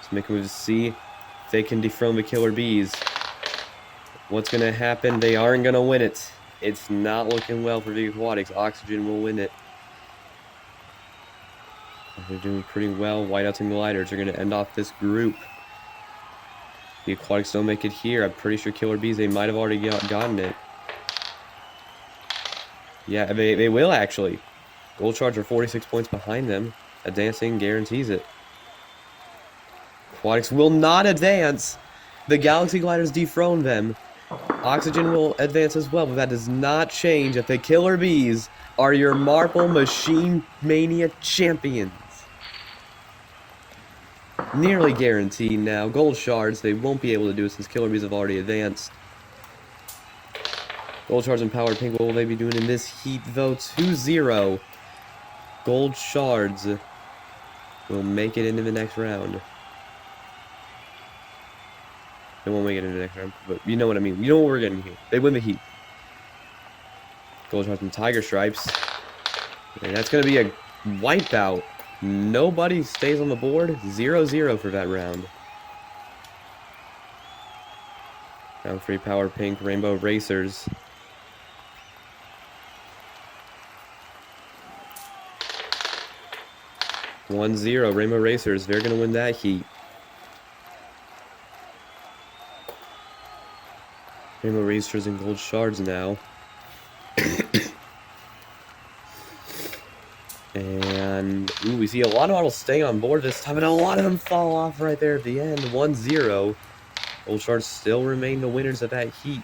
to make a move to see if they can dethrone the Killer Bees. What's going to happen? They aren't going to win it. It's not looking well for the Aquatics. Oxygen will win it. They're doing pretty well. Whiteouts and Gliders are going to end off this group. The Aquatics don't make it here. I'm pretty sure Killer Bees, they might have already gotten it. Yeah, they will actually. Gold Shards are 46 points behind them. Advancing guarantees it. Aquatics will not advance. The Galaxy Gliders dethrone them. Oxygen will advance as well, but that does not change if the Killer Bees are your Marble Machine Mania champions. Nearly guaranteed now. Gold Shards, they won't be able to do it since Killer Bees have already advanced. Gold Shards and Power Pink, what will they be doing in this heat, though? 2-0. Gold Shards will make it into the next round. They won't make it into the next round, but you know what I mean. You know what we're getting here. They win the heat. Gold Shards and Tiger Stripes. And that's going to be a wipeout. Nobody stays on the board. 0-0 for that round. Round 3, Power Pink, Rainbow Racers. (1-0) Rainbow Racers. They're going to win that heat. Rainbow Racers and Gold Shards now. And ooh, we see a lot of models staying on board this time, and a lot of them fall off right there at the end. 1-0. Gold Shards still remain the winners of that heat.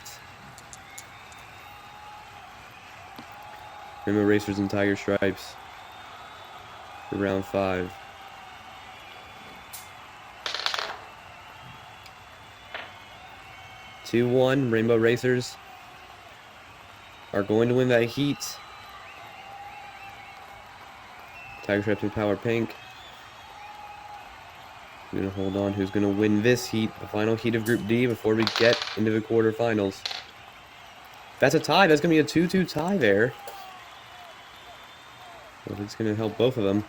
Rainbow Racers and Tiger Stripes for round 5. (2-1) Rainbow Racers are going to win that heat. Tiger Stripes and Power Pink. We're going to hold on. Who's going to win this heat? The final heat of Group D before we get into the quarterfinals. That's a tie. That's going to be a 2-2 tie there. Well, it's going to help both of them.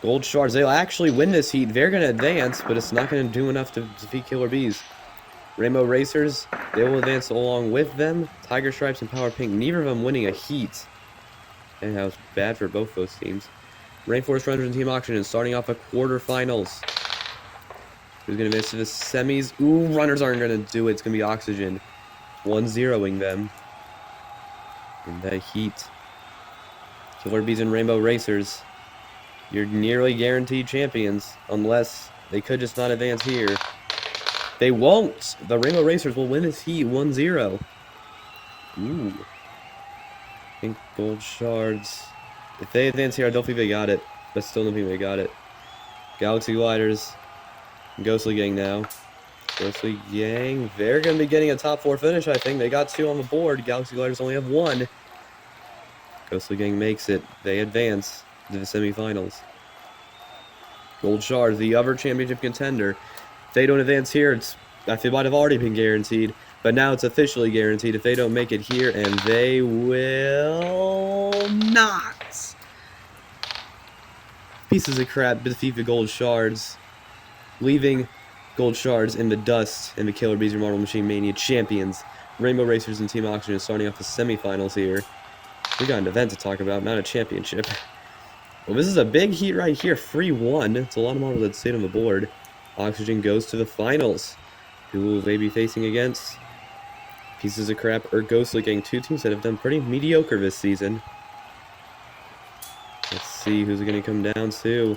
Gold Shards, they'll actually win this heat. They're going to advance, but it's not going to do enough to defeat Killer Bees. Rainbow Racers, they will advance along with them. Tiger Stripes and Power Pink, neither of them winning a heat. And that was bad for both those teams. Rainforest Runners and Team Oxygen starting off a quarterfinals. Who's going to miss to the semis? Ooh, Runners aren't going to do it. It's going to be Oxygen. 1-0ing them in that heat. Killer Bees and Rainbow Racers, you're nearly guaranteed champions, unless they could just not advance here. They won't. The Rainbow Racers will win this heat 1-0. Ooh. I think Gold Shards. If they advance here, I don't think they got it. But still don't think they got it. Galaxy Gliders. Ghostly Gang now. Ghostly Gang. They're going to be getting a top 4 finish, I think. They got 2 on the board. Galaxy Gliders only have 1. Ghostly Gang makes it. They advance to the semifinals. Gold Shards, the other championship contender. If they don't advance here, they might have already been guaranteed. But now it's officially guaranteed if they don't make it here, and they will not. Pieces of crap defeat the gold shards, leaving gold shards in the dust, and the Killer Bees, your Marble Machine Mania champions. Rainbow Racers and Team Oxygen starting off the semifinals here. We got an event to talk about, not a championship. Well, this is a big heat right here. 3-1. It's a lot of marbles that sit on the board. Oxygen goes to the finals. Who will they be facing against? Pieces of crap or Ghostly Gang, two teams that have done pretty mediocre this season. Let's see who's going to come down to.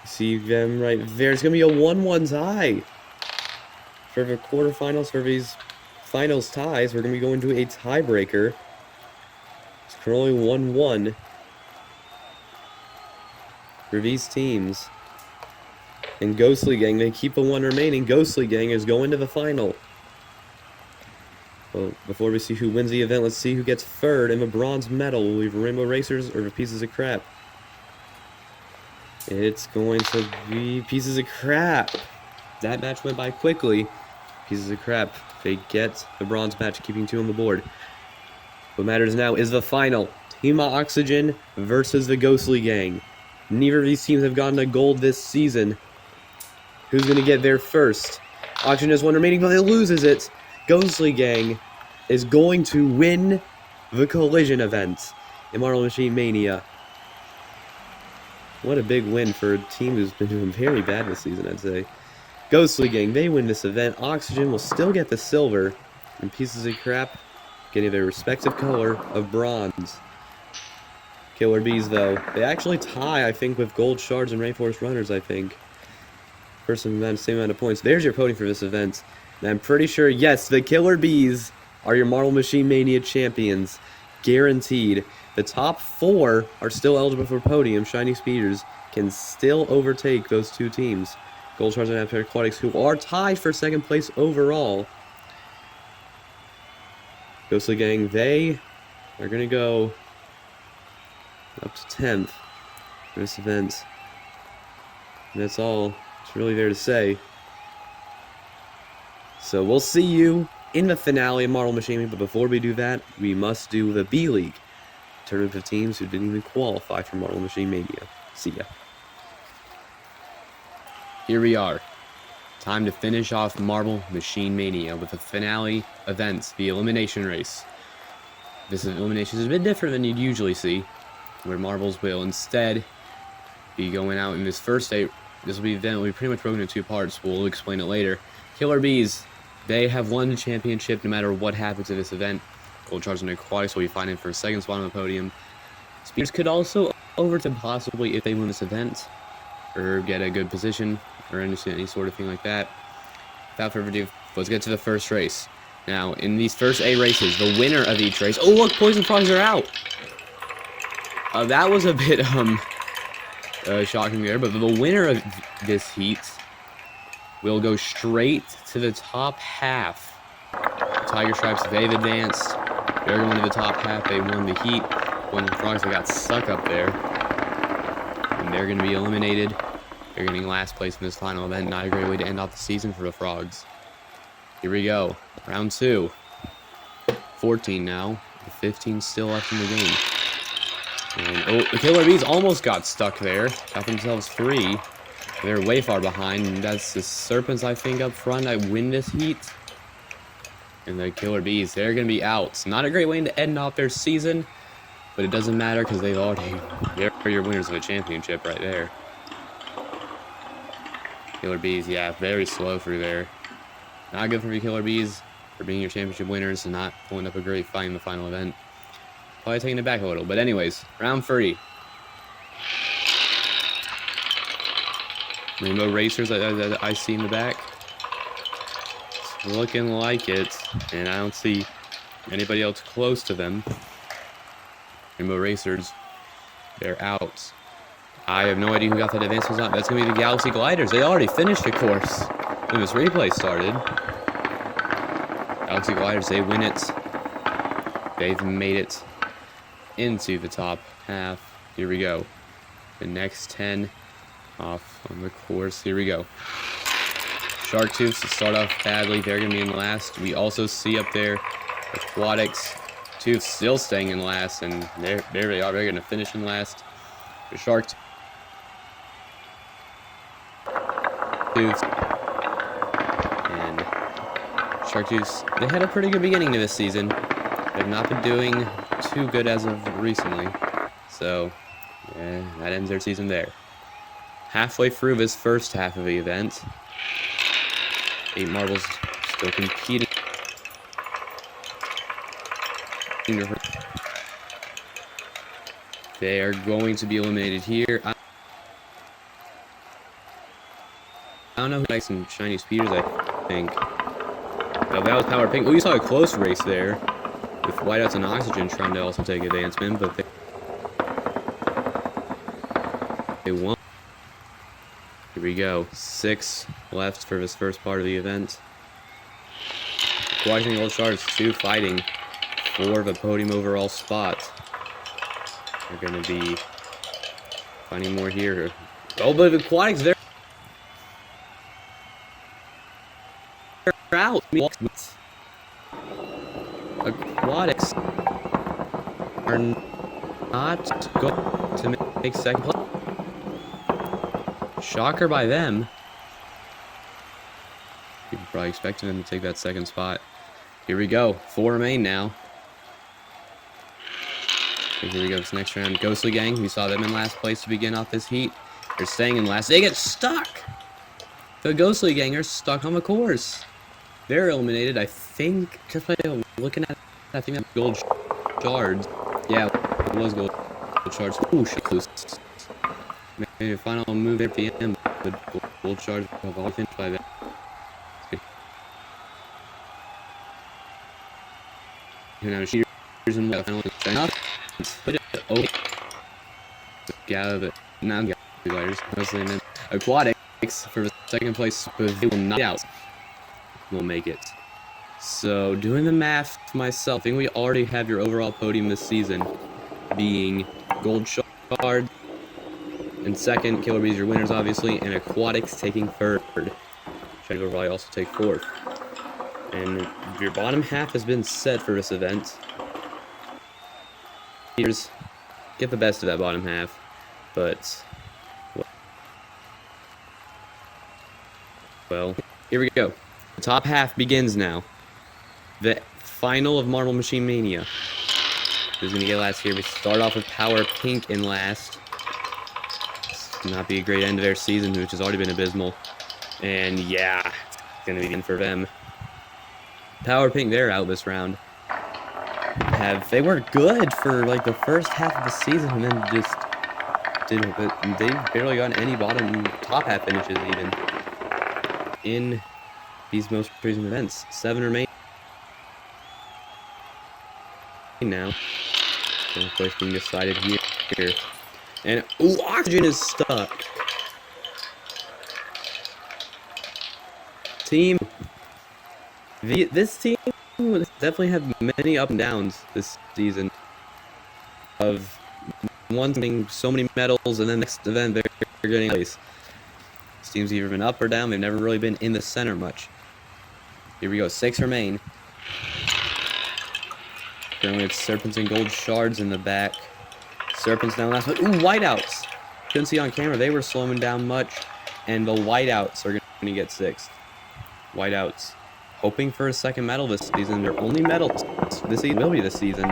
See them right there. It's going to be a 1-1 tie. For the quarterfinals, for these finals ties, we're going to be going to a tiebreaker. It's currently 1-1 for these teams. And Ghostly Gang, they keep the one remaining. Ghostly Gang is going to the final. Well, before we see who wins the event, let's see who gets third in the bronze medal. Will we have Rainbow Racers or the Pieces of Crap? It's going to be Pieces of Crap. That match went by quickly. Pieces of Crap, they get the bronze match, keeping two on the board. What matters now is the final. Team Oxygen versus the Ghostly Gang. Neither of these teams have gotten a gold this season. Who's going to get there first? Oxygen has one remaining, but it loses it. Ghostly Gang is going to win the Collision event in Marble Machine Mania. What a big win for a team who's been doing very bad this season, I'd say. Ghostly Gang, they win this event. Oxygen will still get the silver, and Pieces of Crap getting their respective color of bronze. Killer Bees, though, they actually tie, I think, with Gold Shards and Rainforest Runners, I think. First event, same amount of points. There's your podium for this event. And I'm pretty sure, yes, the Killer Bees are your Marble Machine Mania champions. Guaranteed. The top four are still eligible for podium. Shiny Speeders can still overtake those two teams. Gold Shards and Apter Aquatics, who are tied for second place overall. Ghostly Gang, they are going to go up to 10th for this event. And that's all it's really there to say. So we'll see you in the finale of Marble Machine, but before we do that, we must do the B-League. Tournament of teams who didn't even qualify for Marble Machine Mania. See ya. Here we are. Time to finish off Marble Machine Mania with the finale event, the Elimination Race. This elimination is a bit different than you'd usually see, where marbles will instead be going out in this first day. This will be the event will be pretty much broken into two parts. We'll explain it later. Killer Bees, they have won the championship no matter what happens in this event. Gold Shards and Aquatics will be fighting for a second spot on the podium. Speeders could also overtake possibly if they win this event, or get a good position, or any sort of thing like that. Without further ado, let's get to the first race. Now, in these first 8 races, the winner of each race... Oh, look, Poison Frogs are out! That was a bit, shocking there, but the winner of this heat will go straight to the top half. Tiger Stripes, they've advanced. They're going to the top half. They won the heat. Poison Frogs, they got stuck up there. And they're going to be eliminated. They're getting last place in this final event. Not a great way to end off the season for the Frogs. Here we go. Round 2. 14 now. 15 still left in the game. And, oh, the Killer Bees almost got stuck there. Got themselves 3. They're way far behind. And that's the Serpents, I think, up front that win this heat. And the Killer Bees, they're going to be out. Not a great way to end off their season. But it doesn't matter because they've already... They're your winners of the championship right there. Killer Bees, yeah, very slow through there. Not good for the Killer Bees for being your championship winners and not pulling up a great fight in the final event. Probably taking it back a little. But anyways, round 3. Rainbow Racers I see in the back. It's looking like it. And I don't see anybody else close to them. Rainbow Racers, they're out. I have no idea who got that advance was not. That's going to be the Galaxy Gliders. They already finished the course when this replay started. Galaxy Gliders, they win it. They've made it into the top half. Here we go. The next 10 off on the course. Here we go. Shark Tooths start off badly. They're going to be in last. We also see up there Aquatics. Tooths still staying in last, and there they are. They're going to finish in last. The Shark Tooths and Shark Tooths, they had a pretty good beginning to this season. They've not been doing too good as of recently. So, that ends their season there. Halfway through this first half of the event, 8 marbles still competing. They are going to be eliminated here. I don't know who likes some shiny speeders, I think. Oh, that was Power Pink. Oh, you saw a close race there with Whiteouts and Oxygen trying to also take advancement, but they won. Here we go. 6 left for this first part of the event. Aquatics and Gold Shards, 2 fighting for the podium overall spot. They're going to be finding more here. Oh, but Aquatics, they're out. Aquatics are not going to make second place. Shocker by them. People probably expecting them to take that second spot. Here we go. 4 remain now. Okay, here we go. This next round. Ghostly Gang. We saw them in last place to begin off this heat. They're staying in last. They get stuck. The Ghostly Gang are stuck on the course. They're eliminated. I think, just by looking at it, I think that Gold Shards. Yeah, it was Gold Shards. Ooh, shit loose. Maybe a final move there at the end, but Gold Shards have all finished by that. You know, Shears in the final enough. Put it okay. Gather, not Gather, mostly meant Aquatics for the second place, but they will not out. Will make it. So, doing the math myself, I think we already have your overall podium this season being Gold Shard and second, Killer Bees your winners, obviously, and Aquatics taking third. Shaggy will probably also take fourth. And your bottom half has been set for this event. Here's get the best of that bottom half, but well, here we go. The top half begins now. The final of Marble Machine Mania. Who's gonna get last here? We start off with Power Pink in last. Not be a great end to their season, which has already been abysmal. And yeah, it's gonna be in for them. Power Pink, they're out this round. They were good for like the first half of the season, and then just didn't. But they barely got any top half finishes even in these most recent events. 7 remain now. Second place being decided here. And ooh, Oxygen is stuck. This team definitely had many up and downs this season. Of one getting so many medals, and then next event they're getting place. This team's either been up or down. They've never really been in the center much. Here we go. 6 remain. Currently, it's Serpents and Gold Shards in the back. Serpents down last, but ooh, Whiteouts. Couldn't see on camera. They were slowing down much, and the Whiteouts are going to get 6th. Whiteouts hoping for a second medal this season. Their only medal this season will be this season.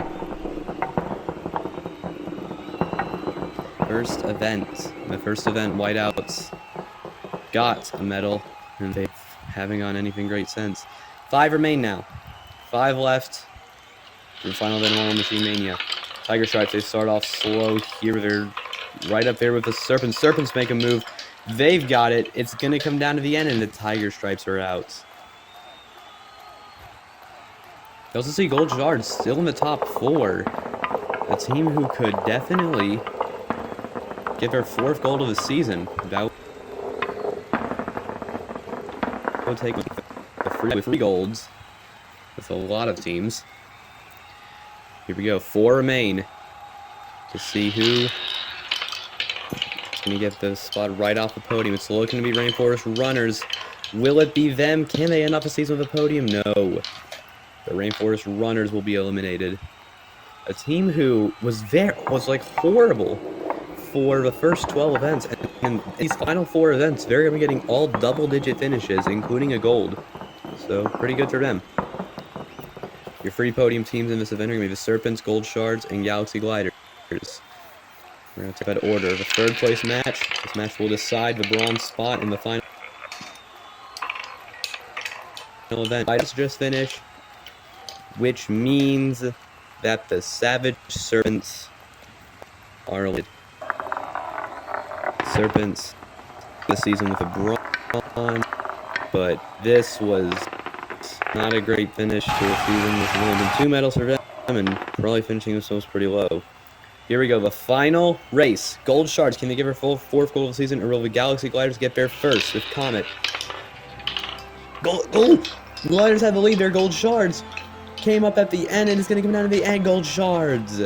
The first event, Whiteouts got a medal, and they haven't gotten anything great since. 5 remain now. 5 left for the final event of Marble Machine Mania. Tiger Stripes, they start off slow here. They're right up there with the Serpents. Serpents make a move. They've got it. It's going to come down to the end, and the Tiger Stripes are out. You also see Gold Shards still in the top 4. A team who could definitely get their 4th gold of the season. That would take the free golds with a lot of teams. Here we go. 4 remain to see who is going to get the spot right off the podium. It's looking to be Rainforest Runners. Will it be them? Can they end off the season with a podium? No. The Rainforest Runners will be eliminated. A team who was like horrible for the first 12 events, and these final 4 events, they're going to be getting all double-digit finishes, including a gold. So, pretty good for them. Your free podium teams in this event are going to be the Serpents, Gold Shards, and Galaxy Gliders. We're going to take that order. The third place match. This match will decide the bronze spot in the final event. I just finished, which means that the Savage Serpents are eliminated. Serpents this season with a bronze, but this was not a great finish to the season. This has only been 2 medals for them, and probably finishing this was pretty low. Here we go, the final race. Gold Shards, can they give her full 4th goal of the season, or will the Galaxy Gliders get there first with Comet? Gold! Gliders have the lead there. Gold Shards came up at the end, and it's going to come down to the end. Gold Shards.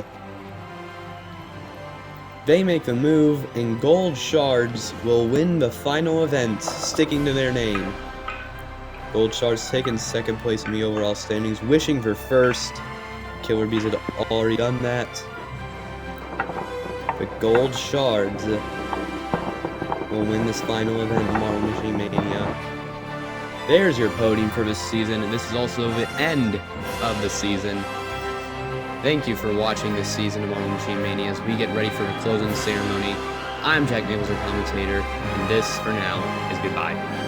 They make the move, and Gold Shards will win the final event, sticking to their name. Gold Shards taking 2nd place in the overall standings, wishing for 1st. Killer Bees had already done that. The Gold Shards will win this final event, Marble Machine Mania. There's your podium for this season, and this is also the end of the season. Thank you for watching this season of Marble Machine Mania as we get ready for the closing ceremony. I'm Jack Nichols, your commentator, and this, for now, is goodbye.